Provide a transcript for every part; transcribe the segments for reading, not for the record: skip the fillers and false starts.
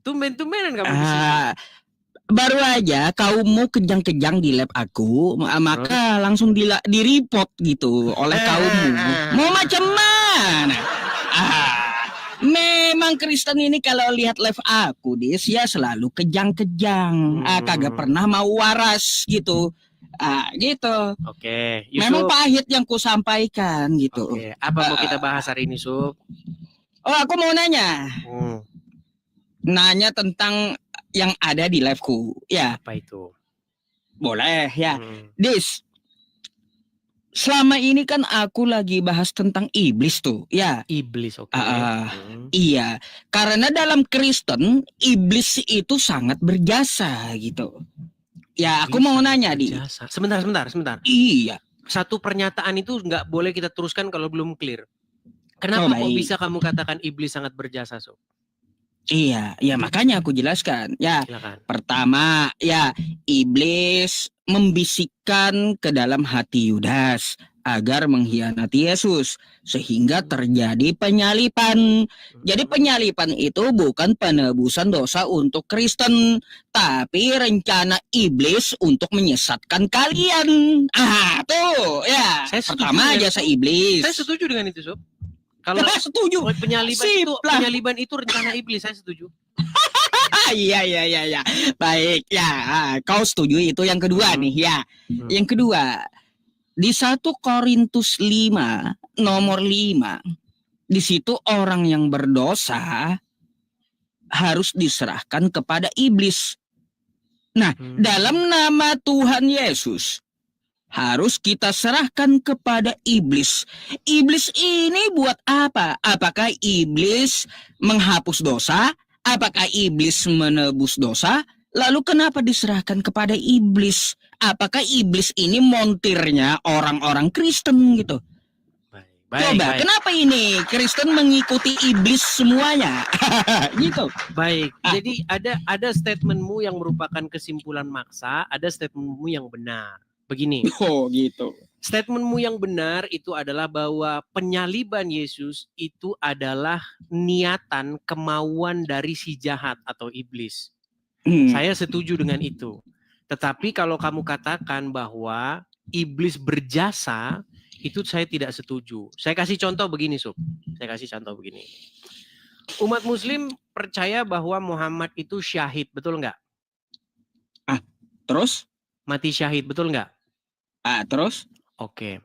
Tumben-tumbenan kamu di sini. Baru aja kaummu kejang-kejang di lab aku, maka langsung di-report gitu oleh kaummu. Mau macam mana? Memang Kristen ini kalau lihat live aku, Dis, ya selalu kejang-kejang. Kagak pernah mau waras gitu. Gitu. Oke, Memang pahit yang ku sampaikan gitu. Oke, apa mau kita bahas hari ini, Sup? Oh, aku mau nanya. Nanya tentang yang ada di live-ku. Ya. Apa itu? Boleh, ya. Dis, selama ini kan aku lagi bahas tentang iblis tuh, ya. Iblis, oke. Iya, karena dalam Kristen, iblis itu sangat berjasa gitu. Ya, aku mau nanya, Di. Sebentar. Iya. Satu pernyataan itu nggak boleh kita teruskan kalau belum clear. Kenapa kok bisa kamu katakan iblis sangat berjasa, Sob? Iya, ya makanya aku jelaskan. Ya, silakan. Pertama, ya iblis membisikkan ke dalam hati Yudas agar mengkhianati Yesus sehingga terjadi penyalipan. Jadi penyalipan itu bukan penebusan dosa untuk Kristen, tapi rencana iblis untuk menyesatkan kalian. Tuh, ya. Pertama jasa iblis. Saya setuju dengan itu, Sob. Kalau setuju. Penyaliban itu rencana iblis, saya setuju. Iya. Baik, ya. Kau setuju itu yang kedua nih, ya. Yang kedua, di 1 Korintus 5, nomor 5, di situ orang yang berdosa harus diserahkan kepada iblis. Nah, dalam nama Tuhan Yesus, harus kita serahkan kepada iblis. Iblis ini buat apa? Apakah iblis menghapus dosa? Apakah iblis menebus dosa? Lalu kenapa diserahkan kepada iblis? Apakah iblis ini montirnya orang-orang Kristen gitu? Coba, kenapa ini Kristen mengikuti iblis semuanya? Gitu. Baik, jadi ada statementmu yang merupakan kesimpulan maksa, ada statementmu yang benar. Begini. Oh gitu. Statementmu yang benar itu adalah bahwa penyaliban Yesus itu adalah niatan, kemauan dari si jahat atau iblis. Saya setuju dengan itu. Tetapi kalau kamu katakan bahwa iblis berjasa, itu saya tidak setuju. Saya kasih contoh begini, Sob. Umat Muslim percaya bahwa Muhammad itu syahid, betul nggak? Terus? Mati syahid, betul nggak? Terus? Oke.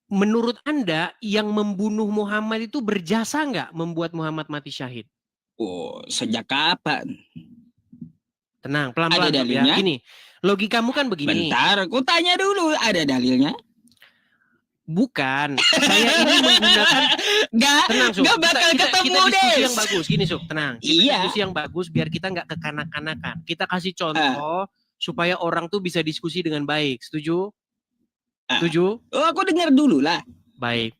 Menurut Anda yang membunuh Muhammad itu berjasa nggak membuat Muhammad mati syahid? Oh, sejak kapan? Tenang, pelan-pelan ya. Gini, logikamu kan begini. Bentar, aku tanya dulu, ada dalilnya? Bukan, saya ini menggunakan Nggak bakal ketemu deh. Diskusi yang bagus, gini Sob, tenang. Diskusi yang bagus biar kita nggak kekanak-kanakan. Kita kasih contoh supaya orang tuh bisa diskusi dengan baik. Setuju? Setuju? Oh, aku dengar dulu lah. Baik.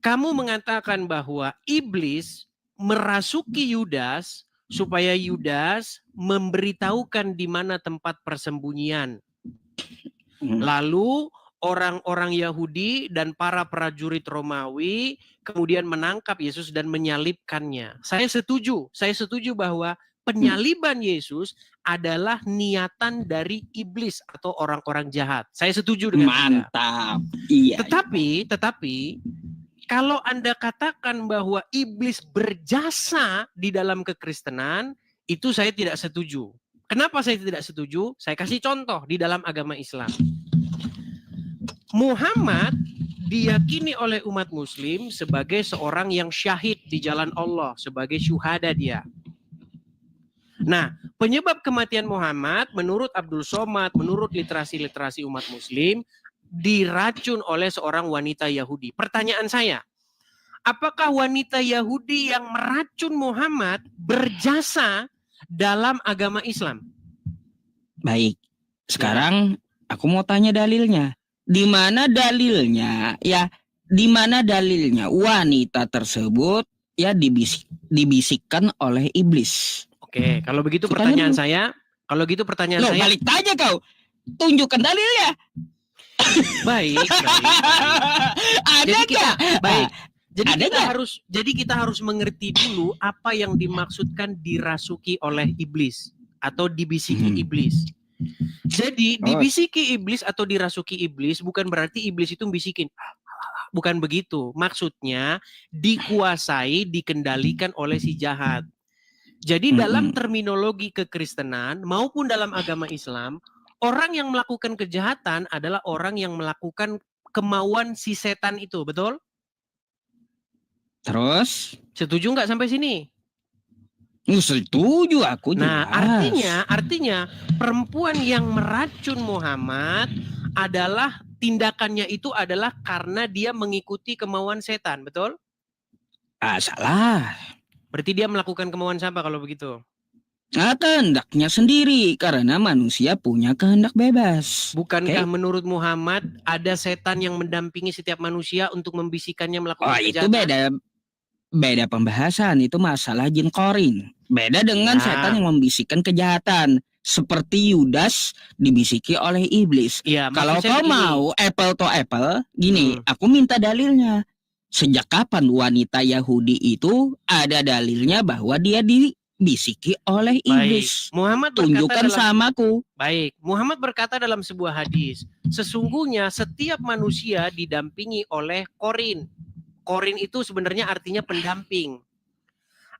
Kamu mengatakan bahwa iblis merasuki Yudas supaya Yudas memberitahukan di mana tempat persembunyian. Lalu orang-orang Yahudi dan para prajurit Romawi kemudian menangkap Yesus dan menyalibkannya. Saya setuju bahwa penyaliban Yesus adalah niatan dari iblis atau orang-orang jahat. Saya setuju dengan Mantap. Anda. Iya. Tetapi kalau Anda katakan bahwa iblis berjasa di dalam kekristenan, itu saya tidak setuju. Kenapa saya tidak setuju? Saya kasih contoh di dalam agama Islam. Muhammad diyakini oleh umat Muslim sebagai seorang yang syahid di jalan Allah, sebagai syuhada dia. Nah, penyebab kematian Muhammad menurut Abdul Somad, menurut literasi-literasi umat Muslim, diracun oleh seorang wanita Yahudi. Pertanyaan saya, apakah wanita Yahudi yang meracun Muhammad berjasa dalam agama Islam? Baik, sekarang aku mau tanya dalilnya. Di mana dalilnya? Ya, di mana dalilnya wanita tersebut ya dibisikkan oleh iblis? Oke, kalau begitu pertanyaan saya, balik tanya kau. Tunjukkan dalilnya. Baik. Ada nggak? Baik. Jadi kita harus mengerti dulu apa yang dimaksudkan dirasuki oleh iblis atau dibisiki iblis. Jadi dibisiki iblis atau dirasuki iblis bukan berarti iblis itu bisikin. Bukan begitu. Maksudnya dikuasai, dikendalikan oleh si jahat. Jadi dalam terminologi kekristenan maupun dalam agama Islam, orang yang melakukan kejahatan adalah orang yang melakukan kemauan si setan itu, betul? Terus? Setuju nggak sampai sini? Setuju aku jelas. Nah, artinya perempuan yang meracun Muhammad adalah tindakannya itu adalah karena dia mengikuti kemauan setan, betul? Salah. Berarti dia melakukan kemauan siapa kalau begitu? Kehendaknya sendiri, karena manusia punya kehendak bebas. Bukankah menurut Muhammad ada setan yang mendampingi setiap manusia untuk membisikkannya melakukan kejahatan? Itu beda pembahasan, itu masalah jin korin. Beda dengan setan yang membisikkan kejahatan. Seperti Yudas dibisiki oleh iblis. Ya, kalau kau mau apple to apple, gini, aku minta dalilnya. Sejak kapan wanita Yahudi itu ada dalilnya bahwa dia dibisiki oleh iblis? Muhammad tunjukkan samaku. Baik, Muhammad berkata dalam sebuah hadis, sesungguhnya setiap manusia didampingi oleh korin. Korin itu sebenarnya artinya pendamping.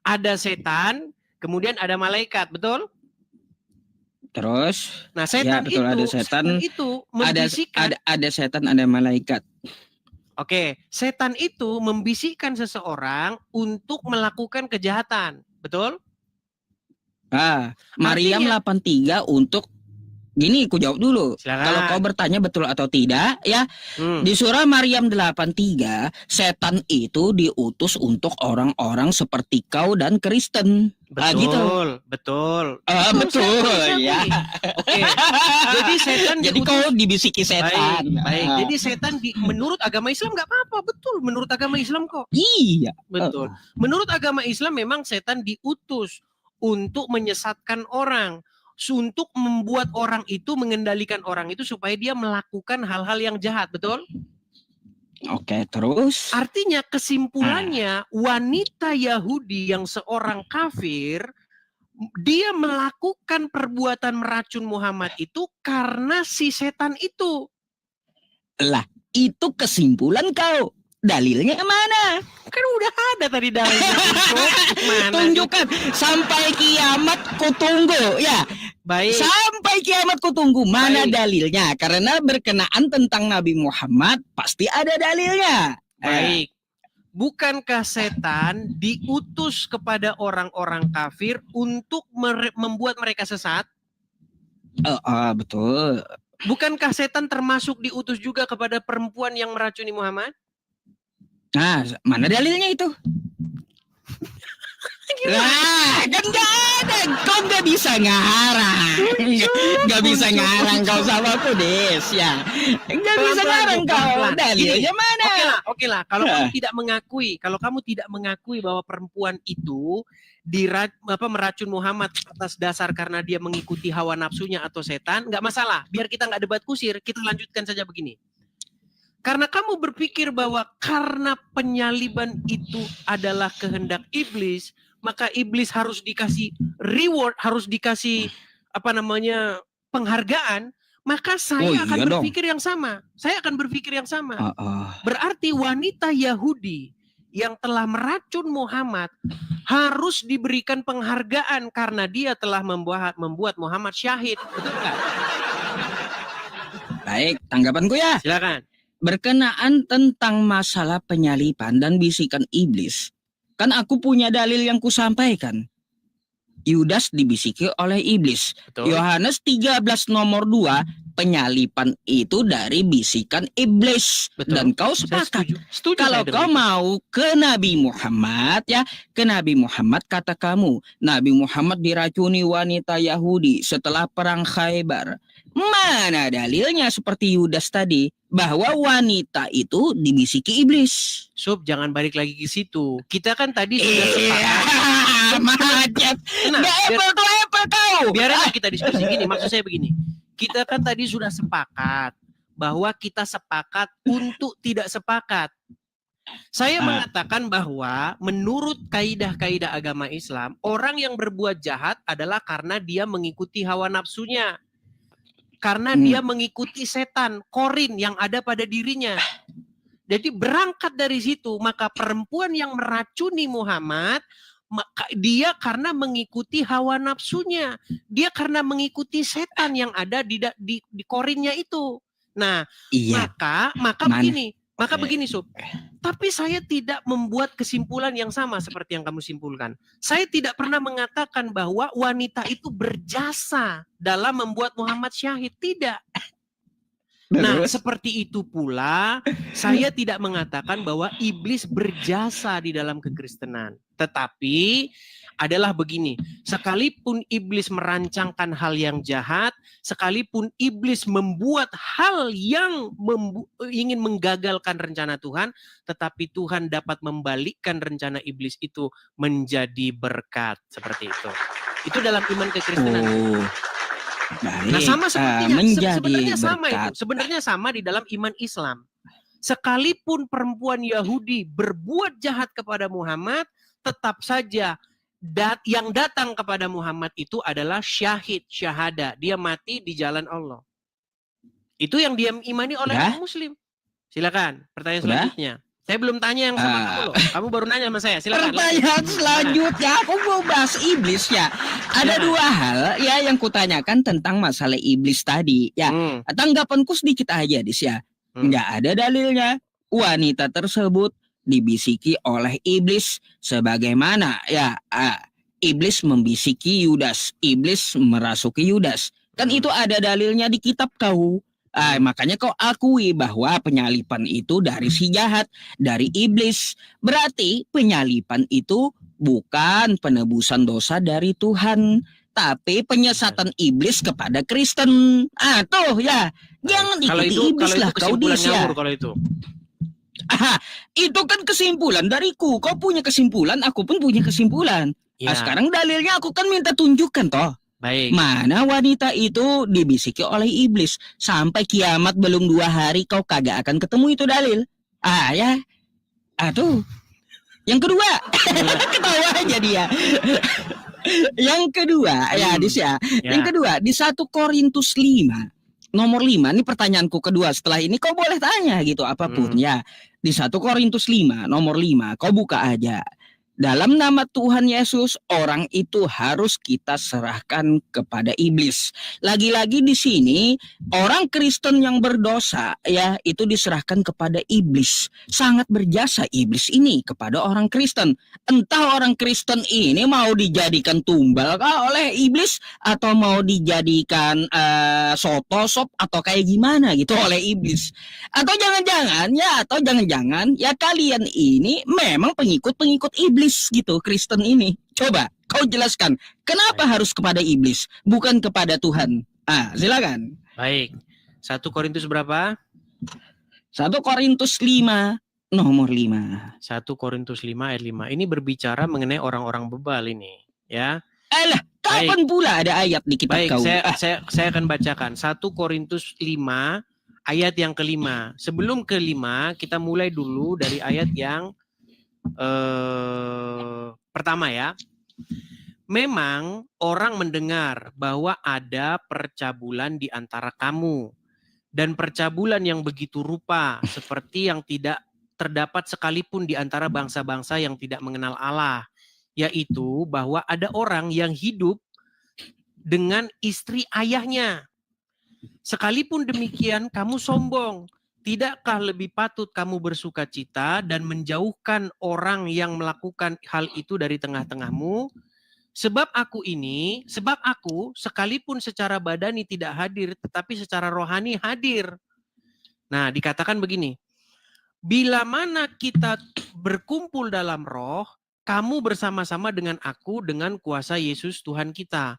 Ada setan, kemudian ada malaikat, betul? Terus? Nah, setan ya, betul, ada setan itu membisikkan. Ada setan, ada malaikat. Oke, setan itu membisikkan seseorang untuk melakukan kejahatan, betul? Maryam 83 untuk gini, ku jawab dulu. Silakan. Kalau kau bertanya betul atau tidak, ya. Di surah Maryam 83, setan itu diutus untuk orang-orang seperti kau dan Kristen. Betul, gitu. Betul. Betul, ya. Oke. Jadi setan jadi kau dibisiki setan. Baik. Jadi setan menurut agama Islam nggak apa-apa, betul. Menurut agama Islam kok. Iya. Betul. Menurut agama Islam memang setan diutus untuk menyesatkan orang, untuk membuat orang itu, mengendalikan orang itu supaya dia melakukan hal-hal yang jahat, betul? Oke, terus? Artinya kesimpulannya wanita Yahudi yang seorang kafir, dia melakukan perbuatan meracun Muhammad itu karena si setan itu. Lah, itu kesimpulan kau. Dalilnya mana? Kan udah ada tadi dalilnya. Tunjukkan. Sampai kiamat ku tunggu, ya. Baik. Sampai kiamat ku tunggu. Mana dalilnya? Karena berkenaan tentang Nabi Muhammad pasti ada dalilnya. Baik. Bukankah setan diutus kepada orang-orang kafir untuk membuat mereka sesat? Betul. Bukankah setan termasuk diutus juga kepada perempuan yang meracuni Muhammad? Nah, mana dalilnya itu? Lah, kan gak ada. Kau gak bisa ngarang. Gak bisa ngarang kau sama aku, Des. Ya. Gak bisa ngarang kau. Dalilnya mana? Oke lah. Kalau kamu tidak mengakui bahwa perempuan itu meracun Muhammad atas dasar karena dia mengikuti hawa nafsunya atau setan, nggak masalah. Biar kita nggak debat kusir, kita lanjutkan saja begini. Karena kamu berpikir bahwa karena penyaliban itu adalah kehendak iblis, maka iblis harus dikasih reward, harus dikasih penghargaan, maka saya akan berpikir yang sama. Saya akan berpikir yang sama. Berarti wanita Yahudi yang telah meracun Muhammad harus diberikan penghargaan karena dia telah membuat Muhammad syahid. Betul kan? Baik, tanggapanku ya. Silakan. Berkenaan tentang masalah penyaliban dan bisikan iblis, kan aku punya dalil yang kusampaikan. Yudas dibisiki oleh iblis. Yohanes 13 nomor 2, penyaliban itu dari bisikan iblis. Betul. Dan kau sepakat. Setuju kalau kau mau ke Nabi Muhammad, ya, ke Nabi Muhammad, kata kamu, Nabi Muhammad diracuni wanita Yahudi setelah perang Khaybar. Mana dalilnya seperti Yudas tadi bahwa wanita itu dibisiki iblis? Jangan balik lagi ke situ. Kita kan tadi sudah sepakat. Macet. Nggak apple kau. Biarlah kita diskusi gini. Maksud saya begini. Kita kan tadi sudah sepakat bahwa kita sepakat untuk tidak sepakat. Saya mengatakan bahwa menurut kaidah-kaidah agama Islam, orang yang berbuat jahat adalah karena dia mengikuti hawa nafsunya. Karena dia mengikuti setan, korin yang ada pada dirinya. Jadi berangkat dari situ, maka perempuan yang meracuni Muhammad, maka dia karena mengikuti hawa nafsunya. Dia karena mengikuti setan yang ada di korinnya itu. Nah, Iya. maka begini, Sob. Tapi saya tidak membuat kesimpulan yang sama seperti yang kamu simpulkan. Saya tidak pernah mengatakan bahwa wanita itu berjasa dalam membuat Muhammad syahid. Tidak. Nah, seperti itu pula saya tidak mengatakan bahwa iblis berjasa di dalam kekristenan. Tetapi adalah begini, sekalipun iblis merancangkan hal yang jahat, sekalipun iblis membuat hal yang ingin menggagalkan rencana Tuhan, tetapi Tuhan dapat membalikkan rencana iblis itu menjadi berkat. Seperti itu. Itu dalam iman kekristenan. Baik, nah, sama sepertinya sebenarnya berkat. sama itu. Sebenarnya sama di dalam iman Islam. Sekalipun perempuan Yahudi berbuat jahat kepada Muhammad, tetap saja yang datang kepada Muhammad itu adalah syahid, syahada. Dia mati di jalan Allah. Itu yang dia imani oleh orang Muslim. Silakan, pertanyaan selanjutnya. Saya belum tanya yang sama kamu loh. Kamu baru nanya sama saya. Silakan. Pertanyaan selanjutnya, aku mau bahas iblis ya. Ada dua hal ya yang kutanyakan tentang masalah iblis tadi. Ya, tanggapanku sedikit aja, Dis ya. Nggak ada dalilnya. Wanita tersebut dibisiki oleh iblis sebagaimana ya iblis membisiki Yudas, iblis merasuki Yudas. Kan itu ada dalilnya di kitab kau. Makanya kau akui bahwa penyalipan itu dari si jahat, dari iblis. Berarti penyalipan itu bukan penebusan dosa dari Tuhan, tapi penyesatan iblis kepada Kristen. Tuh ya, jangan ikuti iblis lah kau dia. Kalau itu. Itu kan kesimpulan dariku. Kau punya kesimpulan, aku pun punya kesimpulan. Ya. Sekarang dalilnya aku kan minta tunjukkan toh. Baik. Mana wanita itu dibisiki oleh iblis. Sampai kiamat belum 2 hari kau kagak akan ketemu itu dalil. Ya. Tuh. Yang kedua. Ketawa aja dia. Yang kedua. Ya Dis ya. Yang kedua. Di 1 Korintus 5. Nomor 5. Ini pertanyaanku kedua. Setelah ini kau boleh tanya gitu apapun ya. Di 1 Korintus 5. Nomor 5. Kau buka aja. Dalam nama Tuhan Yesus, orang itu harus kita serahkan kepada iblis. Lagi-lagi di sini, orang Kristen yang berdosa, ya, itu diserahkan kepada iblis. Sangat berjasa iblis ini kepada orang Kristen. Entah orang Kristen ini mau dijadikan tumbal kah oleh iblis, atau mau dijadikan soto, sop, atau kayak gimana gitu oleh iblis. Atau jangan-jangan, ya kalian ini memang pengikut-pengikut iblis gitu, Kristen ini. Coba kau jelaskan kenapa harus kepada iblis bukan kepada Tuhan. Silakan. Baik. 1 Korintus berapa? 1 Korintus 5 nomor 5. 1 Korintus 5 ayat 5. Ini berbicara mengenai orang-orang bebal ini, ya. Kapan pula ada ayat di kitab kau? Saya akan bacakan 1 Korintus 5 ayat yang kelima. Sebelum kelima, kita mulai dulu dari ayat yang pertama ya. Memang orang mendengar bahwa ada percabulan di antara kamu, dan percabulan yang begitu rupa seperti yang tidak terdapat sekalipun di antara bangsa-bangsa yang tidak mengenal Allah, yaitu bahwa ada orang yang hidup dengan istri ayahnya. Sekalipun demikian kamu sombong. Tidakkah lebih patut kamu bersuka cita dan menjauhkan orang yang melakukan hal itu dari tengah-tengahmu? Sebab aku sekalipun secara badani tidak hadir, tetapi secara rohani hadir. Nah, dikatakan begini. Bila mana kita berkumpul dalam roh, kamu bersama-sama dengan aku dengan kuasa Yesus Tuhan kita.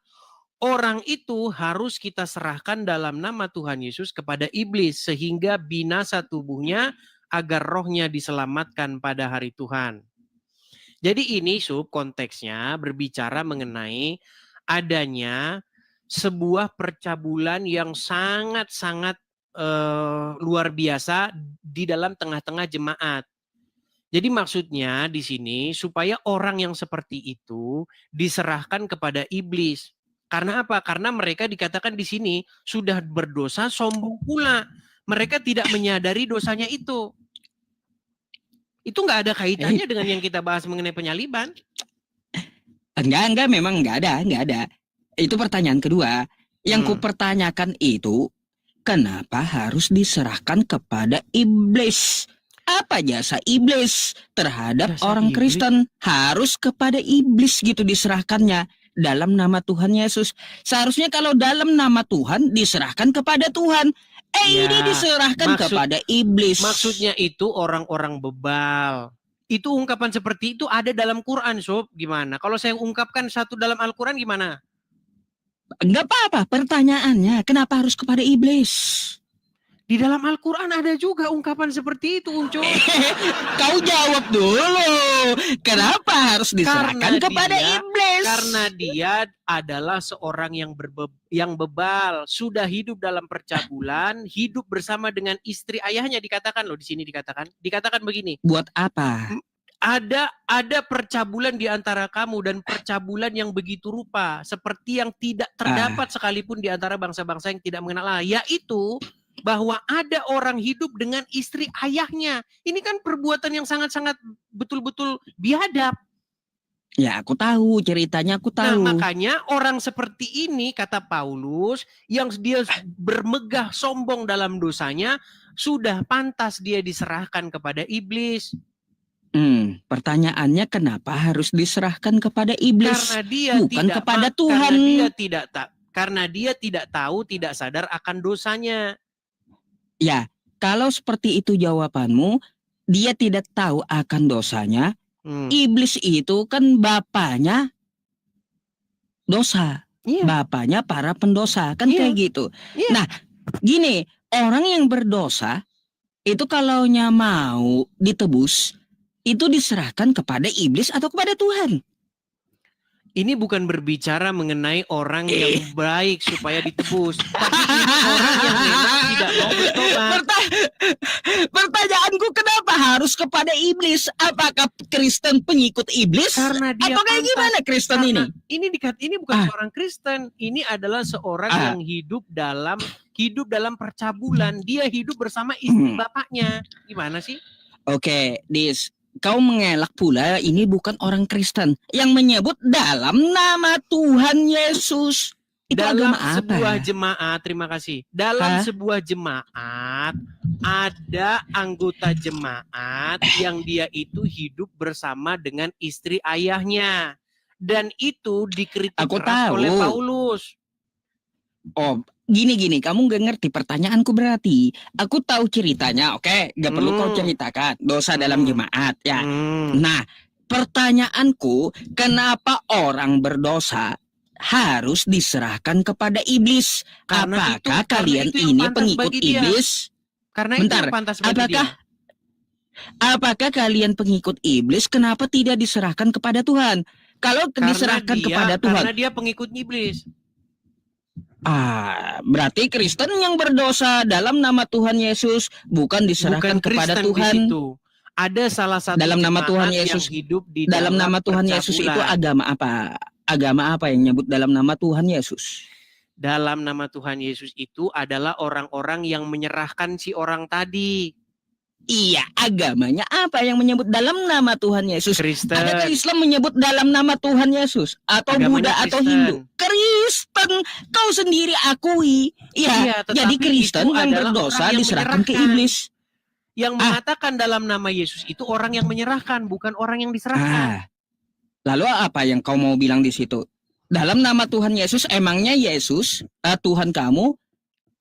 Orang itu harus kita serahkan dalam nama Tuhan Yesus kepada iblis sehingga binasa tubuhnya agar rohnya diselamatkan pada hari Tuhan. Jadi ini konteksnya berbicara mengenai adanya sebuah percabulan yang sangat-sangat luar biasa di dalam tengah-tengah jemaat. Jadi maksudnya di sini supaya orang yang seperti itu diserahkan kepada iblis. Karena apa? Karena mereka dikatakan di sini sudah berdosa, sombong pula. Mereka tidak menyadari dosanya itu. Itu nggak ada kaitannya dengan yang kita bahas mengenai penyaliban. Enggak, memang enggak ada. Itu pertanyaan kedua. Yang kupertanyakan itu, kenapa harus diserahkan kepada iblis? Apa jasa iblis terhadap Jasa orang iblis? Kristen? Harus kepada iblis gitu diserahkannya dalam nama Tuhan Yesus. Seharusnya kalau dalam nama Tuhan diserahkan kepada Tuhan. Ya, Ini diserahkan kepada iblis. Maksudnya itu orang-orang bebal. Itu ungkapan seperti itu ada dalam Quran, Sob. Gimana? Kalau saya ungkapkan satu dalam Al-Quran gimana? Enggak apa-apa, pertanyaannya kenapa harus kepada iblis? Di dalam Al-Quran ada juga ungkapan seperti itu, Uncul. Kau jawab dulu. Kenapa harus diserahkan kepada iblis? Karena dia adalah seorang yang bebal, sudah hidup dalam percabulan, hidup bersama dengan istri ayahnya, dikatakan loh di sini dikatakan begini. Buat apa? Ada percabulan di antara kamu dan percabulan yang begitu rupa seperti yang tidak terdapat sekalipun di antara bangsa-bangsa yang tidak mengenal Allah, yaitu bahwa ada orang hidup dengan istri ayahnya. Ini kan perbuatan yang sangat-sangat betul-betul biadab. Ya, aku tahu ceritanya, aku tahu. Nah, makanya orang seperti ini, kata Paulus, yang dia bermegah sombong dalam dosanya, sudah pantas dia diserahkan kepada iblis. Pertanyaannya kenapa harus diserahkan kepada iblis? Karena dia bukan tidak kepada Tuhan. Karena dia tidak tahu, tidak sadar akan dosanya. Ya, kalau seperti itu jawabanmu, dia tidak tahu akan dosanya. Iblis itu kan bapaknya dosa. Iya. Bapaknya para pendosa, kan kayak gitu. Iya. Nah, gini, orang yang berdosa itu kalaunya mau ditebus, itu diserahkan kepada iblis atau kepada Tuhan? Ini bukan berbicara mengenai orang yang baik supaya ditebus. Tapi ini orang yang memang tidak mau bertobat. Pertanyaanku, kenapa harus kepada iblis? Apakah Kristen pengikut iblis? Karena dia atau kayak gimana Kristen ini? Ini bukan seorang Kristen. Ini adalah seorang yang hidup dalam percabulan. Dia hidup bersama istri bapaknya. Gimana sih? Oke, Dis. Kau mengelak pula ini bukan orang Kristen yang menyebut dalam nama Tuhan Yesus. Itu dalam agama apa? Sebuah jemaat, terima kasih. Dalam sebuah jemaat ada anggota jemaat yang dia itu hidup bersama dengan istri ayahnya. Dan itu dikritik keras oleh Paulus. Oh, gini, kamu gak ngerti pertanyaanku berarti. Aku tahu ceritanya, oke? Gak perlu kau ceritakan. Dosa dalam jemaat, ya. Nah, pertanyaanku, kenapa orang berdosa harus diserahkan kepada iblis? Apakah kalian ini pengikut iblis? Karena itu yang pantas bagi dia. Apakah kalian pengikut iblis? Kenapa tidak diserahkan kepada Tuhan? Kalau diserahkan kepada Tuhan, karena dia pengikut iblis. Berarti Kristen yang berdosa dalam nama Tuhan Yesus bukan diserahkan kepada Tuhan. Ada salah satu dalam nama Tuhan Yesus yang hidup di dalam nama Tuhan Yesus itu agama apa? Agama apa yang nyebut dalam nama Tuhan Yesus? Dalam nama Tuhan Yesus itu adalah orang-orang yang menyerahkan si orang tadi. Iya, agamanya apa yang menyebut dalam nama Tuhan Yesus? Kristen. Adakah Islam menyebut dalam nama Tuhan Yesus? Atau Agamanya Buddha atau Hindu? Kristen, kau sendiri akui. Iya, jadi Kristen yang berdosa diserahkan ke iblis. Yang mengatakan dalam nama Yesus itu orang yang menyerahkan, bukan orang yang diserahkan. Lalu apa yang kau mau bilang di situ? Dalam nama Tuhan Yesus, emangnya Yesus, Tuhan kamu,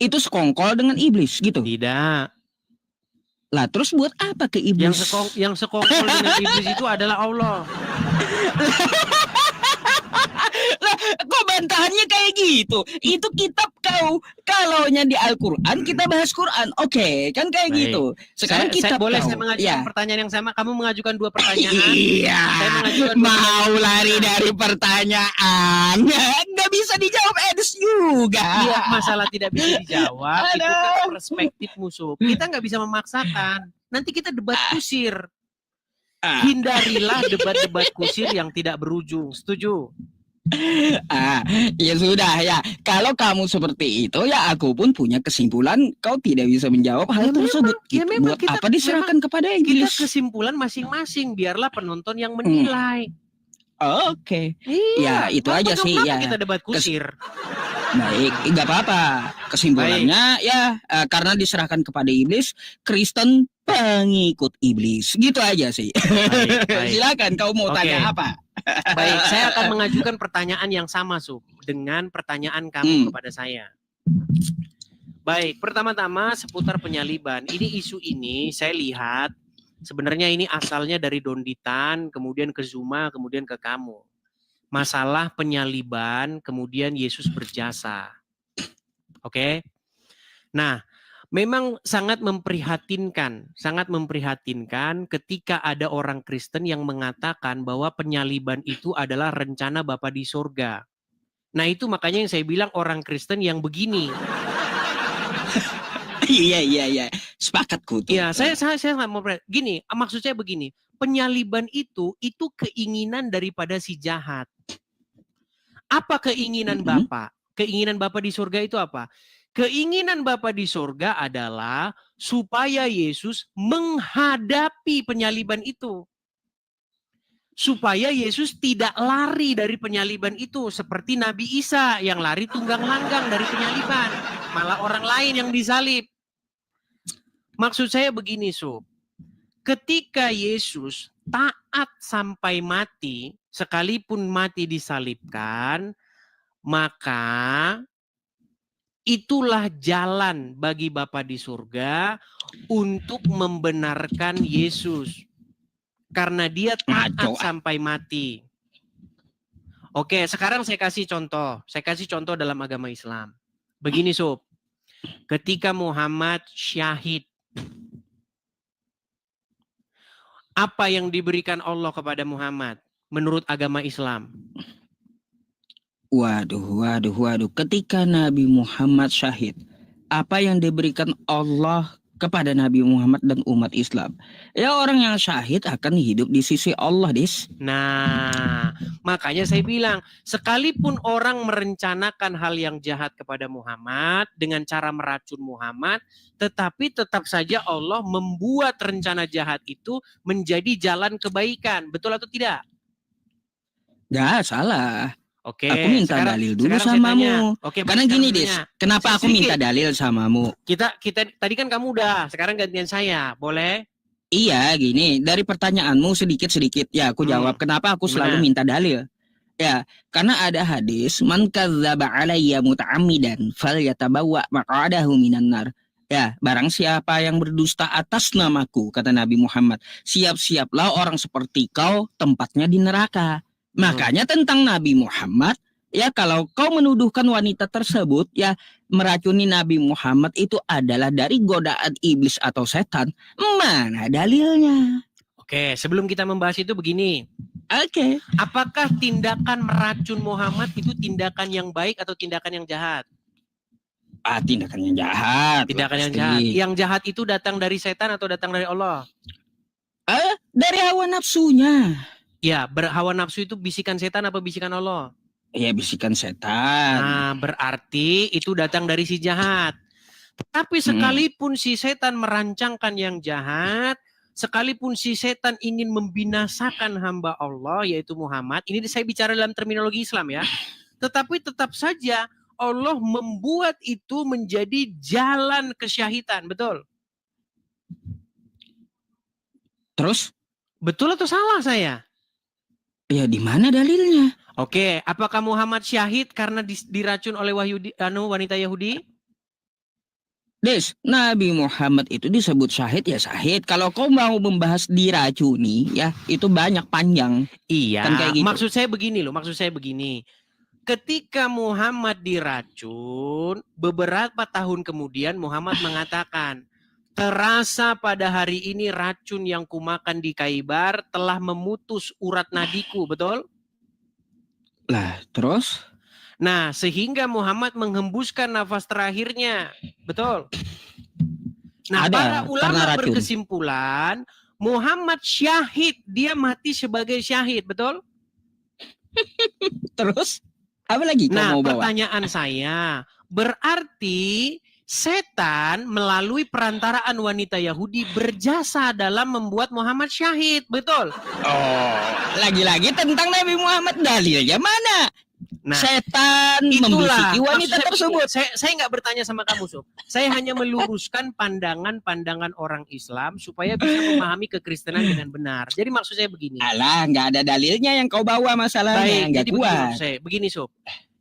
itu sekongkol dengan iblis gitu? Tidak. Lah terus buat apa ke iblis? Yang sekongkol dengan iblis itu adalah Allah. Lah, kok bantahannya kayak gitu? Itu kitab kau. Kalaunya di Al-Quran kita bahas Quran. Oke, kan kayak gitu. Sekarang kita boleh saya mengajukan pertanyaan yang sama. Kamu mengajukan 2 pertanyaan. Iya. Saya mengajukan mau lari dari pertanyaan. Nggak bisa dijawab Edis juga. Iya, masalah tidak bisa dijawab. Itu kan perspektif musuh. Kita nggak bisa memaksakan. Nanti kita debat kusir. Hindarilah debat-debat kusir yang tidak berujung. Setuju? Ya sudah ya. Kalau kamu seperti itu ya aku pun punya kesimpulan kau tidak bisa menjawab hal tersebut. memang Buat apa diserahkan kepada kita iblis? kesimpulan masing-masing. Biarlah penonton yang menilai. Oke. Iya, Ya itu aja sih kenapa ya. kita debat kusir? Baik, nggak apa-apa. Kesimpulannya ya karena diserahkan kepada iblis, Kristen pengikut iblis. Gitu aja sih. Baik. Silakan kau mau Oke. tanya apa? Baik, saya akan mengajukan pertanyaan yang sama, Sub, dengan pertanyaan kamu kepada saya. Baik, pertama-tama seputar penyaliban. Ini isu ini saya lihat sebenarnya ini asalnya dari Donditan, kemudian ke Zuma, kemudian ke kamu. Masalah penyaliban, kemudian Yesus berjasa. Oke? Nah, memang sangat memprihatinkan ketika ada orang Kristen yang mengatakan bahwa penyaliban itu adalah rencana Bapa di surga. Nah, itu makanya yang saya bilang orang Kristen yang begini. Iya. Sepakat ku tuh. Ya, saya nggak mau gini. Maksud saya begini. Penyaliban itu keinginan daripada si jahat. Apa keinginan Bapa? Keinginan Bapa di surga itu apa? Keinginan Bapa di surga adalah supaya Yesus menghadapi penyaliban itu. Supaya Yesus tidak lari dari penyaliban itu. Seperti Nabi Isa yang lari tunggang langgang dari penyaliban. Malah orang lain yang disalib. Maksud saya begini, Sob. Ketika Yesus taat sampai mati, sekalipun mati disalibkan, maka itulah jalan bagi Bapa di surga untuk membenarkan Yesus. Karena dia taat sampai mati. Oke, sekarang saya kasih contoh. Saya kasih contoh dalam agama Islam. Begini, Sob. Ketika Muhammad syahid, apa yang diberikan Allah kepada Muhammad menurut agama Islam? Waduh. Ketika Nabi Muhammad syahid, apa yang diberikan Allah kepada Nabi Muhammad dan umat Islam? Ya orang yang syahid akan hidup di sisi Allah, Dis. Nah, makanya saya bilang, sekalipun orang merencanakan hal yang jahat kepada Muhammad dengan cara meracun Muhammad, tetapi tetap saja Allah membuat rencana jahat itu menjadi jalan kebaikan. Betul atau tidak? Gak salah. Oke, aku minta dalil dulu samamu. Oke, karena gini, Dis. Kenapa aku minta dalil samamu? Kita tadi kan kamu udah, sekarang gantian saya. Boleh? Iya, gini. Dari pertanyaanmu sedikit-sedikit ya aku jawab kenapa aku selalu minta dalil. Ya, karena ada hadis, man kadzdzaba alayya muta'ammidan falyatabawa maq'adahu minan nar. Ya, barang siapa yang berdusta atas namaku, kata Nabi Muhammad, siap-siaplah orang seperti kau tempatnya di neraka. Makanya tentang Nabi Muhammad, ya kalau kau menuduhkan wanita tersebut ya meracuni Nabi Muhammad itu adalah dari godaan iblis atau setan, mana dalilnya? Oke, sebelum kita membahas itu begini. Oke. Apakah tindakan meracun Muhammad itu tindakan yang baik atau tindakan yang jahat? Tindakan yang jahat. Tindakan yang jahat. Yang jahat itu datang dari setan atau datang dari Allah? Dari hawa nafsunya. Ya, berhawa nafsu itu bisikan setan apa bisikan Allah? Ya, bisikan setan. Nah, berarti itu datang dari si jahat. Tapi sekalipun si setan merancangkan yang jahat, sekalipun si setan ingin membinasakan hamba Allah, yaitu Muhammad, ini saya bicara dalam terminologi Islam ya, tetapi tetap saja Allah membuat itu menjadi jalan kesyahidan, betul? Terus? Betul atau salah saya? Ya, di mana dalilnya? Oke, apakah Muhammad syahid karena diracun oleh wanita Yahudi? Des, Nabi Muhammad itu disebut syahid ya syahid. Kalau kau mau membahas diracuni ya itu banyak panjang. Iya, kan kayak gitu. Maksud saya begini. Ketika Muhammad diracun, beberapa tahun kemudian Muhammad mengatakan, terasa pada hari ini racun yang kumakan di Khaibar telah memutus urat nadiku, betul? Lah, terus? Nah, sehingga Muhammad menghembuskan nafas terakhirnya, betul? Nah, para ulama berkesimpulan Muhammad syahid, dia mati sebagai syahid, betul? Terus apa lagi kau Nah, mau bawa? pertanyaan saya, berarti setan melalui perantaraan wanita Yahudi berjasa dalam membuat Muhammad syahid, betul? Oh, lagi-lagi tentang Nabi Muhammad, dalilnya mana? Nah, Setan itulah membisiki wanita maksud saya tersebut. begini, saya nggak bertanya sama kamu, Sob. Saya hanya meluruskan pandangan-pandangan orang Islam supaya bisa memahami kekristenan dengan benar. Jadi maksud saya begini. Alah, nggak ada dalilnya yang kau bawa masalahnya, Baik, nggak jadi begini kuat. maksud saya, begini Sob.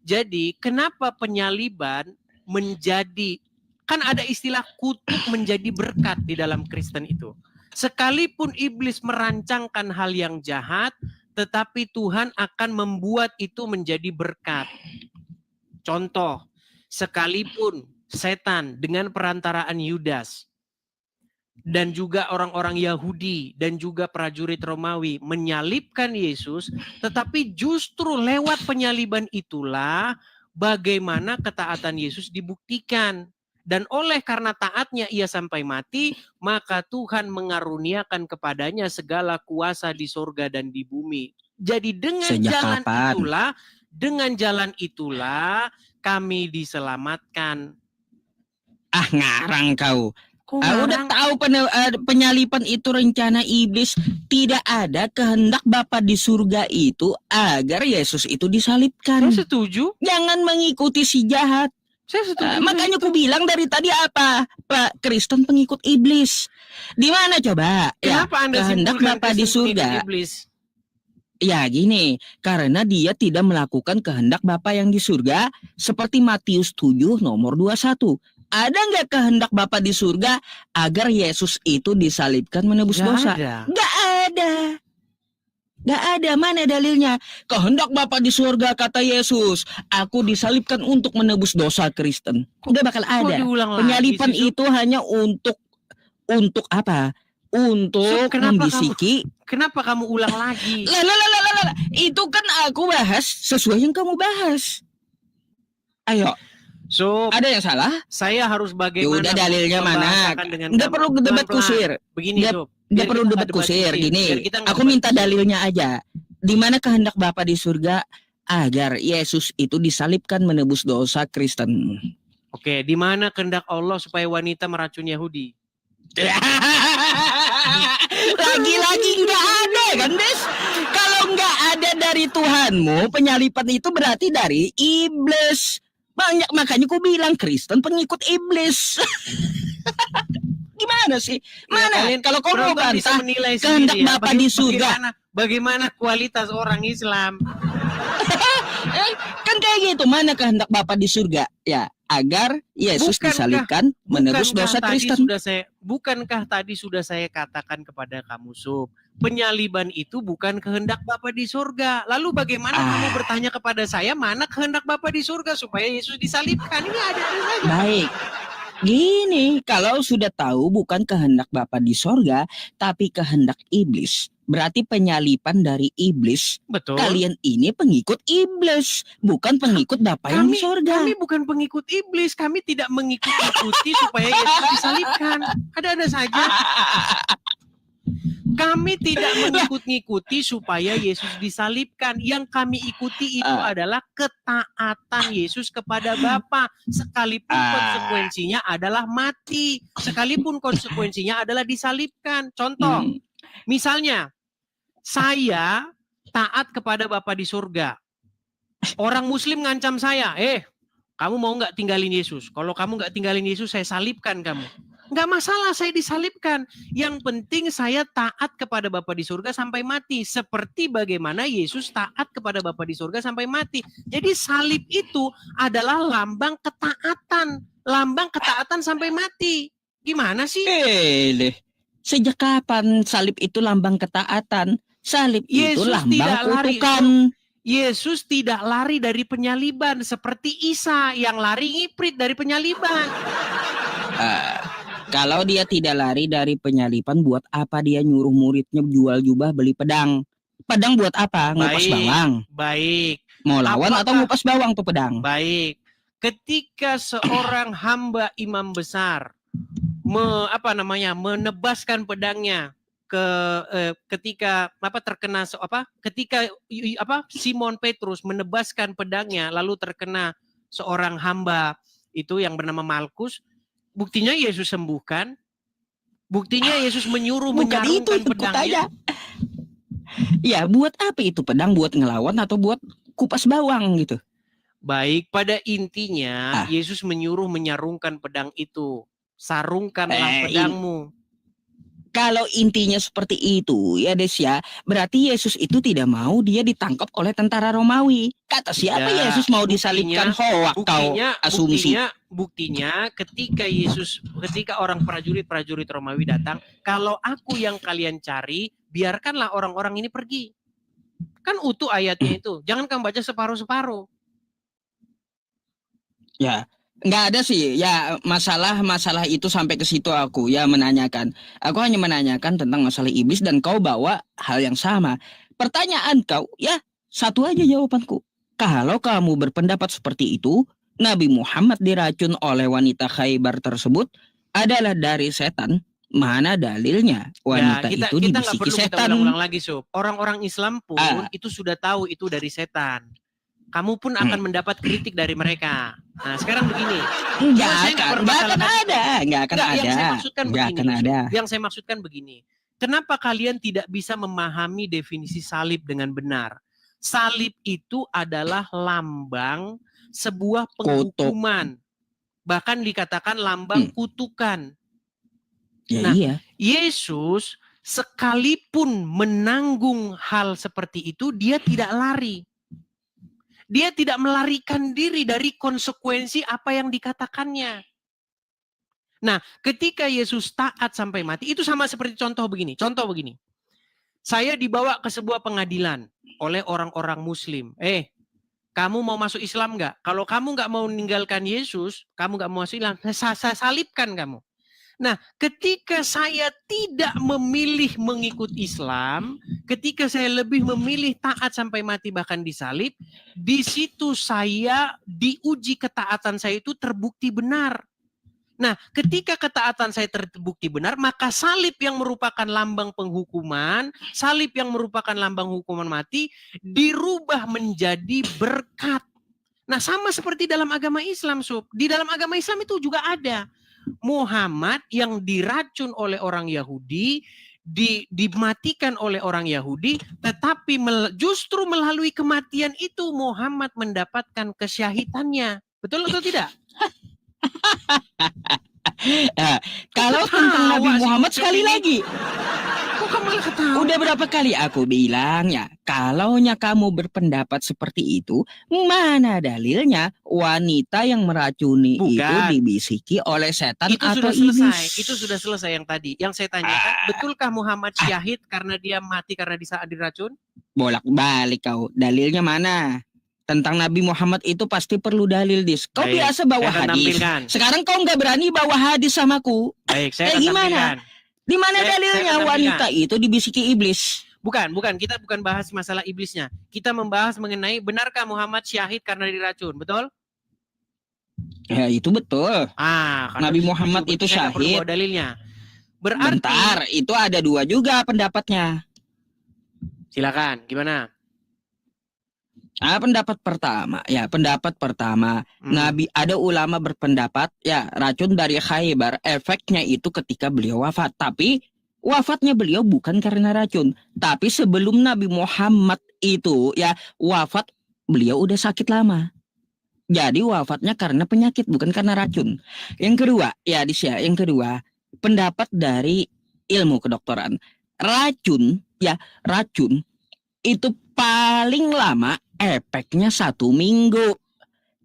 Jadi kenapa penyaliban menjadi, kan ada istilah kutuk menjadi berkat di dalam Kristen itu. Sekalipun iblis merancangkan hal yang jahat, tetapi Tuhan akan membuat itu menjadi berkat. Contoh, sekalipun setan dengan perantaraan Yudas dan juga orang-orang Yahudi dan juga prajurit Romawi menyalibkan Yesus, tetapi justru lewat penyaliban itulah bagaimana ketaatan Yesus dibuktikan. Dan oleh karena taatnya ia sampai mati, maka Tuhan mengaruniakan kepadanya segala kuasa di surga dan di bumi. Jadi dengan jalan itulah kami diselamatkan. Ah, ngarang kau. Udah tahu penyalipan itu rencana iblis. Tidak ada kehendak Bapa di surga itu agar Yesus itu disalibkan. Saya setuju. Jangan mengikuti si jahat. Saya setuju. Makanya aku bilang dari tadi apa? Pak Kristen pengikut iblis. Di mana coba? Kenapa Anda kehendak Bapa di surga? Iblis? Ya gini, karena dia tidak melakukan kehendak Bapa yang di surga seperti Matius 7 nomor 21. Ada nggak kehendak Bapa di surga agar Yesus itu disalibkan menebus dosa? Nggak ada. Nggak ada, mana dalilnya? Kehendak Bapa di surga, kata Yesus, aku disalibkan untuk menebus dosa Kristen. Nggak bakal ada. Penyalipan itu hanya untuk apa? Untuk membisiki. Kenapa kamu ulang lagi? Itu kan aku bahas sesuai yang kamu bahas. Ayo. So, ada yang salah? Saya harus bagaimana? Udah dalilnya mana? Nggak perlu debat kusir. Begini, Nggak perlu debat kusir. Gini, aku minta dalilnya aja. Di mana kehendak Bapa di surga agar Yesus itu disalibkan menebus dosa Kristen? Oke, di mana kehendak Allah supaya wanita meracun Yahudi? Lagi-lagi nggak ada kan, Des? Kalau nggak ada dari Tuhanmu, penyalipan itu berarti dari iblis. Banyak, makanya ku bilang Kristen pengikut iblis. Gimana sih? Mana? Ya, kalau kau mau bantah kehendak Bapa di surga, bagaimana kualitas orang Islam? Kan kayak gitu. Mana kehendak Bapa di surga? Ya, agar Yesus disalibkan menebus dosa Kristen. Bukankah tadi sudah saya katakan kepada kamu, Sob, penyaliban itu bukan kehendak Bapa di surga. Lalu bagaimana kamu bertanya kepada saya mana kehendak Bapa di surga supaya Yesus disalibkan? Ini ada saja. Baik. Gini, kalau sudah tahu bukan kehendak Bapa di surga, tapi kehendak iblis, berarti penyalipan dari iblis. Betul. Kalian ini pengikut iblis, bukan pengikut Bapa yang di surga. Kami bukan pengikut iblis, kami tidak mengikuti supaya Yesus disalibkan. Ada saja. Kami tidak mengikuti supaya Yesus disalibkan. Yang kami ikuti itu adalah ketaatan Yesus kepada Bapa. Sekalipun konsekuensinya adalah mati. Sekalipun konsekuensinya adalah disalibkan. Contoh, misalnya saya taat kepada Bapa di surga. Orang Muslim ngancam saya, kamu mau nggak tinggalin Yesus? Kalau kamu nggak tinggalin Yesus, saya salibkan kamu. Nggak masalah saya disalibkan. Yang penting saya taat kepada Bapa di surga sampai mati. Seperti bagaimana Yesus taat kepada Bapa di surga sampai mati. Jadi salib itu adalah lambang ketaatan. Lambang ketaatan sampai mati. Gimana sih? Sejak kapan salib itu lambang ketaatan? Salib itu lambang kutukan. Yesus tidak lari dari penyaliban. Seperti Isa yang lari ngiprit dari penyaliban. Kalau dia tidak lari dari penyalipan, buat apa dia nyuruh muridnya jual jubah beli pedang? Pedang buat apa? Ngupas bawang. Baik. Mau lawan atau ngupas bawang tuh pedang? Baik. Ketika seorang hamba imam besar menebaskan pedangnya ketika ketika Simon Petrus menebaskan pedangnya lalu terkena seorang hamba itu yang bernama Malkus, buktinya Yesus sembuhkan, buktinya Yesus menyuruh Bukan itu menyarungkan yang pedangnya. Ya, buat apa itu pedang? Buat ngelawan atau buat kupas bawang gitu? Baik, pada intinya Ah. Yesus menyuruh menyarungkan pedang itu. Sarungkanlah pedangmu. Kalau intinya seperti itu, ya Des ya, berarti Yesus itu tidak mau dia ditangkap oleh tentara Romawi. Kata siapa Ya, Yesus mau disalibkan? Hoak kau asumsi. Buktinya ketika orang prajurit Romawi datang, kalau aku yang kalian cari, biarkanlah orang-orang ini pergi. Kan utuh ayatnya itu. Jangan kamu baca separuh-separuh. Ya, nggak ada sih. Ya, masalah itu sampai ke situ aku ya menanyakan. Aku hanya menanyakan tentang masalah iblis dan kau bawa hal yang sama. Pertanyaan kau, ya satu aja jawabanku. Kalau kamu berpendapat seperti itu, Nabi Muhammad diracun oleh wanita Khaybar tersebut adalah dari setan. Mana dalilnya? Wanita Ya, itu kita nggak dibisiki perlu kita setan. ulang-ulang lagi, Sob. Orang-orang Islam pun itu sudah tahu itu dari setan. Kamu pun akan mendapat kritik dari mereka. Nah, sekarang begini. Nggak akan ada. Yang saya maksudkan begini. Kenapa kalian tidak bisa memahami definisi salib dengan benar? Salib itu adalah lambang sebuah penghukuman. Bahkan dikatakan lambang kutukan. Ya, nah, iya. Yesus sekalipun menanggung hal seperti itu, dia tidak lari. Dia tidak melarikan diri dari konsekuensi apa yang dikatakannya. Nah, ketika Yesus taat sampai mati, itu sama seperti contoh begini. Saya dibawa ke sebuah pengadilan oleh orang-orang Muslim. Kamu mau masuk Islam nggak? Kalau kamu nggak mau meninggalkan Yesus, kamu nggak mau masuk Islam, saya salibkan kamu. Nah, ketika saya tidak memilih mengikut Islam, ketika saya lebih memilih taat sampai mati bahkan disalib, di situ saya diuji ketaatan saya itu terbukti benar. Nah, ketika ketaatan saya terbukti benar, maka salib yang merupakan lambang penghukuman, salib yang merupakan lambang hukuman mati, dirubah menjadi berkat. Nah, sama seperti dalam agama Islam, Sob. Di dalam agama Islam itu juga ada. Muhammad yang diracun oleh orang Yahudi, dimatikan oleh orang Yahudi, tetapi justru melalui kematian itu Muhammad mendapatkan kesyahidannya. Betul atau tidak? Kalau tentang Nabi Muhammad sekali lagi. Udah berapa kali aku bilang ya, kalaunya kamu berpendapat seperti itu, mana dalilnya wanita yang meracuni itu dibisiki oleh setan itu atau iblis? Itu sudah selesai yang tadi. Yang saya tanyakan, betulkah Muhammad syahid karena dia mati karena diracun? Bolak-balik kau, dalilnya mana? Tentang Nabi Muhammad itu pasti perlu dalil, Dis. Kau biasa bawa hadis. Sekarang kau nggak berani bawa hadis samaku. Baik, saya gimana? Di mana dalilnya wanita itu dibisiki iblis? Bukan. Kita bukan bahas masalah iblisnya. Kita membahas mengenai benarkah Muhammad syahid karena diracun, betul? Ya, itu betul. Nabi Muhammad itu syahid. Perlu dalilnya. Berarti, bentar, itu ada dua juga pendapatnya. Silakan, gimana? Pendapat pertama, Nabi, ada ulama berpendapat ya racun dari Khaybar efeknya itu ketika beliau wafat, tapi wafatnya beliau bukan karena racun, tapi sebelum Nabi Muhammad itu ya wafat beliau udah sakit lama, jadi wafatnya karena penyakit bukan karena racun. Yang kedua pendapat dari ilmu kedokteran, racun itu paling lama efeknya 1 minggu.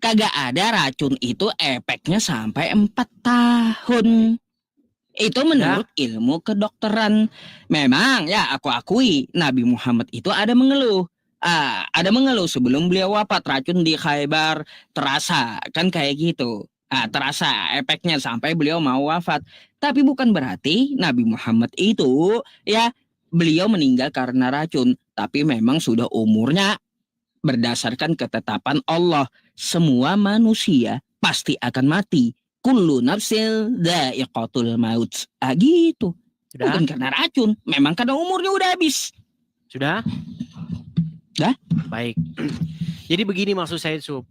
Kagak ada racun itu efeknya sampai 4 tahun. Itu menurut ilmu kedokteran. Memang ya aku akui Nabi Muhammad itu ada mengeluh. Sebelum beliau wafat, racun di Khaybar terasa kan kayak gitu. Terasa efeknya sampai beliau mau wafat. Tapi bukan berarti Nabi Muhammad itu ya beliau meninggal karena racun. Tapi memang sudah umurnya, berdasarkan ketetapan Allah, semua manusia pasti akan mati. Kullu nafsil dha'iqatul maut. Gitu. Sudah? Bukan karena racun, memang karena umurnya udah habis. Sudah? Dah? Baik. Jadi begini maksud saya, Sub.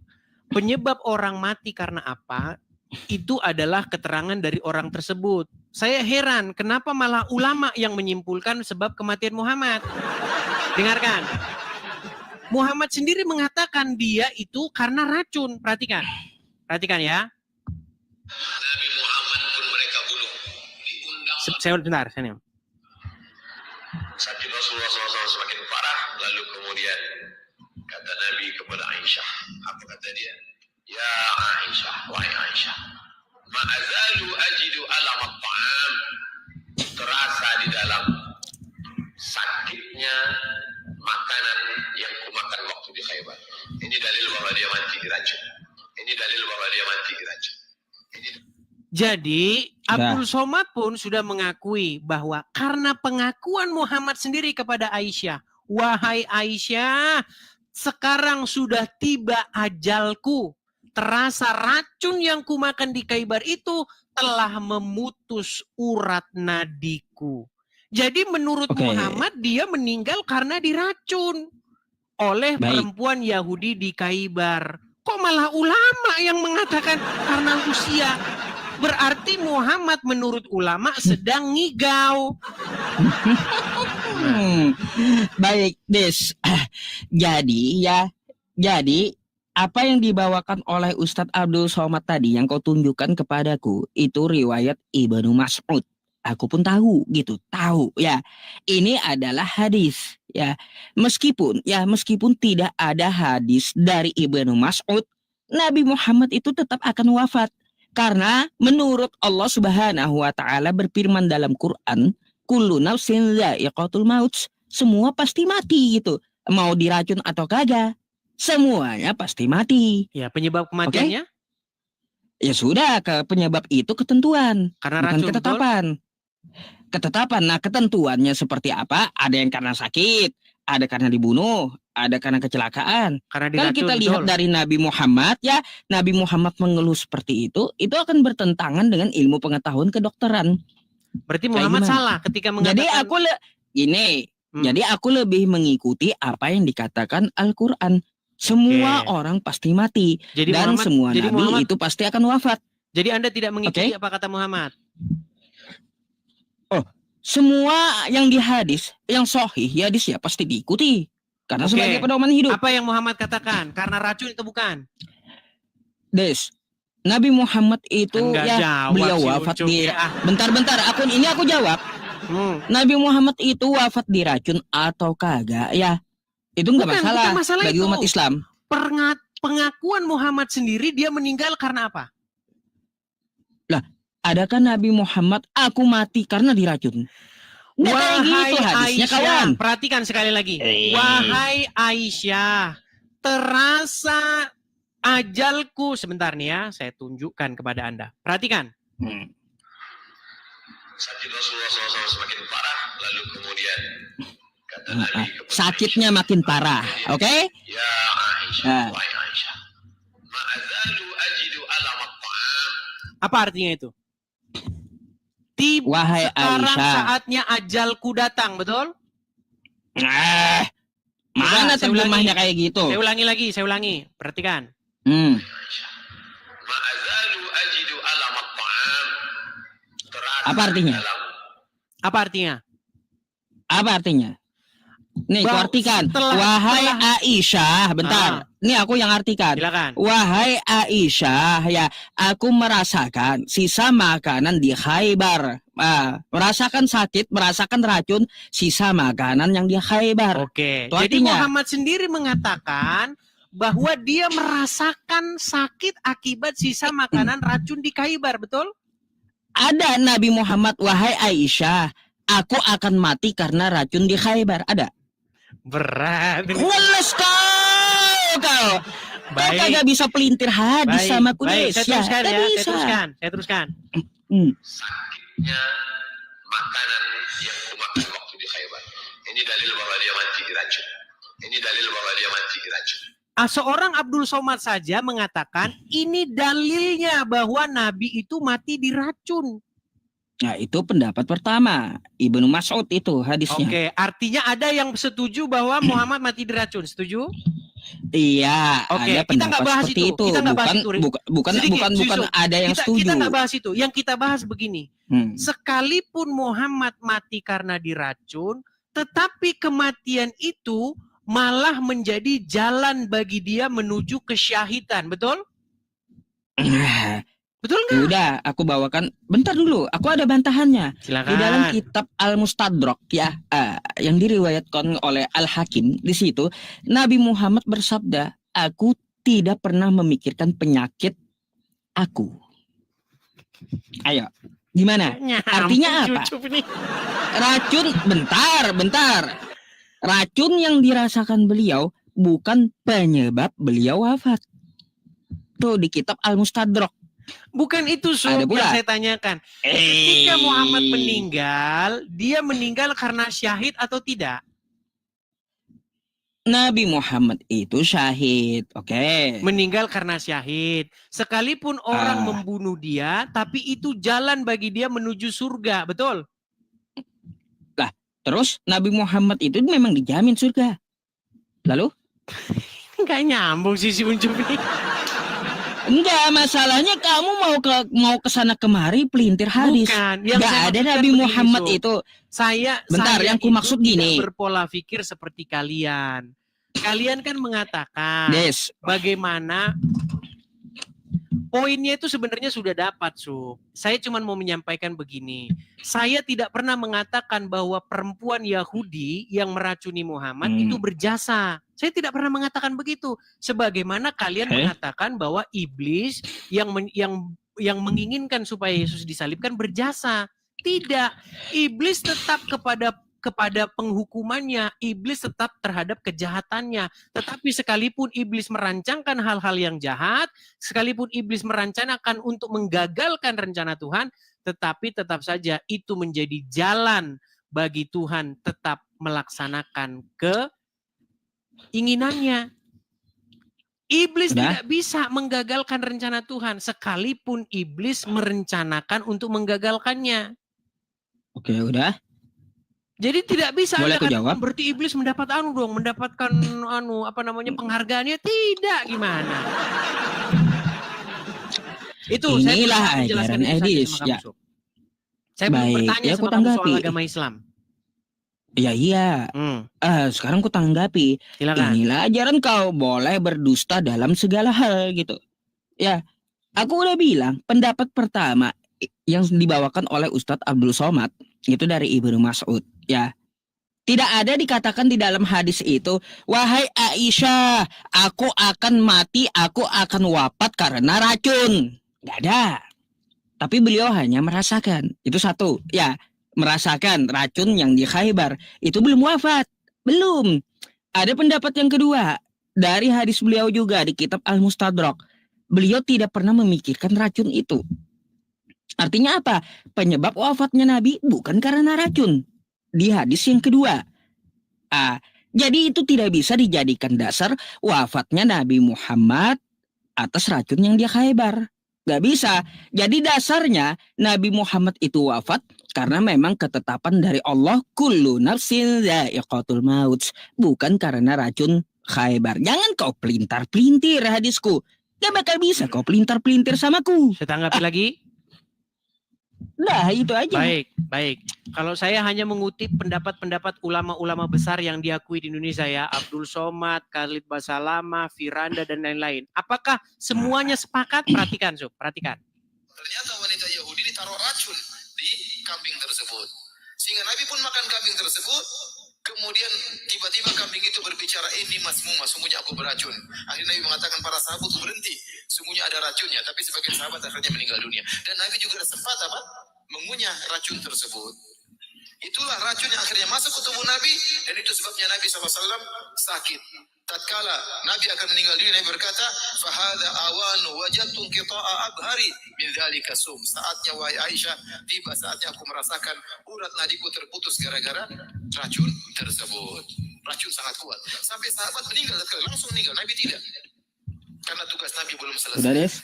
Penyebab orang mati karena apa? Itu adalah keterangan dari orang tersebut. Saya heran, kenapa malah ulama yang menyimpulkan sebab kematian Muhammad? Dengarkan. Muhammad sendiri mengatakan dia itu karena racun. Perhatikan. Perhatikan ya. Nabi Muhammad pun mereka bunuh. Diundang Sebentar, saya sakit Rasulullah SAW semakin parah. Lalu kemudian kata Nabi kepada Aisyah. Apa kata dia? Ya Aisyah, wahai Aisyah. Ma'azalu ajidu alam at-ta'am. Terasa di dalam sakitnya makanan yang kumakan waktu di Khaybar. Ini dalil bahwa dia mati diracun. Ini dalil bahwa dia mati diracun. Jadi Abdul Somad pun sudah mengakui bahwa karena pengakuan Muhammad sendiri kepada Aisyah, wahai Aisyah, sekarang sudah tiba ajalku. Terasa racun yang kumakan di Khaybar itu telah memutus urat nadiku. Jadi menurut Muhammad dia meninggal karena diracun oleh perempuan Yahudi di Khaybar. Kok malah ulama yang mengatakan karena usia? Berarti Muhammad menurut ulama sedang ngigau. Baik, Des. Jadi apa yang dibawakan oleh Ustadz Abdul Somad tadi yang kau tunjukkan kepadaku itu riwayat Ibnu Mas'ud. Aku pun tahu ya. Ini adalah hadis ya. Meskipun tidak ada hadis dari Ibnu Mas'ud, Nabi Muhammad itu tetap akan wafat. Karena menurut Allah Subhanahu wa taala berfirman dalam Quran, kullu nafsin dha'iqatul maut. Semua pasti mati gitu. Mau diracun atau kagak, semuanya pasti mati. Ya, penyebab kematiannya? Ya sudah, penyebab itu ketentuan, karena bukan racun, ketetapan. Ketetapan. Nah, ketentuannya seperti apa? Ada yang karena sakit, ada karena dibunuh, ada karena kecelakaan. Kalau kita lihat dari Nabi Muhammad, ya Nabi Muhammad mengeluh seperti itu akan bertentangan dengan ilmu pengetahuan kedokteran. Berarti Muhammad salah ketika mengatakan. Jadi aku lebih mengikuti apa yang dikatakan Al-Quran. Semua orang pasti mati. Dan semua Nabi itu pasti akan wafat. Jadi Anda tidak mengikuti apa kata Muhammad? Semua yang di hadis, yang sahih hadis ya pasti diikuti. Karena sebagai pedoman hidup. Apa yang Muhammad katakan? Karena racun itu bukan? Des, Nabi Muhammad itu beliau wafat di... Bentar, aku jawab. Nabi Muhammad itu wafat diracun atau kagak ya? Itu nggak masalah bagi umat Islam. Pengakuan Muhammad sendiri dia meninggal karena apa? Lah, adakah Nabi Muhammad aku mati karena diracun? Wahai gitu hadisnya, Aisyah, kawan. Perhatikan sekali lagi. Wahai Aisyah, terasa ajalku. Sebentar nih ya, saya tunjukkan kepada Anda. Perhatikan. Sakit Rasulullah SAW semakin parah, lalu kemudian kata Nabi sakitnya makin parah, oke? Ya Aisyah, wahai Aisyah, ma'azalu ajidu alam at-ta'am. Apa artinya itu? Wahai sekarang Aisyah, saatnya ajalku datang, betul? Mana terjemahnya kayak gitu? Saya ulangi. Perhatikan. Ma'azalu ajidu alam at-ta'am. Apa artinya? Apa artinya? Nih, aku artikan. Wahai Aisyah, bentar. Nih aku yang artikan. Silakan. Wahai Aisyah, ya, aku merasakan sisa makanan di Khaybar. Merasakan sakit, merasakan racun, sisa makanan yang di Khaybar. Oke. Jadi Muhammad sendiri mengatakan bahwa dia merasakan sakit akibat sisa makanan racun di Khaybar, betul? Ada Nabi Muhammad, wahai Aisyah, aku akan mati karena racun di Khaybar. Ada? Berat. Weles kau. Baik. Kau kagak bisa pelintir hadis sama kudes. Saya teruskan. Sakitnya makanan yang kumakan waktu di Khaybar. Ini dalil bahwa dia mati diracun. Seorang Abdul Somad saja mengatakan ini dalilnya bahwa Nabi itu mati diracun. Nah, itu pendapat pertama. Ibnu Mas'ud itu hadisnya. Oke, artinya ada yang setuju bahwa Muhammad mati diracun, setuju? Iya, Oke, ada kita nggak pendapat bahas seperti itu. itu. Kita nggak bahas itu. Sedikit, Bukan Yusuf. ada yang setuju. Kita nggak bahas itu. Yang kita bahas begini. Hmm. Sekalipun Muhammad mati karena diracun, tetapi kematian itu malah menjadi jalan bagi dia menuju kesyahidan. Betul? Nah, Betul nggak? udah, aku bawakan. Bentar dulu, aku ada bantahannya. Silakan. Di dalam kitab Al-Mustadrak ya, yang diriwayatkan oleh Al-Hakim, di situ Nabi Muhammad bersabda, "Aku tidak pernah memikirkan penyakit aku." Ayo, gimana? Artinya apa? Racun, bentar. Racun yang dirasakan beliau bukan penyebab beliau wafat. Tuh di kitab Al-Mustadrak. Bukan itu Ada yang pula. saya tanyakan. Ketika Muhammad meninggal, dia meninggal karena syahid atau tidak? Nabi Muhammad itu syahid, oke. Meninggal karena syahid. Sekalipun orang membunuh dia, tapi itu jalan bagi dia menuju surga, betul? Lah, terus Nabi Muhammad itu memang dijamin surga. Lalu? Nggak nyambung sih si Ucup ini. Enggak, masalahnya kamu mau ke sana kemari pelintir hadis. Bukan. Enggak ada Nabi Muhammad itu. Bentar, yang ku maksud gini. Tidak berpola pikir seperti kalian. Kalian kan mengatakan bagaimana poinnya itu sebenarnya sudah dapat, Sub. Saya cuma mau menyampaikan begini. Saya tidak pernah mengatakan bahwa perempuan Yahudi yang meracuni Muhammad itu berjasa. Saya tidak pernah mengatakan begitu. Sebagaimana kalian mengatakan bahwa iblis yang menginginkan supaya Yesus disalibkan berjasa. Tidak. Iblis tetap kepada penghukumannya, iblis tetap terhadap kejahatannya. Tetapi sekalipun iblis merancangkan hal-hal yang jahat, sekalipun iblis merencanakan untuk menggagalkan rencana Tuhan, tetapi tetap saja itu menjadi jalan bagi Tuhan tetap melaksanakan keinginannya. Iblis tidak bisa menggagalkan rencana Tuhan, sekalipun iblis merencanakan untuk menggagalkannya. Oke, udah. Jadi tidak bisa Boleh aku jawab? Berarti iblis mendapatkan penghargaannya, tidak, gimana? Itu inilah ajaran hadis ya. Saya belum bertanya sama kamu soal agama Islam. Iya. Sekarang ku tanggapi. Silakan. Inilah ajaran kau boleh berdusta dalam segala hal gitu. Ya, aku udah bilang pendapat pertama yang dibawakan oleh Ustadz Abdul Somad itu dari Ibnu Mas'ud. Ya, tidak ada dikatakan di dalam hadis itu, wahai Aisyah, aku akan mati, aku akan wafat karena racun. Gak ada. Tapi beliau hanya merasakan. Itu satu. Ya, merasakan racun yang di Khaybar. Itu belum wafat. Belum. Ada pendapat yang kedua. Dari hadis beliau juga di kitab Al-Mustadrak. Beliau tidak pernah memikirkan racun itu. Artinya apa? Penyebab wafatnya Nabi bukan karena racun. Di hadis yang kedua. Jadi itu tidak bisa dijadikan dasar wafatnya Nabi Muhammad atas racun yang di Khaybar. Gak bisa. Jadi dasarnya Nabi Muhammad itu wafat karena memang ketetapan dari Allah, kullu nafsin dha'iqatul maut, bukan karena racun Khaybar. Jangan kau pelintar-pelintir hadisku. Gak bakal bisa kau pelintar-pelintir samaku. Saya tanggapi lagi. Nah, itu aja. Baik. Kalau saya hanya mengutip pendapat-pendapat ulama-ulama besar yang diakui di Indonesia ya, Abdul Somad, Khalid Basalamah, Firanda dan lain-lain. Apakah semuanya sepakat? Perhatikan, Sob. Perhatikan. Ternyata wanita Yahudi ditaruh racun di kambing tersebut. Sehingga Nabi pun makan kambing tersebut. Kemudian tiba-tiba kambing itu berbicara, ini masmumah, sungguhnya aku beracun. Akhirnya Nabi mengatakan para sahabat itu berhenti. Sungguhnya ada racunnya, tapi sebagian sahabat akhirnya meninggal dunia. Dan Nabi juga sempat mengunyah racun tersebut. Itulah racun yang akhirnya masuk ke tubuh Nabi, dan itu sebabnya Nabi SAW sakit. Tatkala Nabi akan meninggal dunia, Nabi berkata, "Fahadha awanu wajadtu qita'a abhari min dzalika sum." Saatnya wahai Aisyah, tiba saatnya aku merasakan urat nadiku terputus gara-gara racun tersebut. Racun sangat kuat. Sampai sahabat meninggal, langsung meninggal. Nabi tidak. Karena tugas Nabi belum selesai. Udah, Des.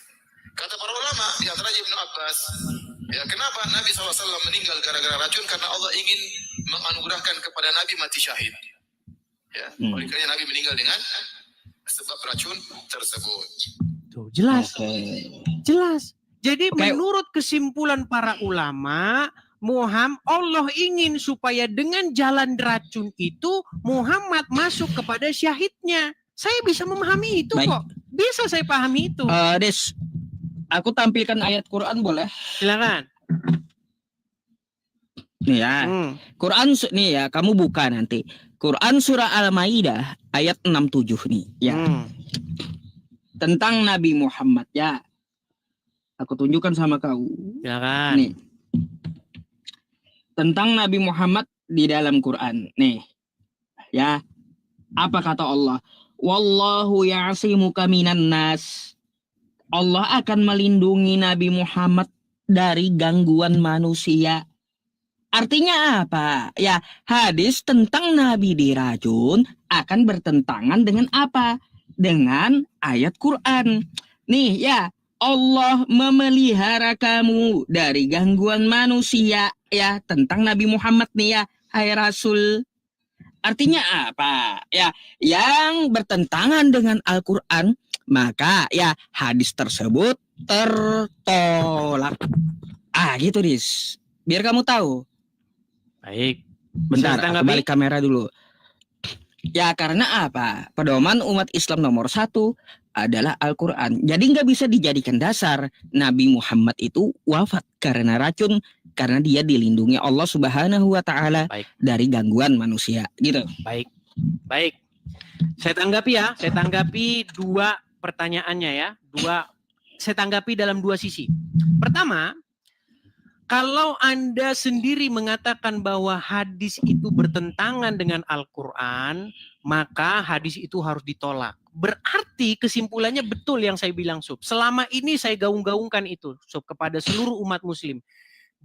Kata para ulama, di antaranya Ibnu Abbas, Ya, kenapa Nabi SAW meninggal gara-gara racun? Karena Allah ingin menganugerahkan kepada Nabi mati syahid. Ya, oleh karena Nabi meninggal dengan sebab racun tersebut. Tuh, jelas. Oke. Jelas. Jadi Oke. menurut kesimpulan para ulama, Allah ingin supaya dengan jalan racun itu Muhammad masuk kepada syahidnya. Saya bisa memahami itu Baik. kok. Bisa saya pahami itu. Des, aku tampilkan ayat Quran boleh? Silakan. Nih ya. Quran nih ya, kamu buka nanti. Quran surah Al-Maidah ayat 67 nih ya. Tentang Nabi Muhammad ya. Aku tunjukkan sama kau. Silakan. Nih. Tentang Nabi Muhammad di dalam Quran. Nih. Ya. Apa kata Allah? Wallahu ya'simuka minan nas. Allah akan melindungi Nabi Muhammad dari gangguan manusia. Artinya apa? Ya, hadis tentang Nabi diracun akan bertentangan dengan apa? Dengan ayat Quran. Nih ya, Allah memelihara kamu dari gangguan manusia. Ya, tentang Nabi Muhammad nih ya, hai Rasul. Artinya apa? Ya, yang bertentangan dengan Al-Quran, maka ya hadis tersebut tertolak. Gitu, Dis. Biar kamu tahu. Baik. Bentar, aku balik kamera dulu. Ya, karena apa? Pedoman umat Islam nomor 1 adalah Al-Quran. Jadi nggak bisa dijadikan dasar Nabi Muhammad itu wafat karena racun, karena dia dilindungi Allah Subhanahu wa Ta'ala dari gangguan manusia. Gitu. Baik. Baik. Saya tanggapi ya. Saya tanggapi dua pertanyaannya ya. Saya tanggapi dalam dua sisi. Pertama, kalau Anda sendiri mengatakan bahwa hadis itu bertentangan dengan Al-Quran, maka hadis itu harus ditolak. Berarti kesimpulannya betul yang saya bilang, Sob. Selama ini saya gaung-gaungkan itu, Sob, kepada seluruh umat muslim.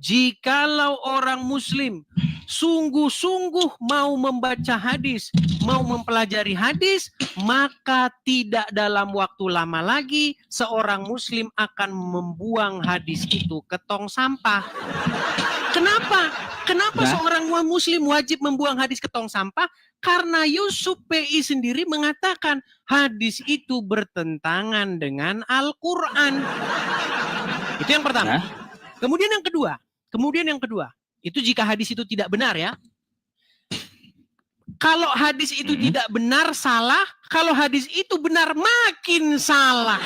Jikalau orang muslim sungguh-sungguh mau membaca hadis, mau mempelajari hadis, maka tidak dalam waktu lama lagi seorang muslim akan membuang hadis itu ke tong sampah. Kenapa? Kenapa seorang muslim wajib membuang hadis ke tong sampah? Karena Yusuf PI sendiri mengatakan hadis itu bertentangan dengan Al-Quran. Itu yang pertama. Kemudian yang kedua, itu jika hadis itu tidak benar ya. Kalau hadis itu tidak benar, salah. Kalau hadis itu benar, makin salah.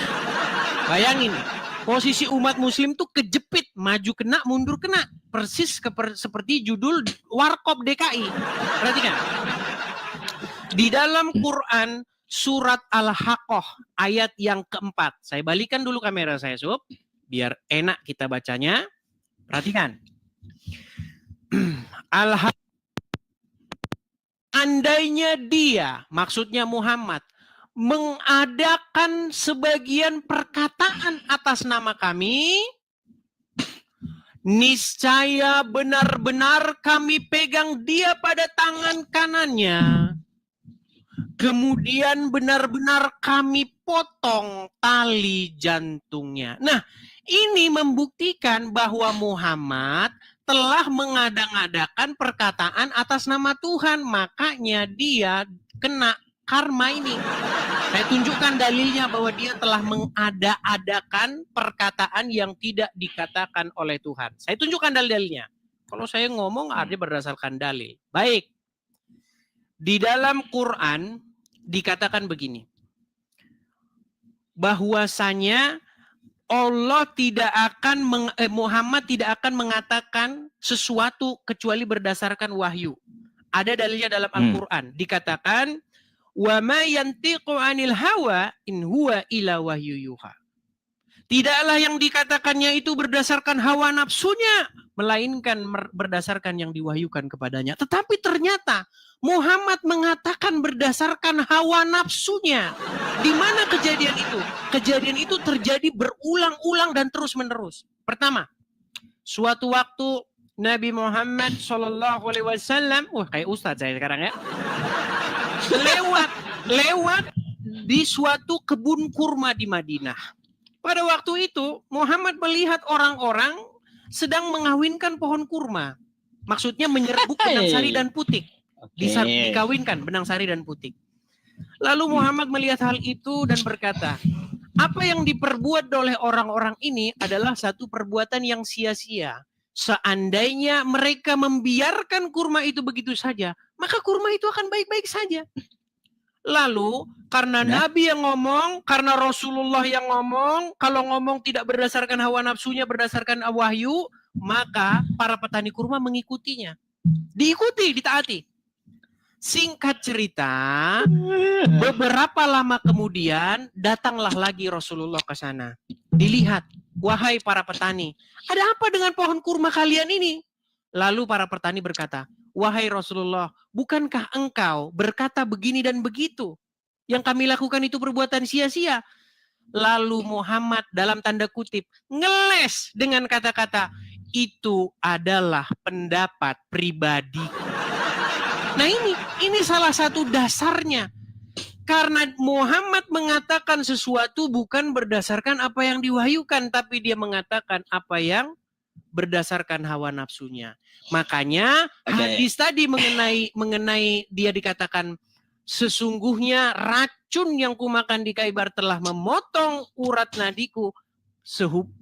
Bayangin, posisi umat muslim tuh kejepit, maju kena, mundur kena. Persis seperti judul Warkop DKI. Perhatikan. Di dalam Quran, surat Al-Haqqah, ayat yang keempat. Saya balikan dulu kamera saya, Sob. Biar enak kita bacanya. Perhatikan. Andainya dia, maksudnya Muhammad, mengadakan sebagian perkataan atas nama kami, niscaya benar-benar kami pegang dia pada tangan kanannya. Kemudian benar-benar kami potong tali jantungnya. Nah, ini membuktikan bahwa Muhammad telah mengadang-adakan perkataan atas nama Tuhan. Makanya dia kena karma ini. Saya tunjukkan dalilnya bahwa dia telah mengada-adakan perkataan yang tidak dikatakan oleh Tuhan. Saya tunjukkan dalil-dalilnya. Kalau saya ngomong artinya berdasarkan dalil. Baik. Di dalam Quran dikatakan begini. Bahwasanya Allah tidak akan Muhammad tidak akan mengatakan sesuatu kecuali berdasarkan wahyu. Ada dalilnya dalam Al-Qur'an. Dikatakan wa ma yantiqu 'anil hawa in huwa illa wahyu yuha. Tidaklah yang dikatakannya itu berdasarkan hawa nafsunya, melainkan berdasarkan yang diwahyukan kepadanya. Tetapi ternyata Muhammad mengatakan berdasarkan hawa nafsunya. Di mana kejadian itu? Kejadian itu terjadi berulang-ulang dan terus-menerus. Pertama, suatu waktu Nabi Muhammad SAW, kayak ustadz saya sekarang ya, lewat di suatu kebun kurma di Madinah. Pada waktu itu Muhammad melihat orang-orang sedang mengawinkan pohon kurma. Maksudnya menyerbuk benang sari dan putik. Dikawinkan benang sari dan putik. Lalu Muhammad melihat hal itu dan berkata, apa yang diperbuat oleh orang-orang ini adalah satu perbuatan yang sia-sia. Seandainya mereka membiarkan kurma itu begitu saja, maka kurma itu akan baik-baik saja. Lalu karena Nabi yang ngomong, karena Rasulullah yang ngomong, kalau ngomong tidak berdasarkan hawa nafsunya, berdasarkan wahyu, maka para petani kurma mengikutinya. Diikuti, ditaati. Singkat cerita, beberapa lama kemudian datanglah lagi Rasulullah ke sana. Dilihat, wahai para petani, ada apa dengan pohon kurma kalian ini? Lalu para petani berkata, wahai Rasulullah, bukankah engkau berkata begini dan begitu? Yang kami lakukan itu perbuatan sia-sia. Lalu Muhammad dalam tanda kutip ngeles dengan kata-kata, itu adalah pendapat pribadi. Nah ini salah satu dasarnya. Karena Muhammad mengatakan sesuatu bukan berdasarkan apa yang diwahyukan, tapi dia mengatakan apa yang berdasarkan hawa nafsunya. Makanya hadis tadi mengenai dia dikatakan sesungguhnya racun yang kumakan di Khaibar telah memotong urat nadiku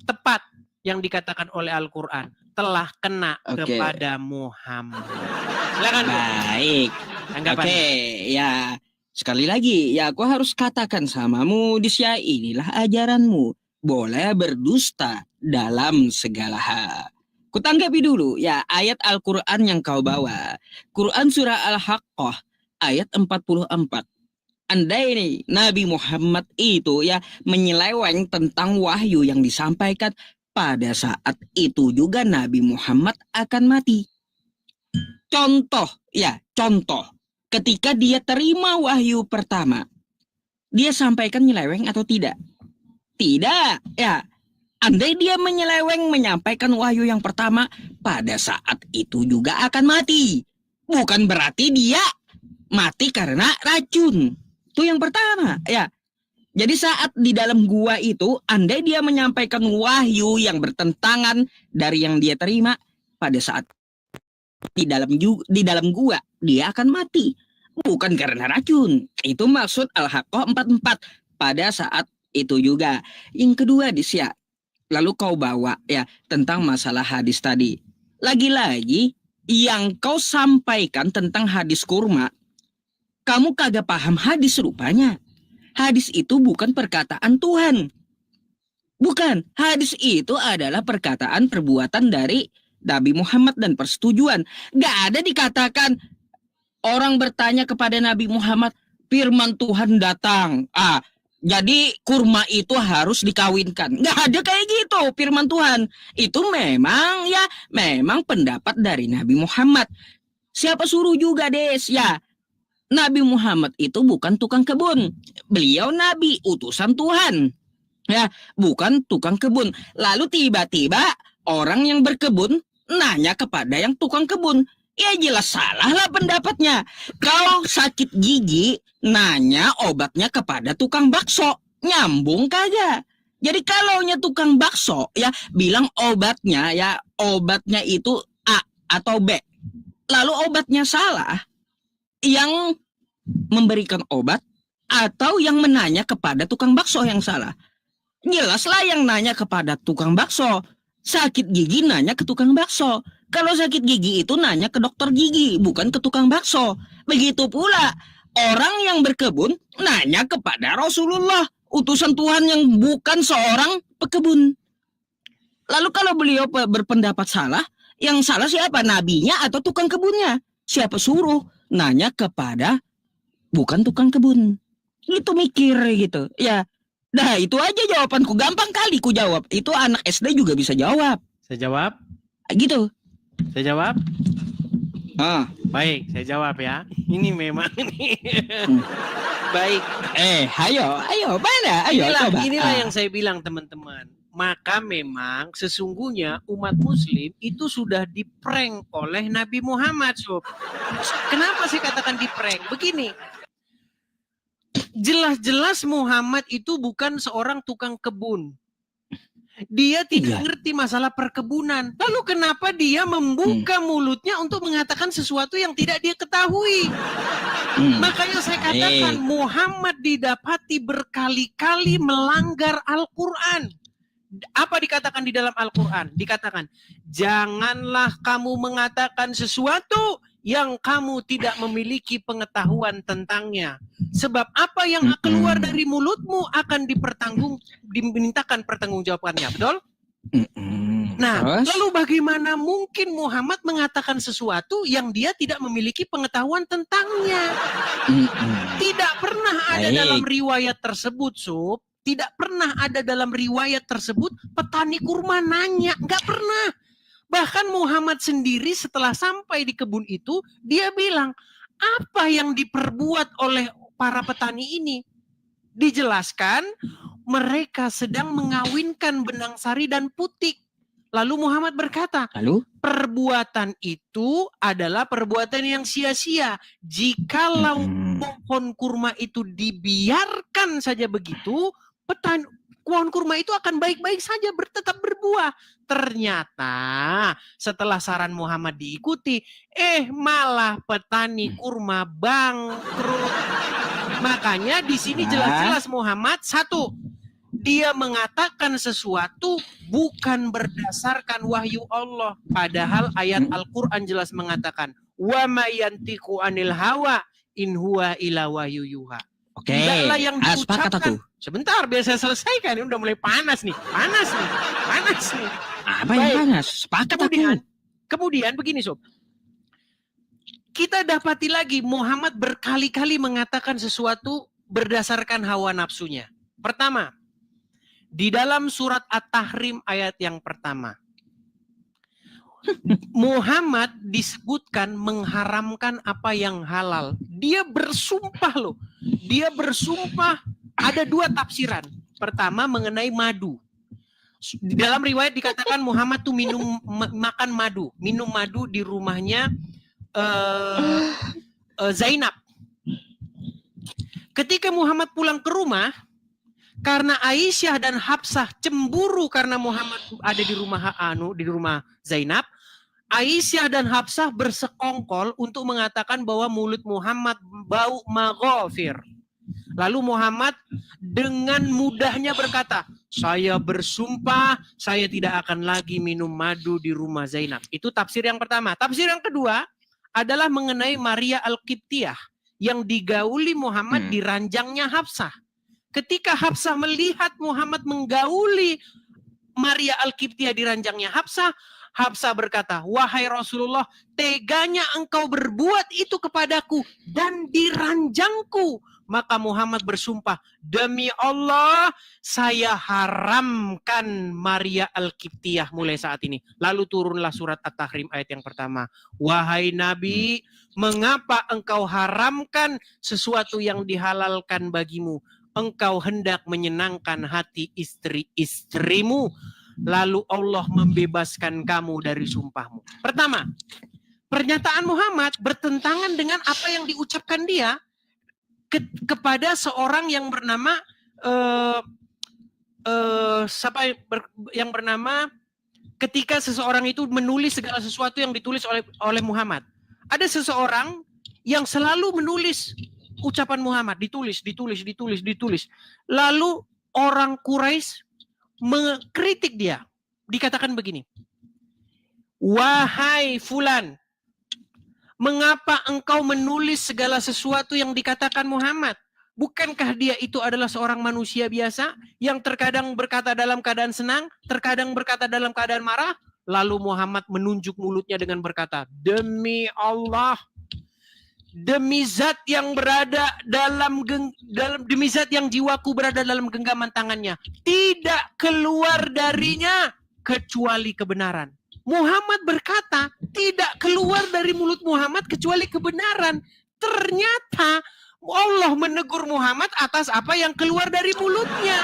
tepat yang dikatakan oleh Al-Quran telah kena kepada Muhammad. Silakan. Baik. Oke, ya sekali lagi ya aku harus katakan samamu di Syia inilah ajaranmu. Boleh berdusta dalam segala hal. Kutanggapi dulu ya ayat Al-Quran yang kau bawa. Quran surah Al-Haqqah ayat 44. Andai ini Nabi Muhammad itu ya menyeleweng tentang wahyu yang disampaikan, pada saat itu juga Nabi Muhammad akan mati. Contoh, ketika dia terima wahyu pertama, dia sampaikan nyeleweng atau tidak? Tidak, ya. Andai dia menyeleweng menyampaikan wahyu yang pertama, pada saat itu juga akan mati. Bukan berarti dia mati karena racun. Itu yang pertama, ya. Jadi saat di dalam gua itu, andai dia menyampaikan wahyu yang bertentangan dari yang dia terima, pada saat di dalam gua, dia akan mati. Bukan karena racun. Itu maksud Al-Haqqah 44. Pada saat itu juga. Yang kedua lalu kau bawa ya tentang masalah hadis tadi. Lagi-lagi yang kau sampaikan tentang hadis kurma, kamu kagak paham hadis rupanya. Hadis itu bukan perkataan Tuhan. Bukan. Hadis itu adalah perkataan perbuatan dari Nabi Muhammad dan persetujuan. Gak ada dikatakan orang bertanya kepada Nabi Muhammad, firman Tuhan datang. Jadi kurma itu harus dikawinkan. Gak ada kayak gitu firman Tuhan. Itu memang pendapat dari Nabi Muhammad. Siapa suruh juga Des? Ya, Nabi Muhammad itu bukan tukang kebun. Beliau Nabi, utusan Tuhan. Ya, bukan tukang kebun. Lalu tiba-tiba orang yang berkebun nanya kepada yang tukang kebun. Ya jelas salah lah pendapatnya. Kalau sakit gigi, nanya obatnya kepada tukang bakso. Nyambung kagak? Jadi kalaunya tukang bakso, ya bilang obatnya itu A atau B. Lalu obatnya salah. Yang memberikan obat atau yang menanya kepada tukang bakso yang salah. Jelaslah yang nanya kepada tukang bakso. Sakit gigi nanya ke tukang bakso. Kalau sakit gigi itu nanya ke dokter gigi, bukan ke tukang bakso. Begitu pula orang yang berkebun nanya kepada Rasulullah, utusan Tuhan yang bukan seorang pekebun. Lalu kalau beliau berpendapat salah, yang salah siapa? Nabinya atau tukang kebunnya? Siapa suruh nanya kepada bukan tukang kebun? Itu mikir gitu. Ya, dah itu aja jawabanku. Gampang kali ku jawab. Itu anak SD juga bisa jawab. Saya jawab? Gitu. Saya jawab? Baik, saya jawab ya. Ini memang nih. Baik. Ayo, mana? Ayo, coba. Inilah yang saya bilang teman-teman. Maka memang sesungguhnya umat muslim itu sudah diprank oleh Nabi Muhammad. Kenapa saya katakan diprank? Begini. Jelas-jelas Muhammad itu bukan seorang tukang kebun. Dia tidak Iya. ngerti masalah perkebunan. Lalu kenapa dia membuka mulutnya untuk mengatakan sesuatu yang tidak dia ketahui? Makanya saya katakan Muhammad didapati berkali-kali melanggar Al-Quran. Apa dikatakan di dalam Al-Quran? Dikatakan, janganlah kamu mengatakan sesuatu yang kamu tidak memiliki pengetahuan tentangnya. Sebab apa yang keluar dari mulutmu akan dimintakan pertanggungjawabannya. Betul? Nah, Terus? lalu bagaimana mungkin Muhammad mengatakan sesuatu yang dia tidak memiliki pengetahuan tentangnya? Tidak pernah ada Baik. dalam riwayat tersebut, Sob. Tidak pernah ada dalam riwayat tersebut petani kurma nanya. Nggak pernah. Bahkan Muhammad sendiri setelah sampai di kebun itu, dia bilang, apa yang diperbuat oleh para petani ini? Dijelaskan, mereka sedang mengawinkan benang sari dan putik. Lalu Muhammad berkata, Lalu? perbuatan itu adalah perbuatan yang sia-sia. Jikalau pohon kurma itu dibiarkan saja begitu, pohon kurma itu akan baik-baik saja tetap berbuah. Ternyata setelah saran Muhammad diikuti, malah petani kurma bangkrut. Makanya di sini jelas-jelas Muhammad satu, dia mengatakan sesuatu bukan berdasarkan wahyu Allah. Padahal ayat Al-Quran jelas mengatakan, wa ma yantiqu anil hawa in huwa ila wahyu yuha. Oke. Tidaklah yang Sepakat diucapkan. aku. Sebentar, biar saya selesaikan. Ini udah mulai panas nih. Panas nih. Apa yang Baik. panas? Sepakat aku. Kemudian begini, Sob. Kita dapati lagi Muhammad berkali-kali mengatakan sesuatu berdasarkan hawa nafsunya. Pertama, di dalam surat At-Tahrim ayat yang pertama, Muhammad disebutkan mengharamkan apa yang halal. Dia bersumpah loh. Dia bersumpah, ada dua tafsiran. Pertama mengenai madu. Di dalam riwayat dikatakan Muhammad tuh makan madu. Minum madu di rumahnya Zainab. Ketika Muhammad pulang ke rumah, karena Aisyah dan Hafsah cemburu karena Muhammad ada di rumah Zainab, Aisyah dan Hafsah bersekongkol untuk mengatakan bahwa mulut Muhammad bau maghfir. Lalu Muhammad dengan mudahnya berkata, saya bersumpah saya tidak akan lagi minum madu di rumah Zainab. Itu tafsir yang pertama. Tafsir yang kedua adalah mengenai Maria Al-Qibtiyah yang digauli Muhammad di ranjangnya Hafsah. Ketika Hafsah melihat Muhammad menggauli Maria Al-Qibtiyah di ranjangnya Hafsah, Hafsah berkata, wahai Rasulullah, teganya engkau berbuat itu kepadaku dan di ranjangku. Maka Muhammad bersumpah, demi Allah, saya haramkan Maria Al-Qibtiyah mulai saat ini. Lalu turunlah surat At-Tahrim ayat yang pertama. Wahai Nabi, mengapa engkau haramkan sesuatu yang dihalalkan bagimu? Engkau hendak menyenangkan hati istri-istrimu. Lalu Allah membebaskan kamu dari sumpahmu. Pertama, pernyataan Muhammad bertentangan dengan apa yang diucapkan dia kepada seorang yang bernama ketika seseorang itu menulis segala sesuatu yang ditulis oleh Muhammad. Ada seseorang yang selalu menulis ucapan Muhammad, ditulis. Lalu orang Quraisy mengkritik dia. Dikatakan begini, wahai fulan, mengapa engkau menulis segala sesuatu yang dikatakan Muhammad? Bukankah dia itu adalah seorang manusia biasa yang terkadang berkata dalam keadaan senang, terkadang berkata dalam keadaan marah? Lalu Muhammad menunjuk mulutnya dengan berkata, demi Allah, demi zat yang berada demi zat yang jiwaku berada dalam genggaman tangannya, tidak keluar darinya kecuali kebenaran. Muhammad berkata, tidak keluar dari mulut Muhammad kecuali kebenaran. Ternyata Allah menegur Muhammad atas apa yang keluar dari mulutnya.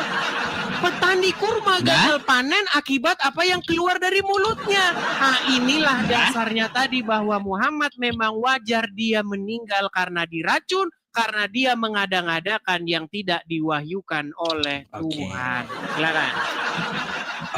Petani kurma gagal panen akibat apa yang keluar dari mulutnya. Nah, inilah dasarnya tadi bahwa Muhammad memang wajar dia meninggal karena diracun, karena dia mengada-ngadakan yang tidak diwahyukan oleh Tuhan. Silakan.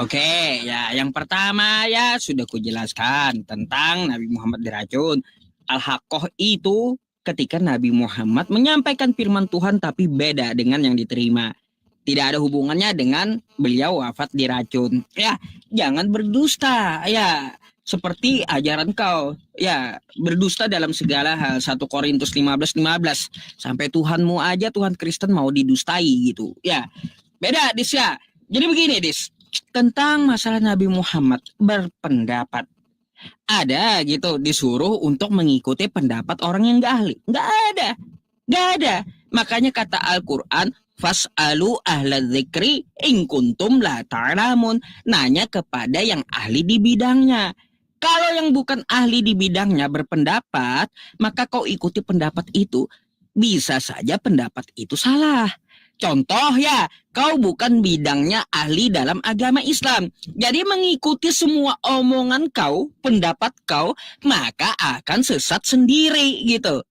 Oke, ya yang pertama ya sudah kujelaskan tentang Nabi Muhammad diracun. Al-Haqqah itu ketika Nabi Muhammad menyampaikan firman Tuhan tapi beda dengan yang diterima. Tidak ada hubungannya dengan beliau wafat diracun. Ya, jangan berdusta. Ya, seperti ajaran kau. Ya, berdusta dalam segala hal. 1 Korintus 15:15. Sampai Tuhanmu aja, Tuhan Kristen mau didustai gitu. Ya, beda Dis ya. Jadi begini Dis. Tentang masalah Nabi Muhammad berpendapat. Ada gitu disuruh untuk mengikuti pendapat orang yang gak ahli. Gak ada. Gak ada. Makanya kata Al-Quran, fas'alu ahla dzikri in kuntum la ta'lamun. Nanya kepada yang ahli di bidangnya. Kalau yang bukan ahli di bidangnya berpendapat, maka kau ikuti pendapat itu. Bisa saja pendapat itu salah. Contoh ya, kau bukan bidangnya ahli dalam agama Islam. Jadi mengikuti semua omongan kau, pendapat kau, maka akan sesat sendiri gitu.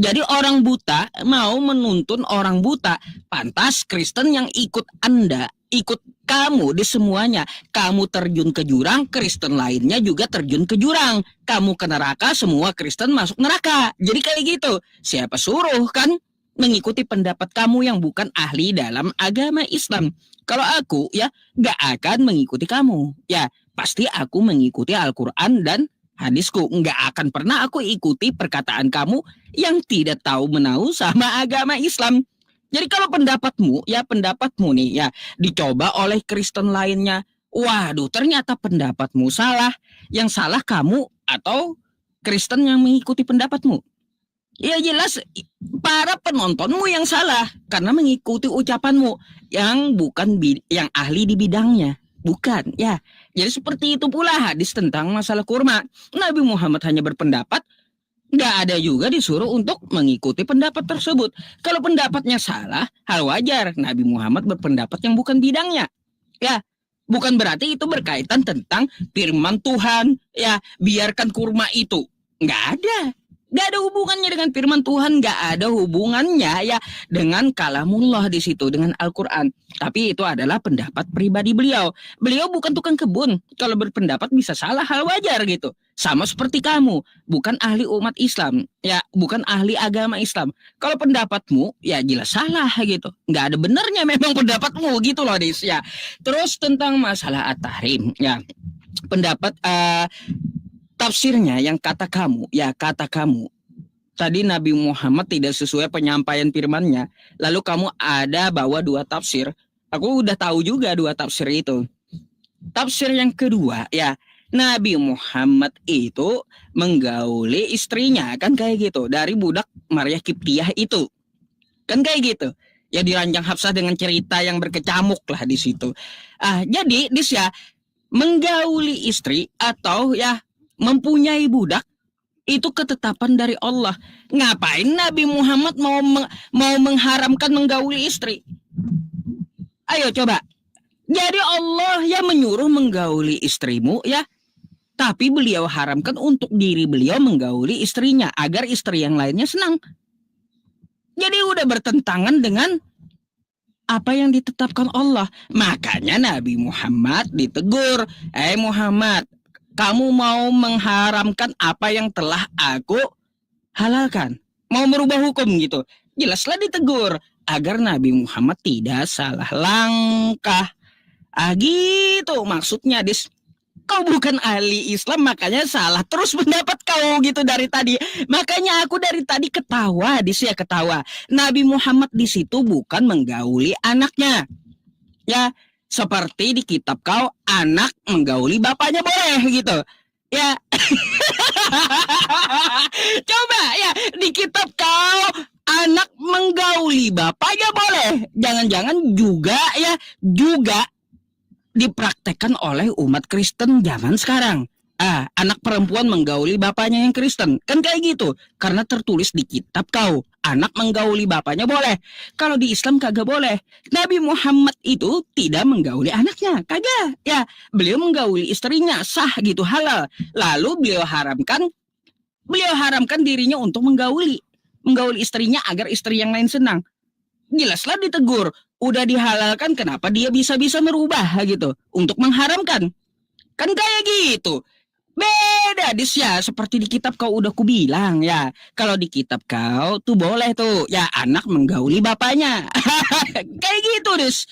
Jadi orang buta mau menuntun orang buta. Pantas Kristen yang ikut Anda, ikut kamu di semuanya. Kamu terjun ke jurang, Kristen lainnya juga terjun ke jurang. Kamu ke neraka, semua Kristen masuk neraka. Jadi kayak gitu. Siapa suruh kan? Mengikuti pendapat kamu yang bukan ahli dalam agama Islam. Kalau aku ya gak akan mengikuti kamu. Ya pasti aku mengikuti Al-Quran dan hadisku. Gak akan pernah aku ikuti perkataan kamu yang tidak tahu menahu sama agama Islam. Jadi kalau pendapatmu nih ya dicoba oleh Kristen lainnya. Waduh ternyata pendapatmu salah. Yang salah kamu atau Kristen yang mengikuti pendapatmu. Ya jelas para penontonmu yang salah karena mengikuti ucapanmu yang bukan yang ahli di bidangnya. Bukan, ya. Jadi seperti itu pula hadis tentang masalah kurma. Nabi Muhammad hanya berpendapat, nggak ada juga disuruh untuk mengikuti pendapat tersebut. Kalau pendapatnya salah, hal wajar. Nabi Muhammad berpendapat yang bukan bidangnya. Ya, bukan berarti itu berkaitan tentang firman Tuhan. Ya, biarkan kurma itu. Nggak ada. Gak ada hubungannya dengan firman Tuhan, gak ada hubungannya ya dengan kalamullah di situ, dengan Al-Quran. Tapi itu adalah pendapat pribadi beliau. Beliau bukan tukang kebun. Kalau berpendapat bisa salah, hal wajar gitu. Sama seperti kamu, bukan ahli umat Islam, ya bukan ahli agama Islam. Kalau pendapatmu, ya jelas salah gitu. Gak ada benernya memang pendapatmu gitu loh, Dis ya. Terus tentang masalah at-tahrim, ya pendapat tafsirnya yang kata kamu tadi Nabi Muhammad tidak sesuai penyampaian firman-Nya, lalu kamu ada bawa 2 tafsir. Aku udah tahu juga 2 tafsir itu. Tafsir yang kedua ya, Nabi Muhammad itu menggauli istrinya kan kayak gitu dari budak Maria Kiptiah itu. Kan kayak gitu. Ya diranjang Hafsah dengan cerita yang berkecamuk lah di situ. Jadi Dis ya, menggauli istri atau ya mempunyai budak itu ketetapan dari Allah. Ngapain Nabi Muhammad mau mengharamkan menggauli istri? Ayo coba. Jadi Allah ya menyuruh menggauli istrimu ya, tapi beliau haramkan untuk diri beliau menggauli istrinya agar istri yang lainnya senang. Jadi udah bertentangan dengan apa yang ditetapkan Allah. Makanya Nabi Muhammad ditegur, Muhammad, kamu mau mengharamkan apa yang telah aku halalkan. Mau merubah hukum gitu. Jelaslah ditegur. Agar Nabi Muhammad tidak salah langkah. Gitu maksudnya Dis. Kau bukan ahli Islam makanya salah terus pendapat kau gitu dari tadi. Makanya aku dari tadi ketawa Dis ya ketawa. Nabi Muhammad di situ bukan menggauli anaknya. Ya. Seperti di kitab kau, anak menggauli bapaknya boleh gitu. Ya. Coba ya, di kitab kau, anak menggauli bapaknya boleh. Jangan-jangan juga dipraktekkan oleh umat Kristen zaman sekarang. Anak perempuan menggauli bapaknya yang Kristen. Kan kayak gitu. Karena tertulis di kitab kau. Anak menggauli bapaknya boleh. Kalau di Islam kagak boleh. Nabi Muhammad itu tidak menggauli anaknya. Kagak. Ya, beliau menggauli istrinya. Sah gitu, halal. Lalu beliau haramkan dirinya untuk menggauli istrinya agar istri yang lain senang. jelaslah ditegur. Udah dihalalkan, kenapa dia bisa-bisa merubah gitu untuk mengharamkan? Kan kayak gitu. Beda dis ya, seperti di kitab kau udah kubilang ya. Kalau di kitab kau tuh boleh tuh ya anak menggauli bapaknya. Kayak gitu dis.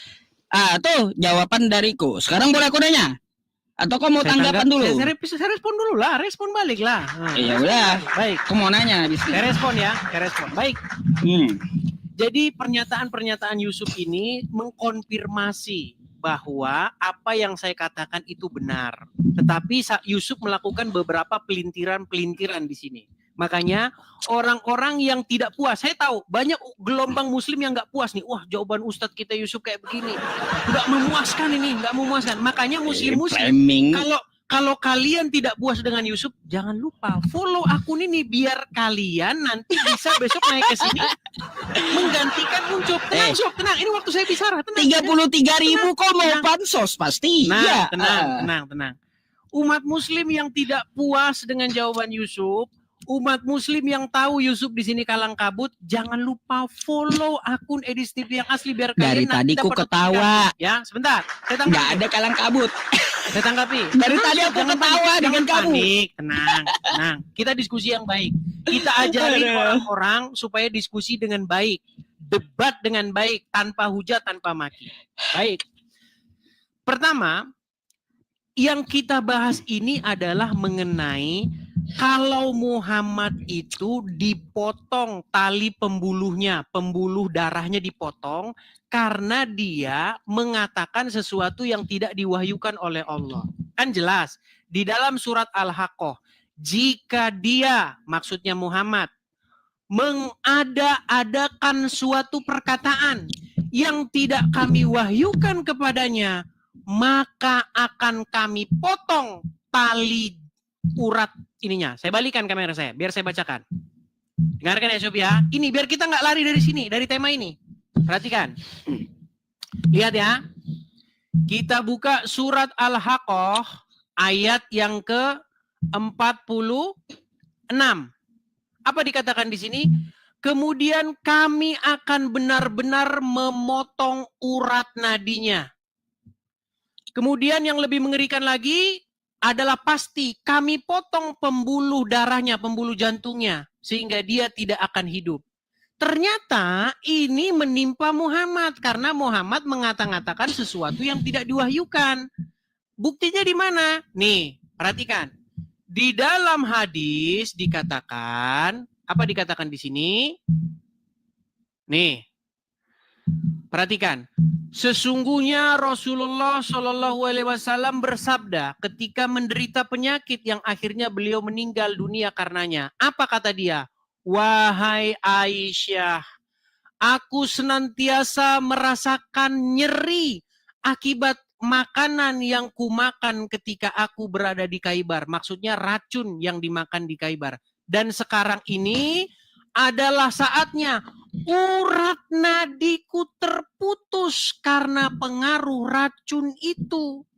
Tuh jawaban dariku. Sekarang boleh aku nanya? Atau kau mau tanggapan dulu? Saya respon dulu lah, respon balik lah. Iya udah. Baik. Aku mau nanya di sini. Saya respon ya, saya respon. Baik. Jadi pernyataan-pernyataan Yusuf ini mengkonfirmasi bahwa apa yang saya katakan itu benar. Tetapi Yusuf melakukan beberapa pelintiran-pelintiran di sini. Makanya orang-orang yang tidak puas, saya tahu banyak gelombang muslim yang nggak puas nih. Wah, jawaban Ustadz kita Yusuf kayak begini. Nggak memuaskan ini, nggak memuaskan. Makanya muslim-muslim, kalau kalian tidak puas dengan Yusuf, jangan lupa follow akun ini biar kalian nanti bisa besok naik ke sini menggantikan Ucup. Tenang, Sob, tenang. Ini waktu saya bicara. 33.000 kok mau pansos pasti. Nah, tenang. Umat muslim yang tidak puas dengan jawaban Yusuf, umat muslim yang tahu Yusuf di sini kalang kabut, jangan lupa follow akun Edis TV yang asli biar kalian dari tadi ku ketawa. Ya, sebentar. Nggak ada kalang kabut. Saya tanggapi. Dari tadi aku ketawa dengan kamu. Panik, tenang. Kita diskusi yang baik. Kita ajarin orang-orang supaya diskusi dengan baik, debat dengan baik, tanpa hujat, tanpa maki. Baik. Pertama, yang kita bahas ini adalah mengenai kalau Muhammad itu dipotong tali pembuluhnya, pembuluh darahnya dipotong karena dia mengatakan sesuatu yang tidak diwahyukan oleh Allah. Kan jelas di dalam surat Al-Haqqah, jika dia, maksudnya Muhammad, mengada-adakan suatu perkataan yang tidak kami wahyukan kepadanya, maka akan kami potong tali urat ininya. Saya balikan kamera saya, biar saya bacakan. Dengarkan ya Sob ya. Ini biar kita nggak lari dari sini, dari tema ini. Perhatikan. Lihat ya. Kita buka surat Al-Haqqah ayat yang ke-46. Apa dikatakan di sini? Kemudian kami akan benar-benar memotong urat nadinya. Kemudian yang lebih mengerikan lagi adalah pasti kami potong pembuluh darahnya, pembuluh jantungnya, sehingga dia tidak akan hidup. Ternyata ini menimpa Muhammad karena Muhammad mengata-ngatakan sesuatu yang tidak diwahyukan. Buktinya di mana? Nih, perhatikan. Di dalam hadis dikatakan, apa dikatakan di sini? Nih, perhatikan. Sesungguhnya Rasulullah Shallallahu Alaihi Wasallam bersabda ketika menderita penyakit yang akhirnya beliau meninggal dunia karenanya. Apa kata dia? Wahai Aisyah, aku senantiasa merasakan nyeri akibat makanan yang kumakan ketika aku berada di Khaibar. Maksudnya racun yang dimakan di Khaibar. Dan sekarang ini adalah saatnya urat nadiku terputus karena pengaruh racun itu.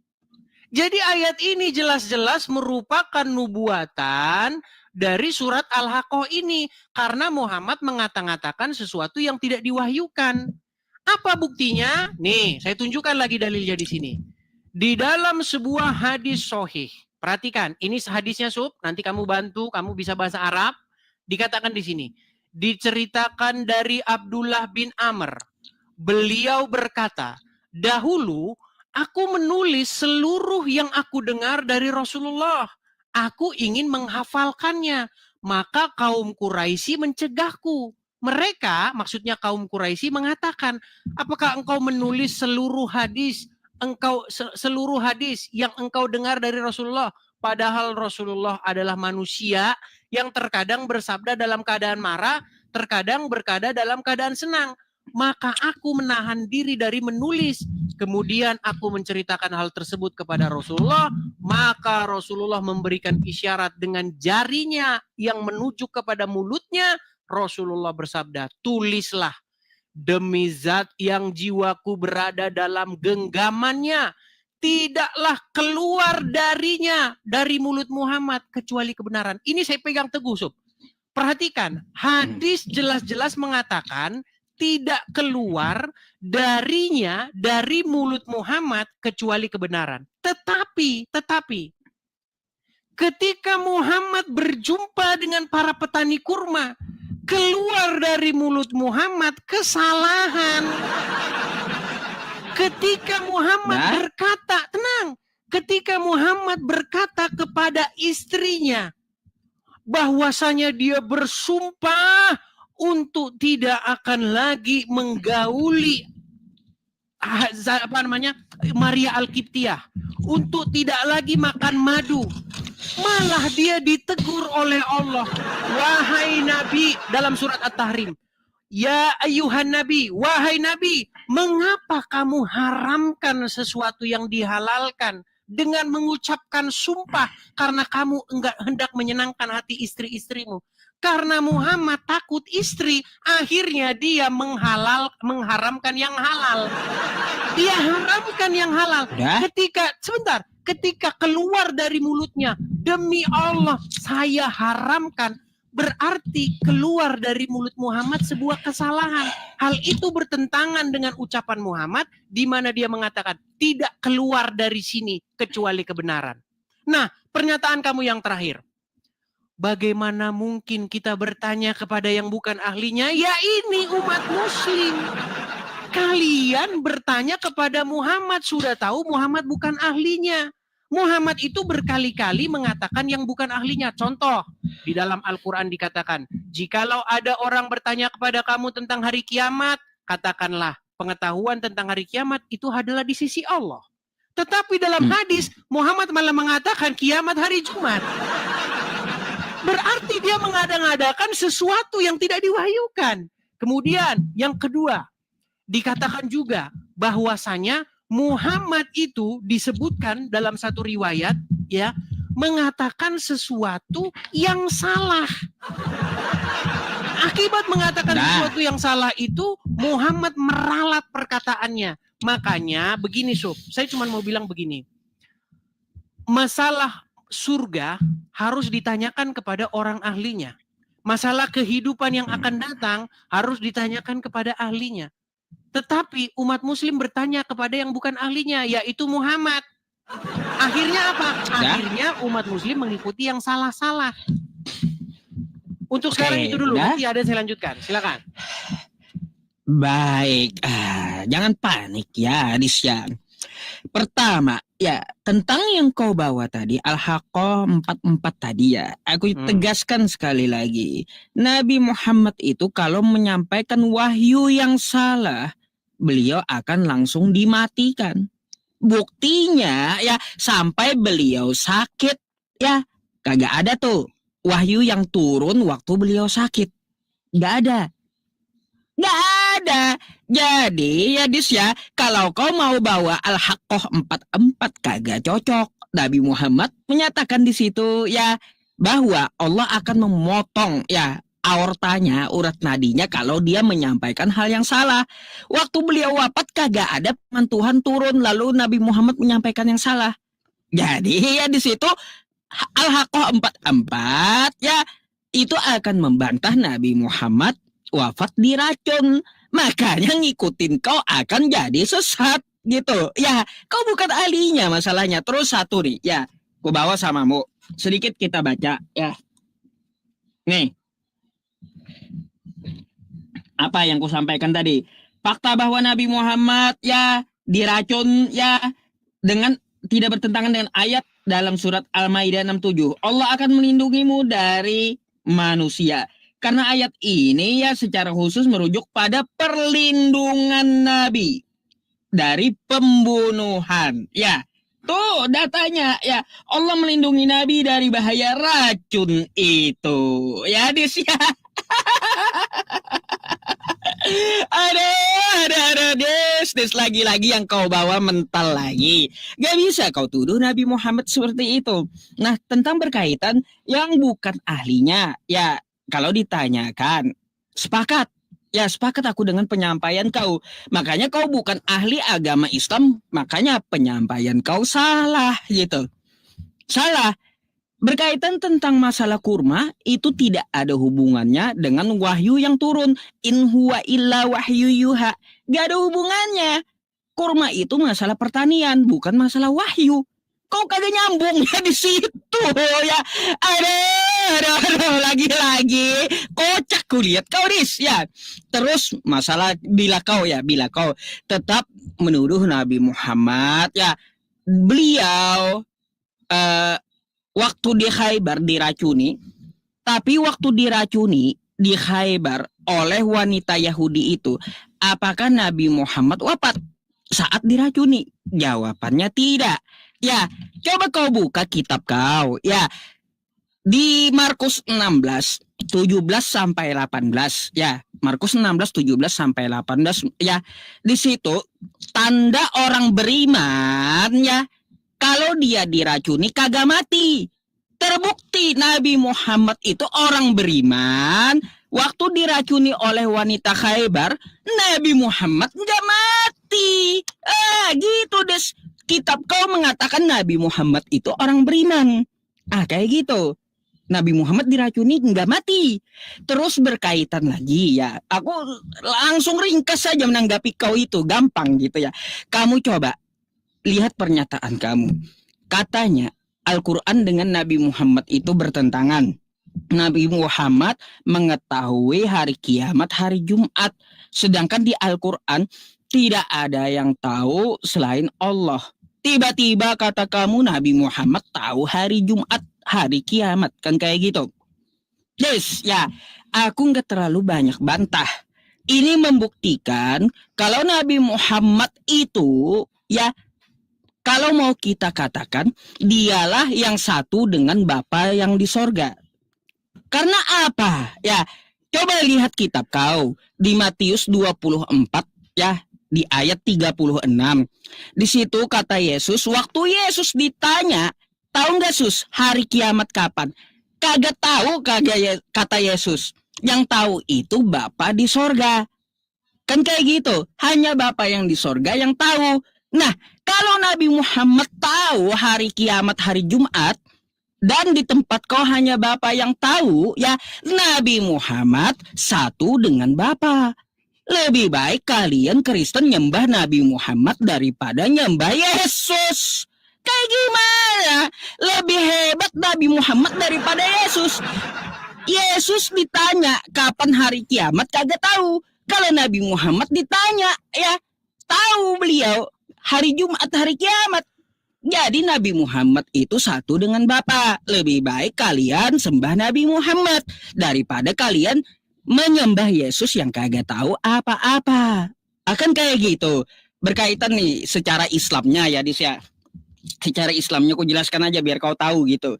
Jadi ayat ini jelas-jelas merupakan nubuatan dari surat Al-Haqqah ini. Karena Muhammad mengata-ngatakan sesuatu yang tidak diwahyukan. Apa buktinya? Nih, saya tunjukkan lagi dalilnya di sini. Di dalam sebuah hadis sahih. Perhatikan, ini hadisnya Sub, nanti kamu bantu, kamu bisa bahasa Arab. Dikatakan di sini. Diceritakan dari Abdullah bin Amr. Beliau berkata, dahulu aku menulis seluruh yang aku dengar dari Rasulullah. Aku ingin menghafalkannya. Maka kaum Quraisy mencegahku. Mereka, maksudnya kaum Quraisy mengatakan, apakah engkau menulis seluruh hadis yang engkau dengar dari Rasulullah? Padahal Rasulullah adalah manusia yang terkadang bersabda dalam keadaan marah, terkadang berkata dalam keadaan senang. Maka aku menahan diri dari menulis. Kemudian aku menceritakan hal tersebut kepada Rasulullah. Maka Rasulullah memberikan isyarat dengan jarinya yang menuju kepada mulutnya. Rasulullah bersabda, tulislah. Demi zat yang jiwaku berada dalam genggamannya, tidaklah keluar darinya, dari mulut Muhammad, kecuali kebenaran. Ini saya pegang teguh, Sob. Perhatikan, hadis jelas-jelas mengatakan tidak keluar darinya, dari mulut Muhammad kecuali kebenaran. Tetapi ketika Muhammad berjumpa dengan para petani kurma, keluar dari mulut Muhammad kesalahan. Ketika Muhammad berkata, ketika Muhammad berkata kepada istrinya bahwasanya dia bersumpah untuk tidak akan lagi menggauli Maria Al-Qibtiyah, untuk tidak lagi makan madu, malah dia ditegur oleh Allah, wahai Nabi, dalam surat At-Tahrim, ya ayuhan Nabi, wahai Nabi, mengapa kamu haramkan sesuatu yang dihalalkan dengan mengucapkan sumpah karena kamu enggak hendak menyenangkan hati istri-istrimu? Karena Muhammad takut istri, akhirnya dia mengharamkan yang halal. Dia haramkan yang halal. Ketika keluar dari mulutnya, demi Allah saya haramkan, berarti keluar dari mulut Muhammad sebuah kesalahan. Hal itu bertentangan dengan ucapan Muhammad di mana dia mengatakan tidak keluar dari sini kecuali kebenaran. Nah, pernyataan kamu yang terakhir. Bagaimana mungkin kita bertanya kepada yang bukan ahlinya? Ya ini umat muslim. Kalian bertanya kepada Muhammad, sudah tahu Muhammad bukan ahlinya. Muhammad itu berkali-kali mengatakan yang bukan ahlinya. Contoh, di dalam Al-Quran dikatakan, jikalau ada orang bertanya kepada kamu tentang hari kiamat, katakanlah pengetahuan tentang hari kiamat itu adalah di sisi Allah. Tetapi dalam hadis, Muhammad malah mengatakan kiamat hari Jumat. Berarti dia mengada-ngadakan sesuatu yang tidak diwahyukan. Kemudian yang kedua, dikatakan juga bahwasanya Muhammad itu disebutkan dalam satu riwayat ya mengatakan sesuatu yang salah. Akibat mengatakan sesuatu yang salah itu Muhammad meralat perkataannya. Makanya begini Sob, saya cuma mau bilang begini. Masalah surga harus ditanyakan kepada orang ahlinya. Masalah kehidupan yang akan datang harus ditanyakan kepada ahlinya. Tetapi umat muslim bertanya kepada yang bukan ahlinya, yaitu Muhammad. Akhirnya apa? Akhirnya umat muslim mengikuti yang salah-salah. Untuk sekarang itu dulu, nanti ada saya lanjutkan. Silakan. Baik, jangan panik ya Adisya. Pertama, ya tentang yang kau bawa tadi, Al-Haqqah 44 tadi ya, aku tegaskan sekali lagi. Nabi Muhammad itu kalau menyampaikan wahyu yang salah, beliau akan langsung dimatikan. Buktinya ya sampai beliau sakit ya, kagak ada tuh wahyu yang turun waktu beliau sakit. Gak ada. Gak ada. Jadi ya Dis ya, kalau kau mau bawa Al-Haqqah 44 kagak cocok. Nabi Muhammad menyatakan di situ ya bahwa Allah akan memotong ya aortanya, urat nadinya kalau dia menyampaikan hal yang salah. Waktu beliau wafat kagak ada firman Tuhan turun lalu Nabi Muhammad menyampaikan yang salah. Jadi ya di situ Al-Haqqah 44 ya itu akan membantah Nabi Muhammad wafat diracun. Makanya ngikutin kau akan jadi sesat gitu. Ya, kau bukan ahlinya masalahnya. Terus satu nih, ya, ku bawa samamu. Sedikit kita baca, ya. Nih. Apa yang ku sampaikan tadi? Fakta bahwa Nabi Muhammad ya diracun ya dengan tidak bertentangan dengan ayat dalam surat Al-Maidah 67. Allah akan melindungimu dari manusia. Karena ayat ini ya secara khusus merujuk pada perlindungan Nabi dari pembunuhan. Ya, tuh datanya ya. Allah melindungi Nabi dari bahaya racun itu. Ya, Dis ya. Ada Des lagi-lagi yang kau bawa mental lagi. Gak bisa kau tuduh Nabi Muhammad seperti itu. Nah, tentang berkaitan yang bukan ahlinya, ya kalau ditanyakan, sepakat. Ya sepakat aku dengan penyampaian kau. Makanya kau bukan ahli agama Islam, makanya penyampaian kau salah gitu. Salah. Berkaitan tentang masalah kurma, itu tidak ada hubungannya dengan wahyu yang turun. In huwa illa wahyu yuha. Gak ada hubungannya. Kurma itu masalah pertanian, bukan masalah wahyu. Kau kagak nyambungnya di situ ya. Aduh, lagi-lagi. Kocak kulihat kau Dis ya. Terus masalah bila kau tetap menuduh Nabi Muhammad ya. Beliau waktu di Khaybar diracuni, tapi waktu diracuni di Khaybar oleh wanita Yahudi itu, apakah Nabi Muhammad wafat saat diracuni? Jawabannya tidak. Ya, coba kau buka kitab kau. Ya, di Markus 16, 17 sampai 18. Ya, Markus 16, 17 sampai 18. Ya, di situ tanda orang beriman ya. Kalau dia diracuni kagak mati. Terbukti Nabi Muhammad itu orang beriman. Waktu diracuni oleh wanita Khaybar, Nabi Muhammad nggak mati. Gitu Des. Kitab kau mengatakan Nabi Muhammad itu orang beriman. Kayak gitu. Nabi Muhammad diracuni nggak mati. Terus berkaitan lagi ya. Aku langsung ringkas saja menanggapi kau itu. Gampang gitu ya. Kamu coba lihat pernyataan kamu. Katanya Al-Quran dengan Nabi Muhammad itu bertentangan. Nabi Muhammad mengetahui hari kiamat hari Jumat. Sedangkan di Al-Quran tidak ada yang tahu selain Allah. Tiba-tiba kata kamu Nabi Muhammad tahu hari Jumat, hari kiamat. Kan kayak gitu. Yes, ya. Aku nggak terlalu banyak bantah. Ini membuktikan kalau Nabi Muhammad itu ya, kalau mau kita katakan, dialah yang satu dengan Bapa yang di sorga. Karena apa? Ya, coba lihat kitab kau. Di Matius 24, ya, di ayat 36. Di situ kata Yesus, waktu Yesus ditanya, tahu nggak Sus, hari kiamat kapan? Kagak tahu, kata Yesus. Yang tahu itu Bapa di sorga. Kan kayak gitu, hanya Bapa yang di sorga yang tahu. Nah, kalau Nabi Muhammad tahu hari kiamat hari Jumat dan di tempat kau hanya Bapa yang tahu, ya Nabi Muhammad satu dengan Bapa. Lebih baik kalian Kristen nyembah Nabi Muhammad daripada nyembah Yesus. Kayak gimana? Lebih hebat Nabi Muhammad daripada Yesus. Yesus ditanya kapan hari kiamat kagak tahu. Kalau Nabi Muhammad ditanya, ya tahu beliau hari Jumat, hari kiamat. Jadi Nabi Muhammad itu satu dengan Bapa. Lebih baik kalian sembah Nabi Muhammad daripada kalian menyembah Yesus yang kagak tahu apa-apa. Akan kayak gitu. Berkaitan nih secara Islamnya ya Dis ya. Secara Islamnya aku jelaskan aja biar kau tahu gitu.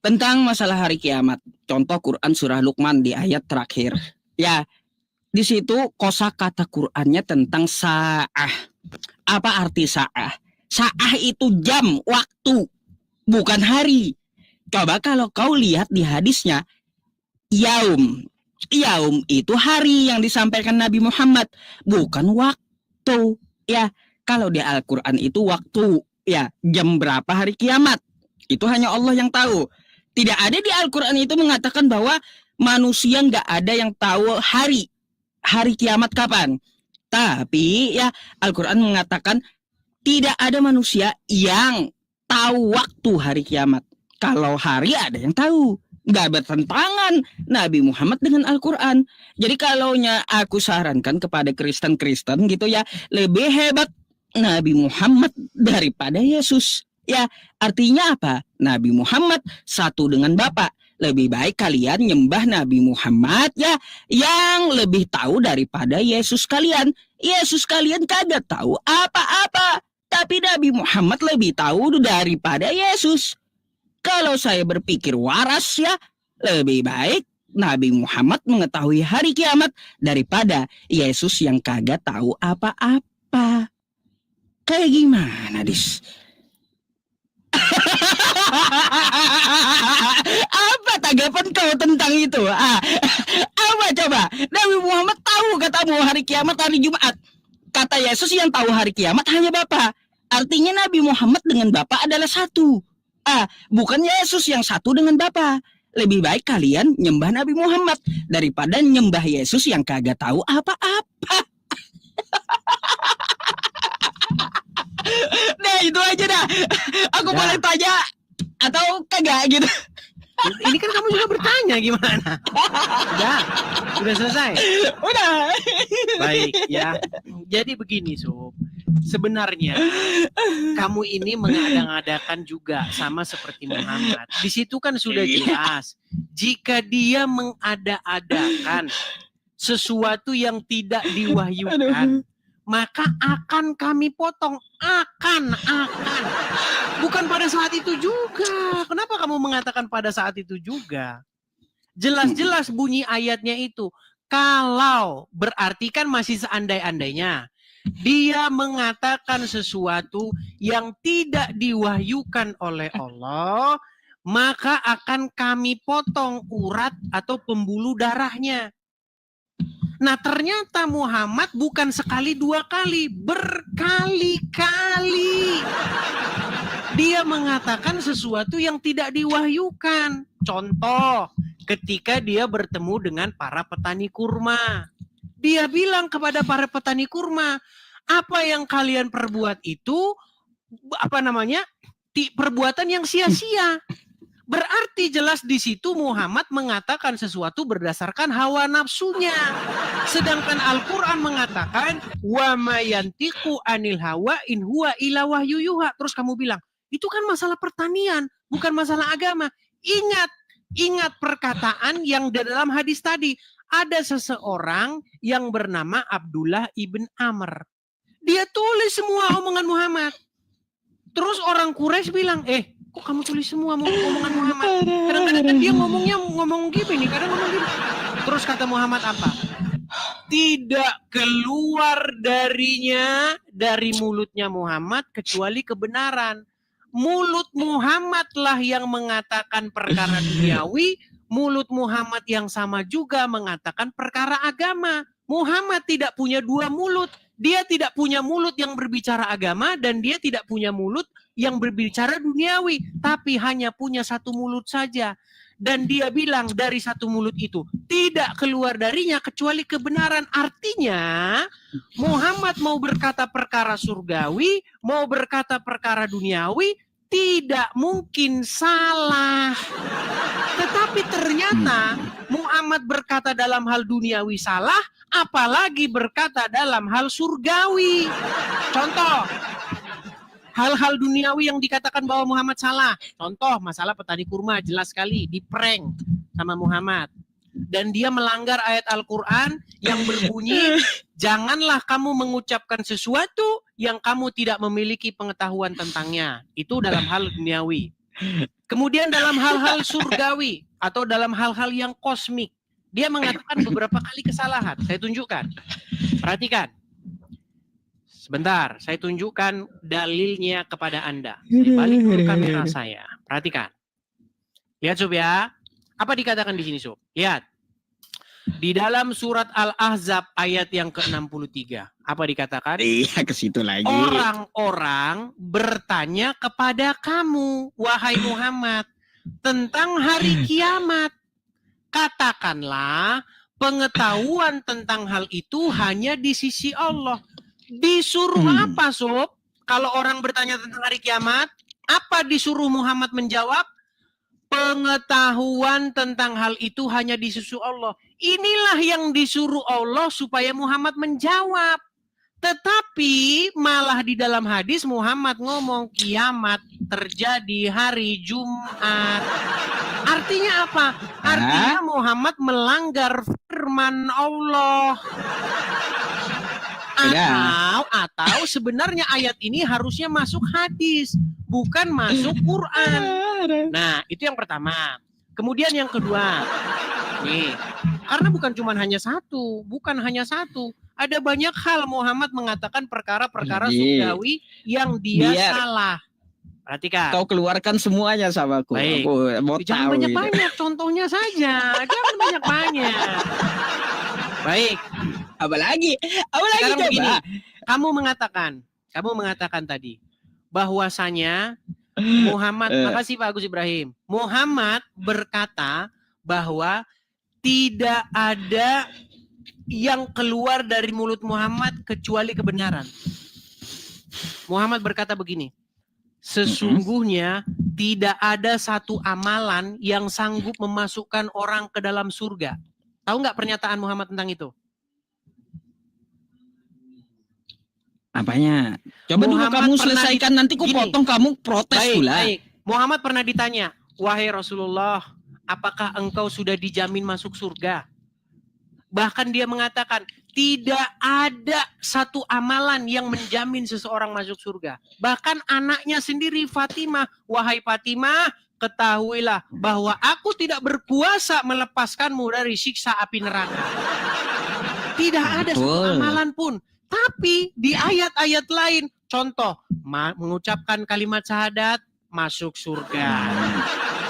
Tentang masalah hari kiamat. Contoh Quran surah Luqman di ayat terakhir. Ya, di situ kosakata Qur'annya tentang sa'ah. Apa arti sa'ah? Sa'ah itu jam, waktu, bukan hari. Coba kalau kau lihat di hadisnya, yaum. Yaum itu hari yang disampaikan Nabi Muhammad, bukan waktu. Ya, kalau di Al-Quran itu waktu. Ya, jam berapa hari kiamat. Itu hanya Allah yang tahu. Tidak ada di Al-Quran itu mengatakan bahwa manusia nggak ada yang tahu hari kiamat kapan. Tapi ya Al-Quran mengatakan tidak ada manusia yang tahu waktu hari kiamat. Kalau hari ada yang tahu. Nggak bertentangan Nabi Muhammad dengan Al-Quran. Jadi kalaunya aku sarankan kepada Kristen-Kristen gitu ya, lebih hebat Nabi Muhammad daripada Yesus. Ya, artinya apa? Nabi Muhammad satu dengan Bapa. Lebih baik kalian nyembah Nabi Muhammad ya, yang lebih tahu daripada Yesus kalian. Yesus kalian kagak tahu apa-apa. Tapi Nabi Muhammad lebih tahu daripada Yesus. Kalau saya berpikir waras ya, lebih baik Nabi Muhammad mengetahui hari kiamat daripada Yesus yang kagak tahu apa-apa. Kayak gimana, Dis? Apa tanggapan kau tentang itu? Apa coba? Nabi Muhammad tahu katamu hari kiamat hari Jumat. Kata Yesus yang tahu hari kiamat hanya Bapa. Artinya Nabi Muhammad dengan Bapa adalah satu. Bukan Yesus yang satu dengan Bapa. Lebih baik kalian nyembah Nabi Muhammad daripada nyembah Yesus yang kagak tahu apa-apa. Nah itu aja dah. Aku Dah. boleh tanya atau kagak gitu. Ini kan kamu juga bertanya gimana? Sudah selesai. Udah. Baik ya. Jadi begini Sob. Sebenarnya kamu ini mengada-ngadakan juga sama seperti Muhammad. Di situ kan sudah jelas. Jika dia mengada-adakan sesuatu yang tidak diwahyukan, maka akan kami potong. Akan. Bukan pada saat itu juga. Kenapa kamu mengatakan pada saat itu juga? Jelas-jelas bunyi ayatnya itu. Kalau berarti kan masih seandai-andainya. Dia mengatakan sesuatu yang tidak diwahyukan oleh Allah, maka akan kami potong urat atau pembuluh darahnya. Nah ternyata Muhammad bukan sekali dua kali, berkali-kali. Dia mengatakan sesuatu yang tidak diwahyukan. Contoh, ketika dia bertemu dengan para petani kurma. Dia bilang kepada para petani kurma, apa yang kalian perbuat itu, perbuatan yang sia-sia. Berarti jelas di situ Muhammad mengatakan sesuatu berdasarkan hawa nafsunya. Sedangkan Al-Quran mengatakan, wa ma yantiqu anil hawa in huwa illa wahyu yuha. Terus kamu bilang, itu kan masalah pertanian, bukan masalah agama. Ingat perkataan yang di dalam hadis tadi. Ada seseorang yang bernama Abdullah ibn Amr. Dia tulis semua omongan Muhammad. Terus orang Quraisy bilang, kok kamu tulis semua omongan Muhammad? Kadang-kadang kan dia ngomong gini, kadang ngomong gini. Terus kata Muhammad apa? Tidak keluar dari mulutnya Muhammad kecuali kebenaran. Mulut Muhammadlah yang mengatakan perkara duniawi, mulut Muhammad yang sama juga mengatakan perkara agama. Muhammad tidak punya dua mulut. Dia tidak punya mulut yang berbicara agama dan dia tidak punya mulut yang berbicara duniawi. Tapi hanya punya satu mulut saja. Dan dia bilang dari satu mulut itu tidak keluar darinya kecuali kebenaran. Artinya Muhammad mau berkata perkara surgawi, mau berkata perkara duniawi, tidak mungkin salah. Tetapi ternyata Muhammad berkata dalam hal duniawi salah, apalagi berkata dalam hal surgawi. Contoh, hal-hal duniawi yang dikatakan bahwa Muhammad salah. Contoh, masalah petani kurma jelas sekali diprank sama Muhammad. Dan dia melanggar ayat Al-Quran yang berbunyi, janganlah kamu mengucapkan sesuatu yang kamu tidak memiliki pengetahuan tentangnya. Itu dalam hal duniawi. Kemudian dalam hal-hal surgawi atau dalam hal-hal yang kosmik, dia mengatakan beberapa kali kesalahan. Saya tunjukkan. Perhatikan. Sebentar, saya tunjukkan dalilnya kepada Anda. Saya balik dulu kamera saya. Perhatikan. Lihat Sob ya. Apa dikatakan di sini Sob? Lihat. Di dalam surat Al-Ahzab ayat yang ke-63. Apa dikatakan? Iya, ke situ lagi. Orang-orang bertanya kepada kamu, wahai Muhammad, tentang hari kiamat. Katakanlah, pengetahuan tentang hal itu hanya di sisi Allah. Disuruh apa, Sob? Kalau orang bertanya tentang hari kiamat, apa disuruh Muhammad menjawab? Pengetahuan tentang hal itu hanya di sisi Allah. Inilah yang disuruh Allah supaya Muhammad menjawab. Tetapi malah di dalam hadis Muhammad ngomong kiamat terjadi hari Jumat. Artinya apa? Artinya Muhammad melanggar firman Allah. Atau sebenarnya ayat ini harusnya masuk hadis, bukan masuk Quran. Nah, itu yang pertama. Kemudian yang kedua, nih, karena bukan hanya satu. Ada banyak hal Muhammad mengatakan perkara-perkara surgawi yang dia salah. Perhatikan. Kau keluarkan semuanya sama aku. Baik. Aku mau Jangan tahu banyak-banyak, contohnya saja. Jangan banyak-banyak. Baik. Apalagi Sekarang coba. begini, kamu mengatakan tadi bahwasanya Muhammad, makasih Pak Agus Ibrahim. Muhammad berkata bahwa tidak ada yang keluar dari mulut Muhammad kecuali kebenaran. Muhammad berkata begini, sesungguhnya tidak ada satu amalan yang sanggup memasukkan orang ke dalam surga. Tahu nggak pernyataan Muhammad tentang itu? Apanya? Coba dulu kamu selesaikan, nanti ku potong, kamu protes pula. Baik. Muhammad pernah ditanya, wahai Rasulullah, apakah engkau sudah dijamin masuk surga? Bahkan dia mengatakan, tidak ada satu amalan yang menjamin seseorang masuk surga. Bahkan anaknya sendiri Fatimah, wahai Fatimah, ketahuilah bahwa aku tidak berkuasa melepaskanmu dari siksa api neraka. Tidak ada satu amalan pun. Tapi di ayat-ayat lain, contoh, mengucapkan kalimat syahadat, masuk surga.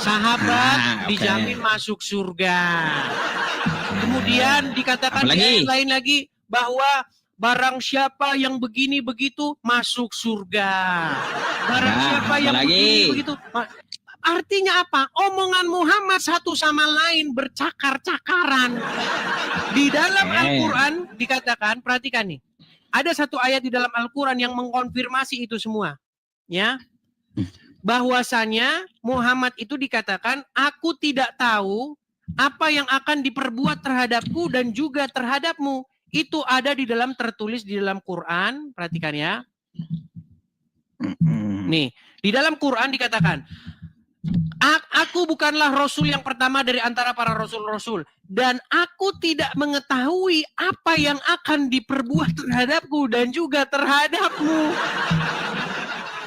Sahabat dijamin masuk surga. Kemudian dikatakan di ayat lain lagi bahwa barang siapa yang begini begitu masuk surga. Barang siapa yang begini begitu. Artinya apa? Omongan Muhammad satu sama lain bercakar-cakaran. Di dalam Al-Quran dikatakan, perhatikan nih. Ada satu ayat di dalam Al-Quran yang mengkonfirmasi itu semua. Ya. Bahwasanya Muhammad itu dikatakan, aku tidak tahu apa yang akan diperbuat terhadapku dan juga terhadapmu. Itu ada di dalam, tertulis di dalam Quran. Perhatikan ya. Nih, di dalam Quran dikatakan, aku bukanlah Rasul yang pertama dari antara para Rasul-Rasul. Dan aku tidak mengetahui apa yang akan diperbuat terhadapku dan juga terhadapmu.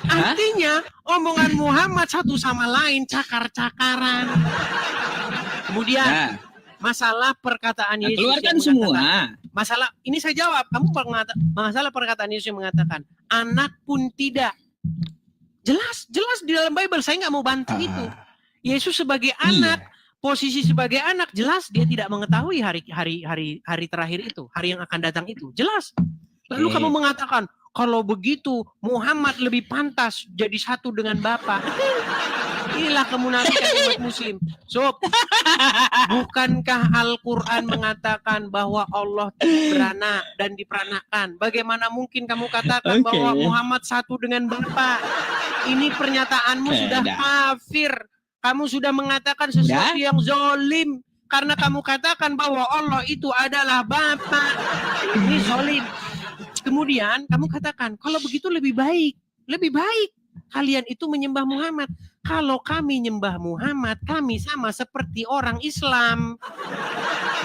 Artinya, omongan Muhammad satu sama lain cakar-cakaran. Kemudian, masalah perkataan Yesus keluarkan semua. Masalah, ini saya jawab. Masalah perkataan Yesus yang mengatakan, anak pun tidak. Jelas di dalam Bible, saya nggak mau bantu itu. Yesus sebagai anak, posisi sebagai anak, jelas dia tidak mengetahui hari terakhir itu, hari yang akan datang itu, jelas. Lalu kamu mengatakan, kalau begitu Muhammad lebih pantas jadi satu dengan Bapa. Inilah kemunafikan umat Muslim. So, bukankah Al-Quran mengatakan bahwa Allah beranak dan diperanakkan? Bagaimana mungkin kamu katakan bahwa Muhammad satu dengan Bapa? Ini pernyataanmu sudah kafir. Kamu sudah mengatakan sesuatu yang zolim. Karena kamu katakan bahwa Allah itu adalah Bapa. Ini zolim. Kemudian kamu katakan, kalau begitu lebih baik kalian itu menyembah Muhammad. Kalau kami nyembah Muhammad, kami sama seperti orang Islam.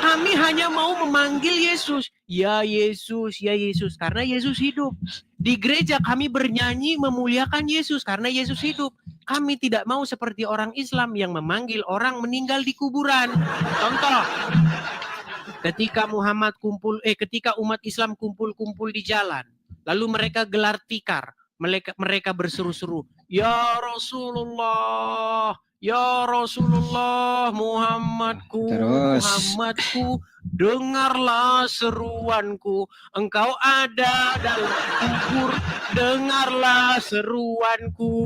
Kami hanya mau memanggil Yesus. Ya Yesus, ya Yesus. Karena Yesus hidup. Di gereja kami bernyanyi memuliakan Yesus karena Yesus hidup. Kami tidak mau seperti orang Islam yang memanggil orang meninggal di kuburan. Contoh. Ketika ketika umat Islam kumpul-kumpul di jalan, lalu mereka gelar tikar, mereka berseru-seru, ya Rasulullah, ya Rasulullah, Muhammadku, dengarlah seruanku, engkau ada dalam kubur, dengarlah seruanku.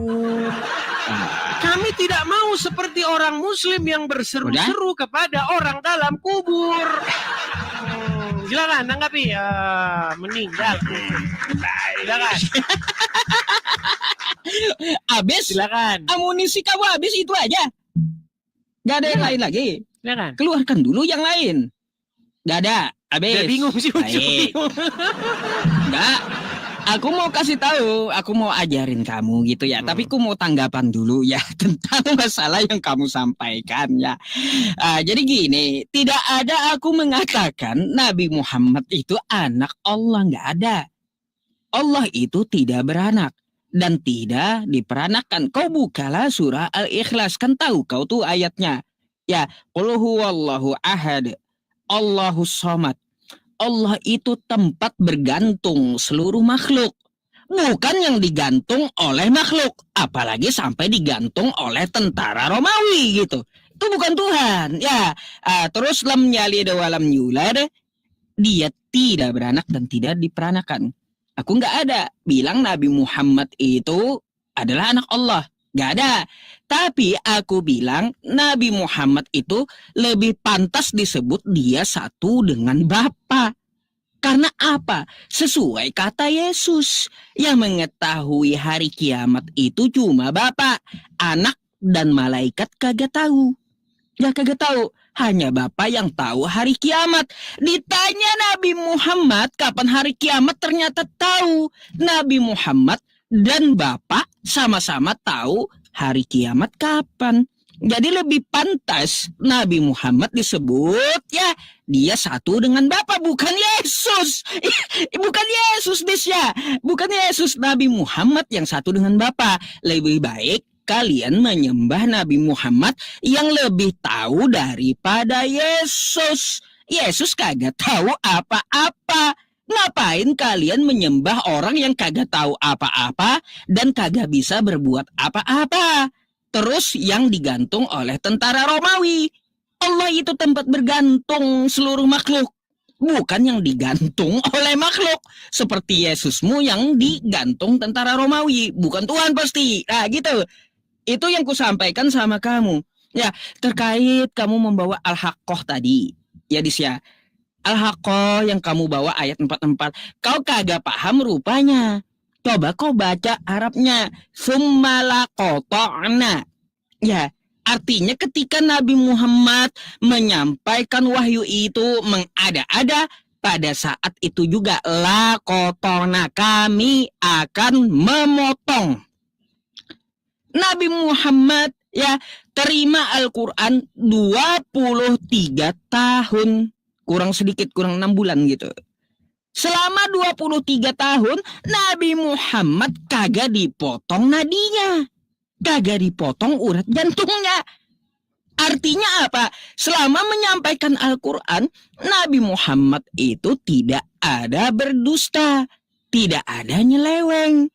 Kami tidak mau seperti orang Muslim yang berseru-seru kepada orang dalam kubur. Silakan tanggapi. Meninggal. Silakan. Habis. Silakan. Amunisi kamu habis itu aja. Gak ada yang lain lagi. Silakan. Keluarkan dulu yang lain. Gak ada. Habis. Gak bingung sih. Enggak. Aku mau kasih tahu, aku mau ajarin kamu gitu ya. Tapi aku mau tanggapan dulu ya tentang masalah yang kamu sampaikan ya. Jadi gini, tidak ada aku mengatakan Nabi Muhammad itu anak Allah, nggak ada. Allah itu tidak beranak dan tidak diperanakkan. Kau bukalah surah Al-Ikhlas, kan tahu kau tuh ayatnya. Ya, qul huwallahu ahad, Allahus samad. Allah itu tempat bergantung seluruh makhluk. Bukan yang digantung oleh makhluk. Apalagi sampai digantung oleh tentara Romawi gitu. Itu bukan Tuhan. Ya, terus lam yalid wa lam yulad. Dia tidak beranak dan tidak diperanakan. Aku nggak ada bilang Nabi Muhammad itu adalah anak Allah. Gak ada. Tapi aku bilang Nabi Muhammad itu lebih pantas disebut dia satu dengan Bapa. Karena apa? Sesuai kata Yesus, yang mengetahui hari kiamat itu cuma Bapa. Anak dan malaikat kagak tahu. Ya kagak tahu. Hanya Bapa yang tahu hari kiamat. Ditanya Nabi Muhammad kapan hari kiamat, ternyata tahu. Nabi Muhammad dan Bapa sama-sama tahu hari kiamat kapan. Jadi lebih pantas Nabi Muhammad disebut ya dia satu dengan Bapa, bukan Yesus. Bukan Yesus Desya. Bukan Yesus, Nabi Muhammad yang satu dengan Bapa. Lebih baik kalian menyembah Nabi Muhammad yang lebih tahu daripada Yesus. Yesus kagak tahu apa-apa. Ngapain kalian menyembah orang yang kagak tahu apa-apa dan kagak bisa berbuat apa-apa? Terus yang digantung oleh tentara Romawi. Allah itu tempat bergantung seluruh makhluk. Bukan yang digantung oleh makhluk. Seperti Yesusmu yang digantung tentara Romawi. Bukan Tuhan pasti. Nah gitu. Itu yang kusampaikan sama kamu. Ya, terkait kamu membawa Al-Haqqah tadi. Ya Disya. Al-Haqqah yang kamu bawa ayat 44. Kau kagak paham rupanya. Coba kau baca Arabnya. Summala qota'na. Ya, artinya ketika Nabi Muhammad menyampaikan wahyu itu mengada-ada, pada saat itu juga la qota'na, kami akan memotong. Nabi Muhammad ya terima Al-Quran 23 tahun. Kurang sedikit, kurang 6 bulan gitu. Selama 23 tahun, Nabi Muhammad kagak dipotong nadinya. Kagak dipotong urat jantungnya. Artinya apa? Selama menyampaikan Al-Quran, Nabi Muhammad itu tidak ada berdusta. Tidak ada nyeleweng.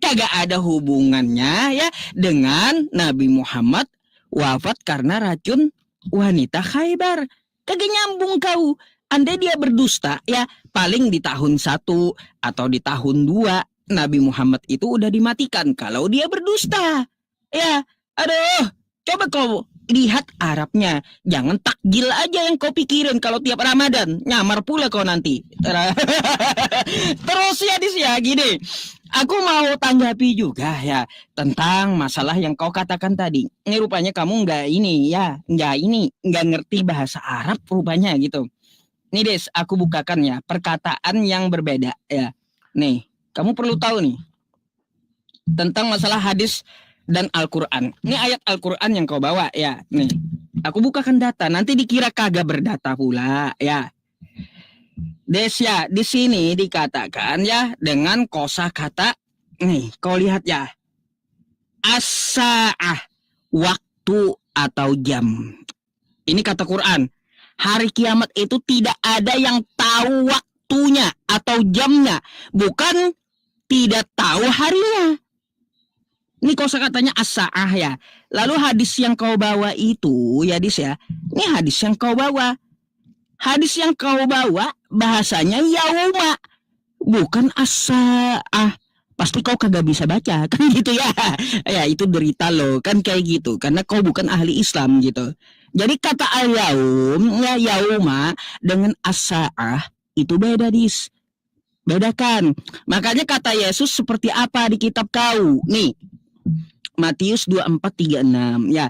Kagak ada hubungannya ya dengan Nabi Muhammad wafat karena racun wanita Khaybar. Kagak nyambung kau. Andai dia berdusta ya paling di tahun 1 atau di tahun 2 Nabi Muhammad itu udah dimatikan kalau dia berdusta. Ya, aduh, coba kau lihat Arabnya. Jangan takjil aja yang kau pikirin kalau tiap Ramadan. Nyamar pula kau nanti. Terus ya gini. Aku mau tanggapi juga ya tentang masalah yang kau katakan tadi. Ini rupanya kamu nggak ngerti bahasa Arab rupanya gitu. Nih Des, aku bukakan ya perkataan yang berbeda ya. Nih, kamu perlu tahu nih tentang masalah hadis dan Al-Quran. Ini ayat Al-Quran yang kau bawa ya. Nih, aku bukakan data. Nanti dikira kagak berdata pula ya. Des ya, di sini dikatakan ya dengan kosakata nih, kau lihat ya. As-sa'ah, waktu atau jam. Ini kata Quran. Hari kiamat itu tidak ada yang tahu waktunya atau jamnya. Bukan tidak tahu harinya. Ini kosakatanya as-sa'ah ya. Lalu hadis yang kau bawa itu ya Dis ya. Ini hadis yang kau bawa. Hadis yang kau bawa bahasanya yauma. Bukan as-sa'ah. Pasti kau kagak bisa baca kan gitu ya. Ya itu derita lo kan kayak gitu. Karena kau bukan ahli Islam gitu. Jadi kata al-yaum, ya yauma dengan as-sa'ah itu beda Dis. Bedakan. Makanya kata Yesus seperti apa di kitab kau. Nih. Matius 24:36 ya.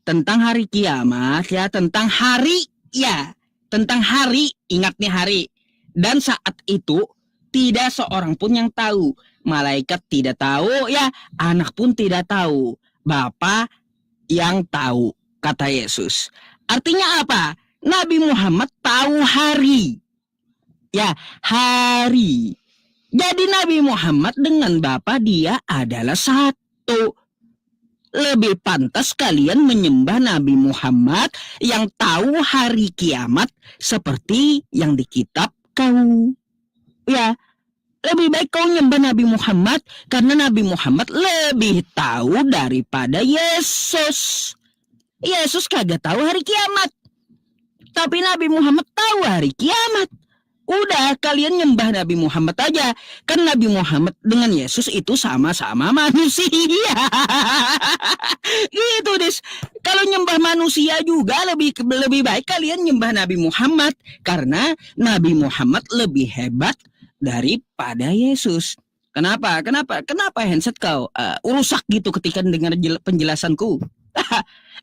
Tentang hari kiamat ya, tentang hari ya. Tentang hari, ingat nih hari. Dan saat itu tidak seorang pun yang tahu. Malaikat tidak tahu ya, anak pun tidak tahu. Bapa yang tahu. Kata Yesus. Artinya apa? Nabi Muhammad tahu hari. Ya, hari. Jadi Nabi Muhammad dengan Bapa dia adalah satu. Lebih pantas kalian menyembah Nabi Muhammad yang tahu hari kiamat seperti yang di kitab kau. Ya, lebih baik kau nyembah Nabi Muhammad karena Nabi Muhammad lebih tahu daripada Yesus. Yesus kagak tahu hari kiamat. Tapi Nabi Muhammad tahu hari kiamat. Udah kalian nyembah Nabi Muhammad aja. Kan Nabi Muhammad dengan Yesus itu sama-sama manusia. Gitu Des. Kalau nyembah manusia juga lebih baik kalian nyembah Nabi Muhammad. Karena Nabi Muhammad lebih hebat daripada Yesus. Kenapa handset kau rusak gitu ketika dengar penjelasanku?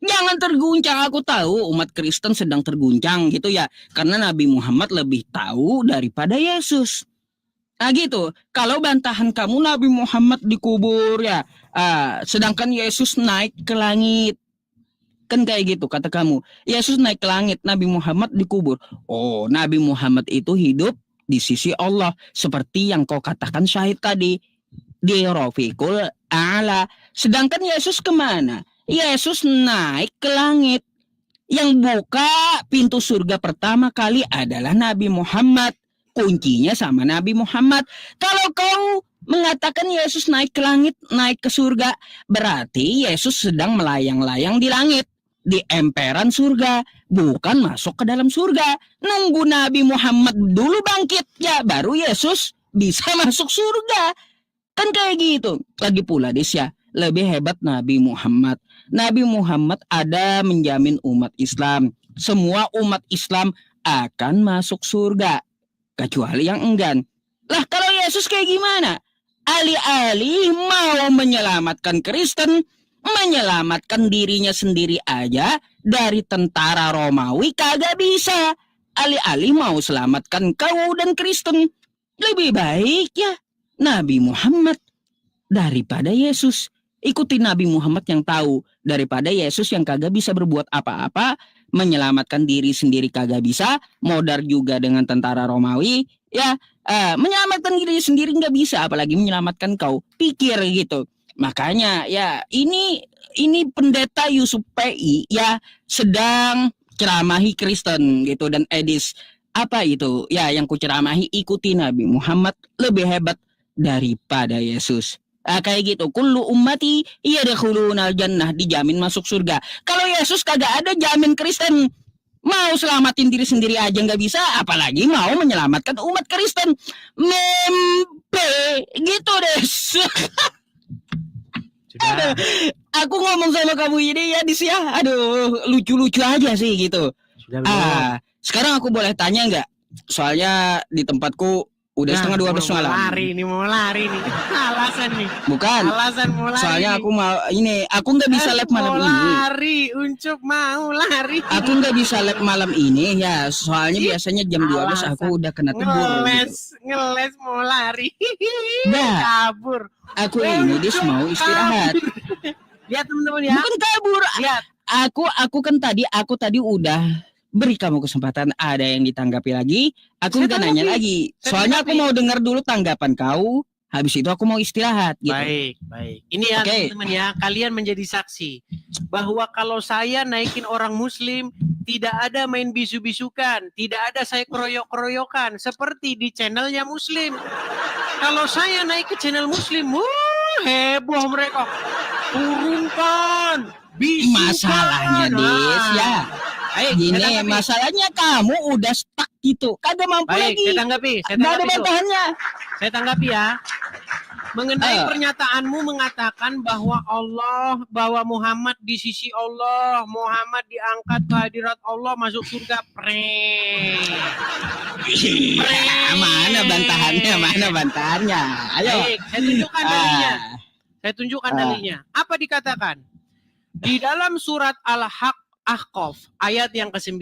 Jangan terguncang, aku tahu umat Kristen sedang terguncang gitu ya, karena Nabi Muhammad lebih tahu daripada Yesus. Nah gitu, kalau bantahan kamu Nabi Muhammad dikubur ya, sedangkan Yesus naik ke langit. Kan kayak gitu kata kamu, Yesus naik ke langit, Nabi Muhammad dikubur. Oh, Nabi Muhammad itu hidup di sisi Allah, seperti yang kau katakan syahid tadi, di Rafiqul A'la. Sedangkan Yesus kemana? Yesus naik ke langit. Yang buka pintu surga pertama kali adalah Nabi Muhammad. Kuncinya sama Nabi Muhammad. Kalau kau mengatakan Yesus naik ke langit, naik ke surga, berarti Yesus sedang melayang-layang di langit, di emperan surga, bukan masuk ke dalam surga. Nunggu Nabi Muhammad dulu bangkit, ya baru Yesus bisa masuk surga. Kan kayak gitu. Lagi pula Desya, lebih hebat Nabi Muhammad. Nabi Muhammad ada menjamin umat Islam. Semua umat Islam akan masuk surga. Kecuali yang enggan. Lah kalau Yesus kayak gimana? Alih-alih mau menyelamatkan Kristen, menyelamatkan dirinya sendiri aja dari tentara Romawi kagak bisa. Alih-alih mau selamatkan kau dan Kristen. Lebih baik ya Nabi Muhammad daripada Yesus. Ikuti Nabi Muhammad yang tahu daripada Yesus yang kagak bisa berbuat apa-apa, menyelamatkan diri sendiri kagak bisa, modar juga dengan tentara Romawi, ya menyelamatkan diri sendiri nggak bisa, apalagi menyelamatkan kau. Pikir gitu. Makanya ya ini pendeta Yusuf PI ya sedang ceramahi Kristen gitu, dan Edis apa itu ya yang kuceramahi, ikuti Nabi Muhammad lebih hebat daripada Yesus. Kayak gitu, kullu ummati yadkhulunal jannah, dijamin masuk surga. Kalau Yesus kagak ada jamin Kristen mau selamatin diri sendiri aja nggak bisa, apalagi mau menyelamatkan umat Kristen. Mempe gitu deh. Sudah. Aku ngomong sama kamu ini ya Dis ya, aduh lucu-lucu aja sih gitu. Sudah belum? Sekarang aku boleh tanya nggak? Soalnya di tempatku udah setengah 12 malam. Mau lari nih. Alasan nih. Bukan. Alasan mau lari. Soalnya nih. aku mau aku nggak bisa live malam ini. Lari, Uncup mau lari. Aku nggak bisa live malam ini ya. Soalnya biasanya jam 12 aku udah kena tegur. Ngeles mau lari. Dah. Kabur. Aku ini Dis mau istirahat. Lihat teman-teman ya. Bukan kabur. Lihat. Aku tadi udah beri kamu kesempatan, ada yang ditanggapi lagi, aku nggak nanya lagi. Soalnya aku mau dengar dulu tanggapan kau, habis itu aku mau istirahat gitu. Baik. Ini ya teman-teman ya, kalian menjadi saksi bahwa kalau saya naikin orang muslim, tidak ada main bisu-bisukan, tidak ada saya keroyok-keroyokan seperti di channelnya muslim. Kalau saya naik ke channel muslim, heboh mereka. Turunkan bisukan. Masalahnya Des ya. Gini, masalahnya kamu udah stuck gitu, kagak mampu lagi. Saya tanggapi. Nggak ada bantahannya. Saya tanggapi ya. Mengenai pernyataanmu mengatakan bahwa Muhammad di sisi Allah, Muhammad diangkat ke hadirat Allah, masuk surga. Mana bantahannya? Ayo. Baik, saya tunjukkan dalilnya. Apa dikatakan? Di dalam surat Al-Ahqaf ayat yang ke-9.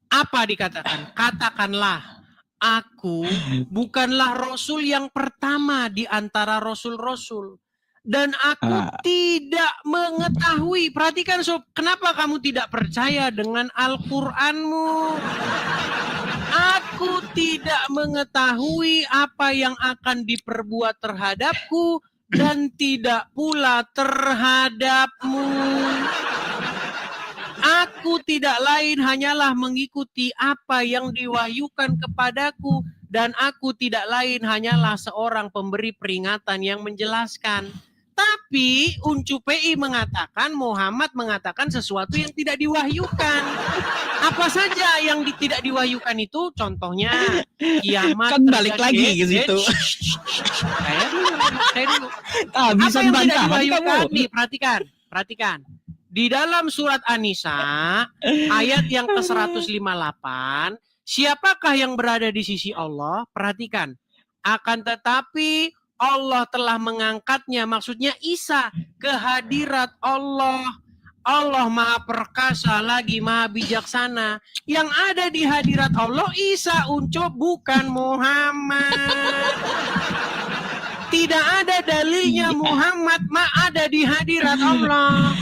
Apa dikatakan? Katakanlah, aku bukanlah rasul yang pertama di antara rasul-rasul. Dan aku tidak mengetahui. Perhatikan sob, kenapa kamu tidak percaya dengan Al-Qur'anmu? Aku tidak mengetahui apa yang akan diperbuat terhadapku dan tidak pula terhadapmu. Aku tidak lain hanyalah mengikuti apa yang diwahyukan kepadaku, dan aku tidak lain hanyalah seorang pemberi peringatan yang menjelaskan. Tapi Uncu PI mengatakan, Muhammad mengatakan sesuatu yang tidak diwahyukan. Apa saja yang tidak diwahyukan itu? Contohnya kiamat Kan balik lagi ke situ. Saya dulu. Apa Bisa yang tidak bantahan diwahyukan? kamu. Nih, perhatikan. Di dalam surat An-Nisa ayat yang ke-158, siapakah yang berada di sisi Allah? Perhatikan. Akan tetapi Allah telah mengangkatnya, maksudnya Isa, ke hadirat Allah. Allah Maha Perkasa lagi Maha Bijaksana. Yang ada di hadirat Allah Isa, Unco, bukan Muhammad. Tidak ada dalilnya Muhammad ada di hadirat Allah.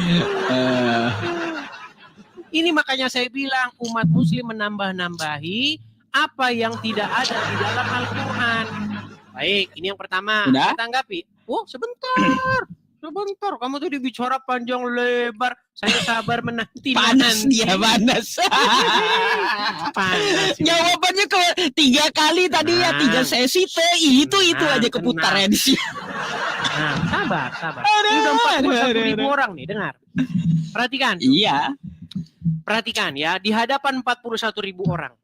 Ini makanya saya bilang umat muslim menambah-nambahi apa yang tidak ada di dalam Al-Quran. Baik, ini yang pertama. Udah? Saya tanggapi. Oh, sebentar. Kamu tuh dibicara panjang lebar. Saya sabar menanti. Panas dia, panas. Panas. Jawabannya ke 3 kali tadi ya, 3 sesi teh. Itu aja keputarnya di sini. Nah, sabar. Ini udah 41.000 orang nih, dengar. Perhatikan. Iya. Perhatikan ya, di hadapan 41.000 orang.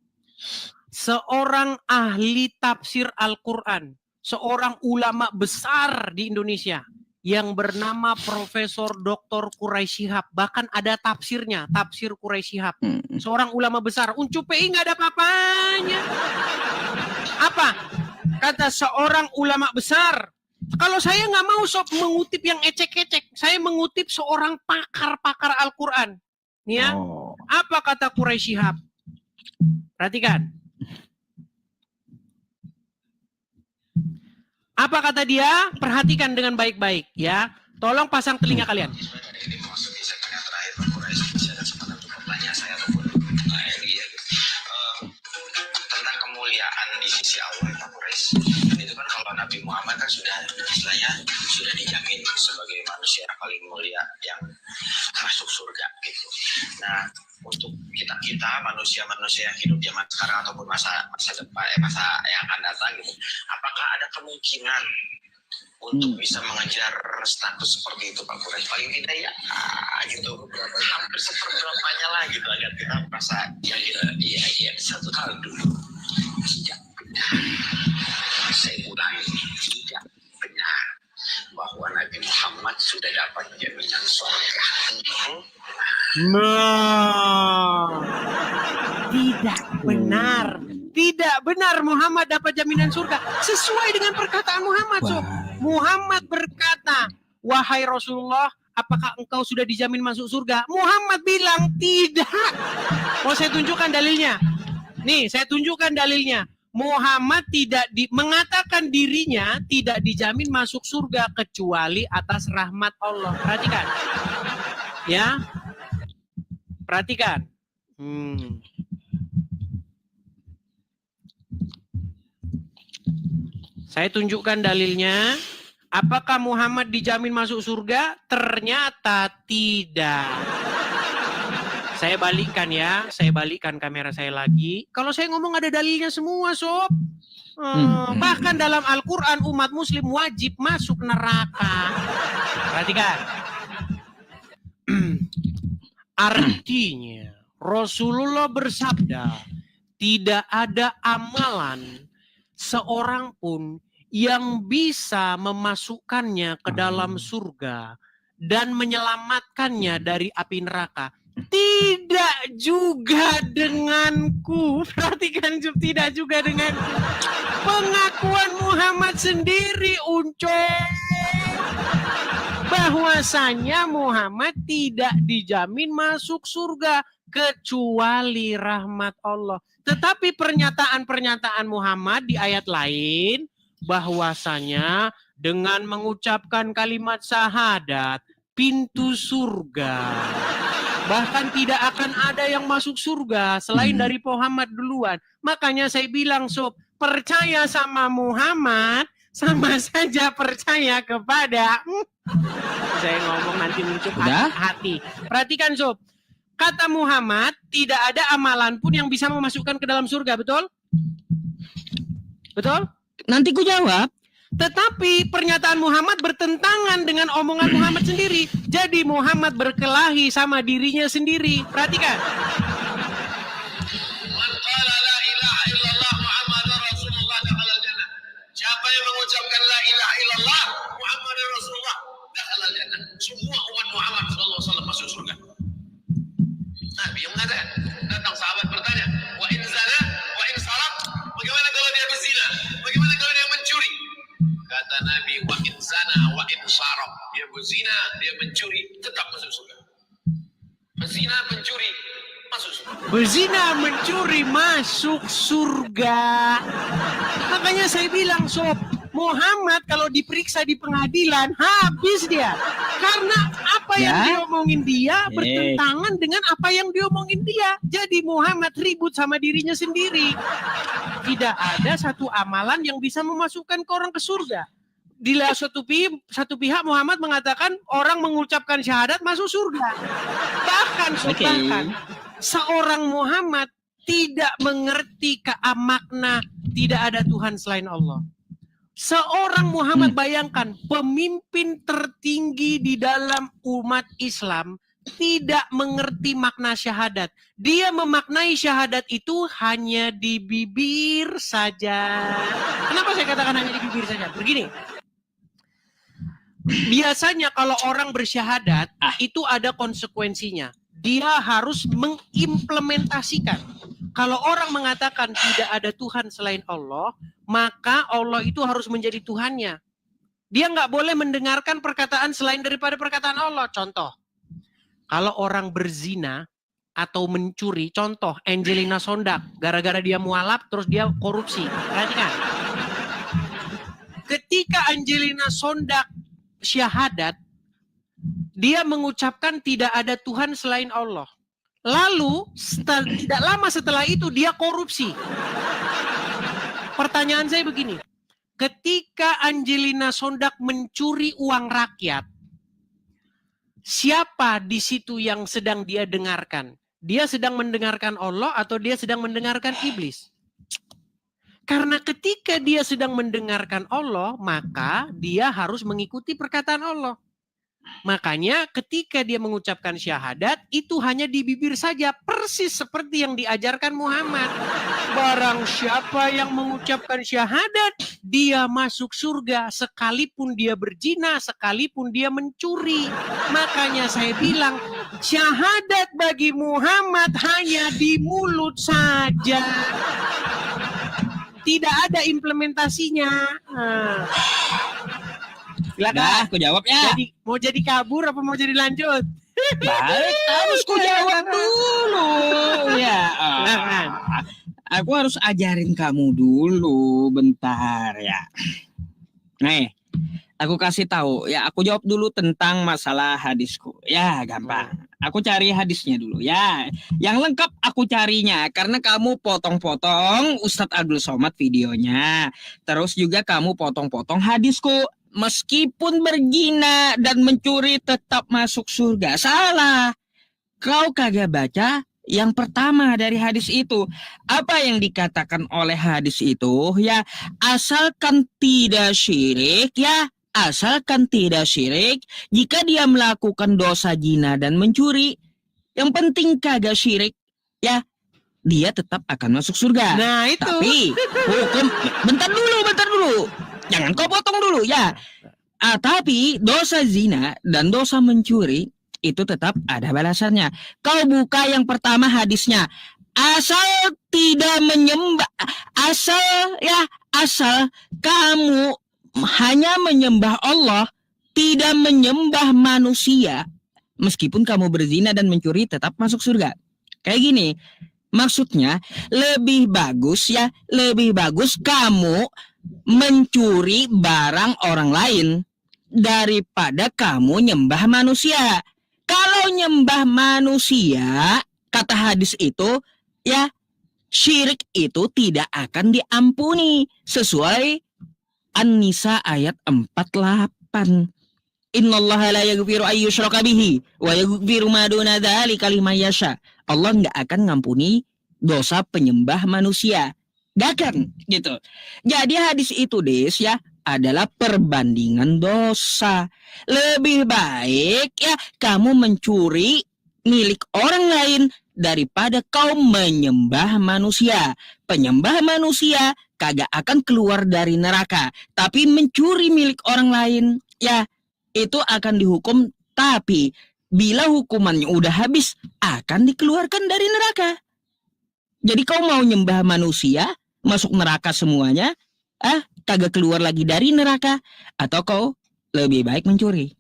Seorang ahli tafsir Al-Quran, seorang ulama besar di Indonesia yang bernama Profesor Dr. Quraisy Shihab, bahkan ada tafsirnya, tafsir Quraisy Shihab. Seorang ulama besar, Uncu PI nggak ada apa-apanya. Apa? Kata seorang ulama besar. Kalau saya nggak mau sob mengutip yang ecek-ecek, saya mengutip seorang pakar-pakar Al-Quran. Ya, apa kata Quraisy Shihab? Perhatikan. Apa kata dia? Perhatikan dengan baik-baik ya. Tolong pasang telinga kalian. Ini memasuki segmen yang terakhir, Pak Quraisy. Masih ada kesempatan untuk bertanya saya ataupun tentang kemuliaan di sisi Allah, Pak Quraisy. Itu kan kalau Nabi Muhammad kan sudah istilahnya sudah dijamin sebagai manusia yang paling mulia yang masuk surga gitu. Nah, untuk kita manusia-manusia yang hidup zaman sekarang ataupun masa depan, masa yang akan datang gitu, apakah ada kemungkinan untuk bisa mengejar status seperti itu, Pak Quraisy? Paling tidak ya gitu, hampir seperberapanya lah gitu, agar kita merasa iya satu hal dulu, tidak benar, saya ulangi, tidak benar bahwa Nabi Muhammad sudah dapat jaminan surga. Tidak benar Muhammad dapat jaminan surga. Sesuai dengan perkataan Muhammad. So, Muhammad berkata, wahai Rasulullah, apakah engkau sudah dijamin masuk surga? Muhammad bilang tidak. Mau saya tunjukkan dalilnya? Nih, saya tunjukkan dalilnya. Muhammad tidak mengatakan dirinya tidak dijamin masuk surga kecuali atas rahmat Allah. Perhatikan. Ya. Perhatikan. Saya tunjukkan dalilnya. Apakah Muhammad dijamin masuk surga? Ternyata tidak. Saya balikkan ya. Saya balikkan kamera saya lagi. Kalau saya ngomong ada dalilnya semua, sob. Bahkan dalam Al-Quran umat muslim wajib masuk neraka. Perhatikan. Artinya Rasulullah bersabda, tidak ada amalan seorang pun yang bisa memasukkannya ke dalam surga dan menyelamatkannya dari api neraka. Tidak juga denganku. Perhatikan, tidak juga denganku. Pengakuan Muhammad sendiri, Unco, bahwasanya Muhammad tidak dijamin masuk surga kecuali rahmat Allah. Tetapi pernyataan-pernyataan Muhammad di ayat lain bahwasanya dengan mengucapkan kalimat syahadat pintu surga, bahkan tidak akan ada yang masuk surga selain dari Muhammad duluan. Makanya saya bilang, sob, percaya sama Muhammad sama saja percaya kepada saya ngomong nanti muncul hati. Perhatikan, sob. Kata Muhammad, tidak ada amalan pun yang bisa memasukkan ke dalam surga, betul? Betul? Nanti ku jawab. Tetapi pernyataan Muhammad bertentangan dengan omongan Muhammad sendiri. Jadi Muhammad berkelahi sama dirinya sendiri. Perhatikan. Man qala la ilaha illallah Muhammadar Rasulullah dakhala jannah. Siapa yang mengucapkan la ilaha illallah Muhammadar Rasulullah dakhala jannah. Semua umat Muhammad sallallahu alaihi wasallam masuk surga. Nabi yang mengatakan, datang sahabat bertanya, wa in zana, wa in sarak, bagaimana kalau dia berzina? Bagaimana kalau dia mencuri? Kata Nabi, wa in zana, wa in sarak, dia berzina, dia mencuri, tetap masuk surga. Berzina, mencuri, masuk surga. Berzina, mencuri, masuk surga. Makanya saya bilang, sob, Muhammad kalau diperiksa di pengadilan, habis dia. Karena apa yang diomongin dia bertentangan dengan apa yang diomongin dia. Jadi Muhammad ribut sama dirinya sendiri. Tidak ada satu amalan yang bisa memasukkan ke orang ke surga. Di satu pihak Muhammad mengatakan orang mengucapkan syahadat masuk surga. Bahkan seorang Muhammad tidak mengerti makna tidak ada Tuhan selain Allah. Seorang Muhammad, bayangkan, pemimpin tertinggi di dalam umat Islam tidak mengerti makna syahadat. Dia memaknai syahadat itu hanya di bibir saja. Kenapa saya katakan hanya di bibir saja? Begini. Biasanya kalau orang bersyahadat, itu ada konsekuensinya. Dia harus mengimplementasikan. Kalau orang mengatakan tidak ada Tuhan selain Allah, maka Allah itu harus menjadi Tuhannya. Dia nggak boleh mendengarkan perkataan selain daripada perkataan Allah. Contoh, kalau orang berzina atau mencuri, contoh Angelina Sondak, gara-gara dia mualaf terus dia korupsi. Perhatikan. Ketika Angelina Sondak syahadat, dia mengucapkan tidak ada Tuhan selain Allah. Lalu tidak lama setelah itu dia korupsi. Pertanyaan saya begini, ketika Angelina Sondak mencuri uang rakyat, siapa di situ yang sedang dia dengarkan? Dia sedang mendengarkan Allah atau dia sedang mendengarkan iblis? Karena ketika dia sedang mendengarkan Allah, maka dia harus mengikuti perkataan Allah. Makanya ketika dia mengucapkan syahadat, itu hanya di bibir saja, persis seperti yang diajarkan Muhammad. Barang siapa yang mengucapkan syahadat, dia masuk surga, sekalipun dia berzina, sekalipun dia mencuri. Makanya saya bilang, syahadat bagi Muhammad hanya di mulut saja. Tidak ada implementasinya. Silakan, aku jawab ya. Mau jadi kabur apa mau jadi lanjut? Baik, harus ku jawab dulu. Ya, aku harus ajarin kamu dulu, bentar ya. Nih, aku kasih tahu ya. Aku jawab dulu tentang masalah hadisku. Ya, gampang. Aku cari hadisnya dulu ya. Yang lengkap aku carinya karena kamu potong-potong Ustadz Abdul Somad videonya. Terus juga kamu potong-potong hadisku. Meskipun berzina dan mencuri tetap masuk surga. Salah. Kau kagak baca yang pertama dari hadis itu. Apa yang dikatakan oleh hadis itu? Ya, asalkan tidak syirik ya. Asalkan tidak syirik, jika dia melakukan dosa zina dan mencuri, yang penting kagak syirik, ya dia tetap akan masuk surga. Nah itu. Tapi hukum, bentar dulu, jangan kau potong dulu ya. Tapi dosa zina dan dosa mencuri itu tetap ada balasannya. Kau buka yang pertama hadisnya. Asal tidak menyembah, asal kamu hanya menyembah Allah, tidak menyembah manusia, meskipun kamu berzina dan mencuri tetap masuk surga. Kayak gini, maksudnya lebih bagus kamu mencuri barang orang lain daripada kamu nyembah manusia. Kalau nyembah manusia, kata hadis itu, ya syirik itu tidak akan diampuni sesuai An-Nisa ayat 48. Innallaha la yaghfiru ay yushraka bihi wa yaghfiru ma duna dzalika liman yasha. Allah enggak akan ngampuni dosa penyembah manusia. Gak akan gitu. Jadi hadis itu Des ya adalah perbandingan dosa. Lebih baik ya kamu mencuri milik orang lain daripada kau menyembah manusia. Penyembah manusia kagak akan keluar dari neraka, tapi mencuri milik orang lain ya itu akan dihukum, tapi bila hukumannya udah habis akan dikeluarkan dari neraka. Jadi kau mau nyembah manusia masuk neraka semuanya, kagak keluar lagi dari neraka, atau kau lebih baik mencuri.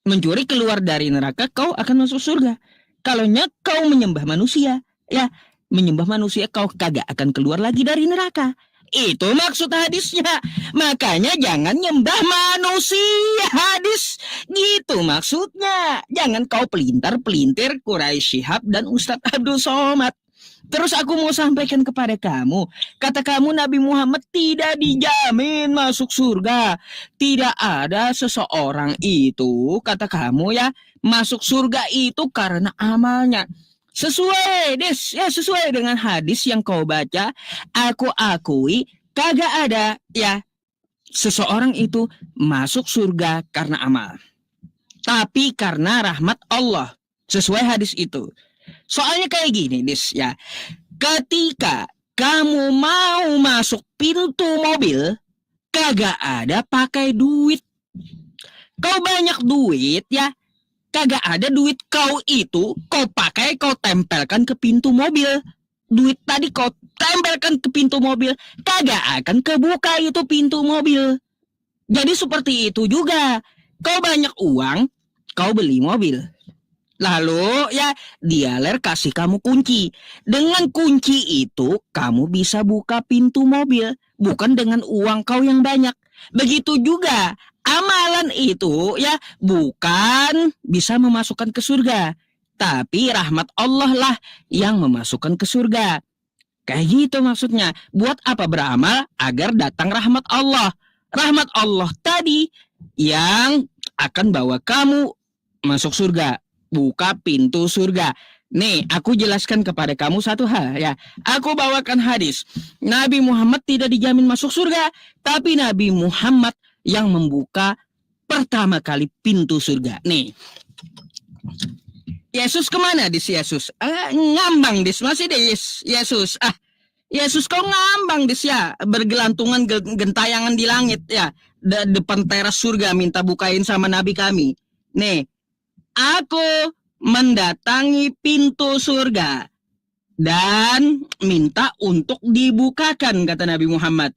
Mencuri keluar dari neraka, kau akan masuk surga. Kalaunya kau menyembah manusia, ya menyembah manusia kau kagak akan keluar lagi dari neraka. Itu maksud hadisnya. Makanya jangan nyembah manusia, hadis. Gitu maksudnya. Jangan kau pelintar-pelintir Quraisy Shihab dan Ustadz Abdul Somad. Terus aku mau sampaikan kepada kamu, kata kamu Nabi Muhammad tidak dijamin masuk surga. Tidak ada seseorang itu, kata kamu ya, masuk surga itu karena amalnya. Sesuai, sesuai dengan hadis yang kau baca, aku akui kagak ada ya seseorang itu masuk surga karena amal. Tapi karena rahmat Allah. Sesuai hadis itu. Soalnya kayak gini, ya. Ketika kamu mau masuk pintu mobil, kagak ada pakai duit. Kau banyak duit ya, kagak ada duit kau itu, kau pakai, kau tempelkan ke pintu mobil. Duit tadi kau tempelkan ke pintu mobil, kagak akan kebuka itu pintu mobil. Jadi seperti itu juga. Kau banyak uang, kau beli mobil. Lalu ya dealer kasih kamu kunci. Dengan kunci itu kamu bisa buka pintu mobil. Bukan dengan uang kau yang banyak. Begitu juga amalan itu ya bukan bisa memasukkan ke surga. Tapi rahmat Allah lah yang memasukkan ke surga. Kayak gitu maksudnya. Buat apa beramal? Agar datang rahmat Allah. Rahmat Allah tadi yang akan bawa kamu masuk surga. Buka pintu surga. Nih, aku jelaskan kepada kamu satu hal ya. Aku bawakan hadis. Nabi Muhammad tidak dijamin masuk surga, tapi Nabi Muhammad yang membuka pertama kali pintu surga. Nih. Yesus kemana dis Yesus? Ngambang dis, masih dis Yesus. Yesus kau ngambang dis ya, bergelantungan gentayangan di langit ya. Depan teras surga minta bukain sama Nabi kami. Nih. Aku mendatangi pintu surga dan minta untuk dibukakan, kata Nabi Muhammad.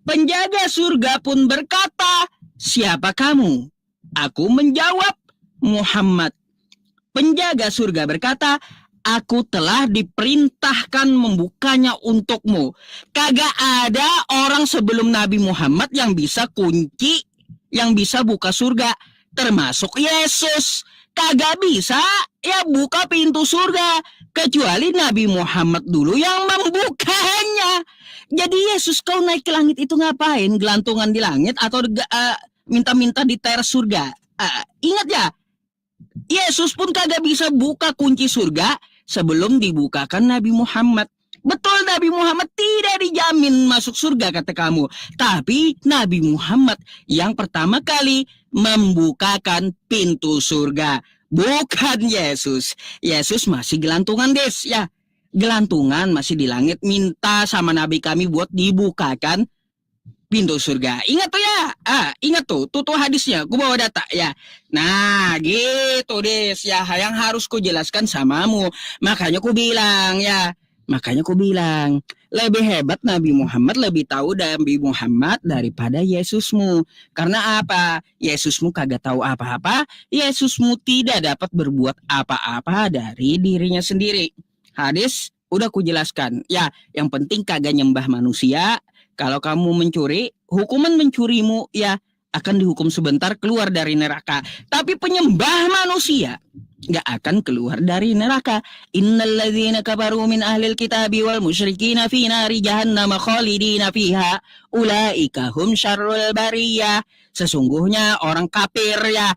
Penjaga surga pun berkata, siapa kamu? Aku menjawab, Muhammad. Penjaga surga berkata, aku telah diperintahkan membukanya untukmu. Kagak ada orang sebelum Nabi Muhammad yang bisa kunci, yang bisa buka surga, termasuk Yesus. Kagak bisa ya buka pintu surga kecuali Nabi Muhammad dulu yang membukanya. Jadi Yesus kau naik ke langit itu ngapain? Gelantungan di langit atau minta-minta di teras surga? Ingat ya, Yesus pun kagak bisa buka kunci surga sebelum dibukakan Nabi Muhammad. Betul, Nabi Muhammad tidak dijamin masuk surga kata kamu. Tapi Nabi Muhammad yang pertama kali membukakan pintu surga. Bukan Yesus. Yesus masih gelantungan des ya. Gelantungan masih di langit minta sama Nabi kami buat dibukakan pintu surga. Ingat tuh ya. Ingat tuh hadisnya. Ku bawa data ya. Nah gitu des ya. Yang harus ku jelaskan samamu. Makanya ku bilang ya. Lebih hebat Nabi Muhammad, lebih tahu Nabi Muhammad daripada Yesusmu. Karena apa? Yesusmu kagak tahu apa-apa. Yesusmu tidak dapat berbuat apa-apa dari dirinya sendiri. Hadis udah kujelaskan. Ya, yang penting kagak nyembah manusia. Kalau kamu mencuri, hukuman mencurimu ya akan dihukum sebentar keluar dari neraka. Tapi penyembah manusia gak akan keluar dari neraka. Innalladzina kafaru min ahlil kitabi wal musyrikina fi nari jahannam khalidina fiha ulaika hum syarrul bariyah. Sesungguhnya orang kafir ya,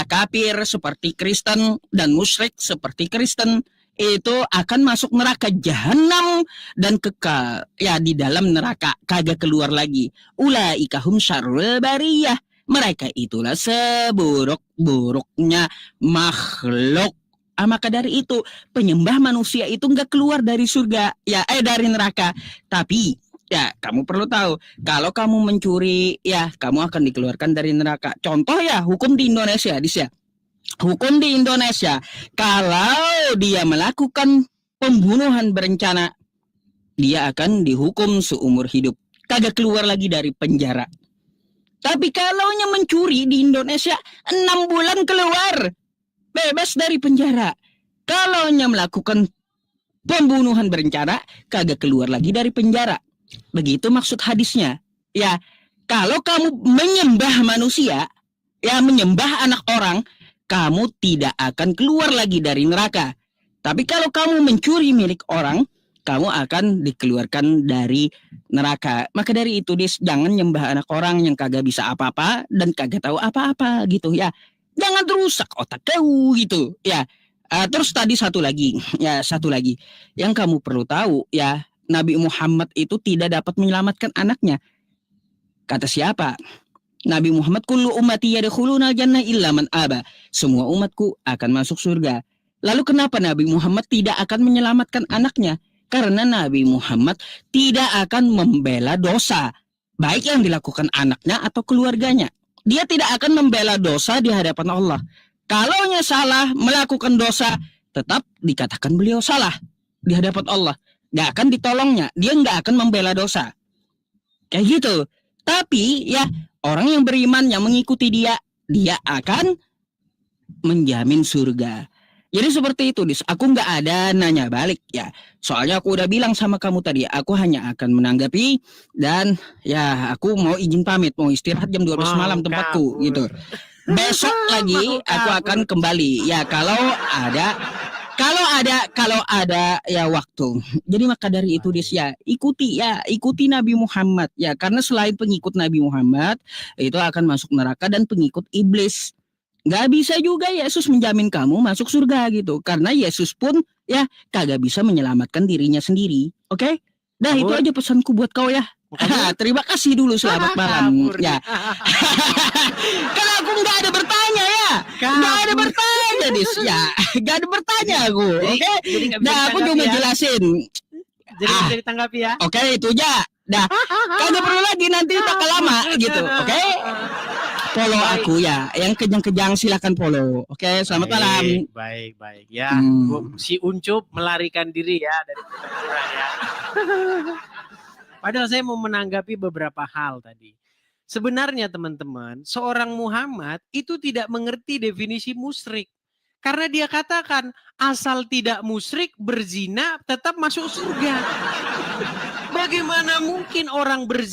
kafir seperti Kristen dan musyrik seperti Kristen itu akan masuk neraka jahanam dan kekal ya di dalam neraka, kagak keluar lagi. Ulaika hum syarrul bariyah. Mereka itulah seburuk-buruknya makhluk. Maka dari itu penyembah manusia itu nggak keluar dari surga ya, dari neraka. Tapi ya kamu perlu tahu, kalau kamu mencuri ya kamu akan dikeluarkan dari neraka. Contoh ya hukum di Indonesia, hukum di Indonesia, kalau dia melakukan pembunuhan berencana, dia akan dihukum seumur hidup, kagak keluar lagi dari penjara. Tapi kalau mencuri di Indonesia 6 bulan keluar, bebas dari penjara. Kalau melakukan pembunuhan berencana, kagak keluar lagi dari penjara. Begitu maksud hadisnya. Ya, kalau kamu menyembah manusia, ya menyembah anak orang, kamu tidak akan keluar lagi dari neraka. Tapi kalau kamu mencuri milik orang, kamu akan dikeluarkan dari neraka. Maka dari itu, jangan nyembah anak orang yang kagak bisa apa-apa dan kagak tahu apa-apa gitu ya. Jangan rusak otak kau gitu ya. Terus tadi satu lagi yang kamu perlu tahu ya, Nabi Muhammad itu tidak dapat menyelamatkan anaknya. Kata siapa? Nabi Muhammad, kullu ummati yadkhuluna jannah illa man aba. Semua umatku akan masuk surga. Lalu kenapa Nabi Muhammad tidak akan menyelamatkan anaknya? Karena Nabi Muhammad tidak akan membela dosa, baik yang dilakukan anaknya atau keluarganya. Dia tidak akan membela dosa di hadapan Allah. Kalaunya salah melakukan dosa, tetap dikatakan beliau salah di hadapan Allah. Gak akan ditolongnya, dia gak akan membela dosa. Kayak gitu. Tapi ya orang yang beriman yang mengikuti dia akan menjamin surga. Jadi seperti itu, Aku nggak ada nanya balik ya. Soalnya aku udah bilang sama kamu tadi, aku hanya akan menanggapi dan ya aku mau izin pamit, mau istirahat jam 12 malam tempatku gitu. Besok lagi aku akan kembali ya kalau ada ya waktu. Jadi maka dari itu ya ikuti Nabi Muhammad ya, karena selain pengikut Nabi Muhammad itu akan masuk neraka dan pengikut iblis. Gak bisa juga Yesus menjamin kamu masuk surga gitu, karena Yesus pun ya kagak bisa menyelamatkan dirinya sendiri. Oke? Nah itu aja pesanku buat kau ya. Terima kasih dulu, selamat malam ya. Karena aku nggak ada bertanya ya, nggak ada bertanya ya, nggak ada bertanya aku. Oke? Nah aku cuma jelasin. Jadi bisa ditanggapi ya. Oke, itu aja. Dah, kagak perlu lagi nanti tak lama gitu. Oke? Follow aku ya, yang kejang-kejang silakan follow. Oke, selamat malam. Baik ya. Si Uncup melarikan diri ya dari pertempuran ya. Padahal saya mau menanggapi beberapa hal tadi. Sebenarnya teman-teman, seorang Muhammad itu tidak mengerti definisi musyrik. Karena dia katakan asal tidak musyrik berzina tetap masuk surga. Bagaimana mungkin orang berzina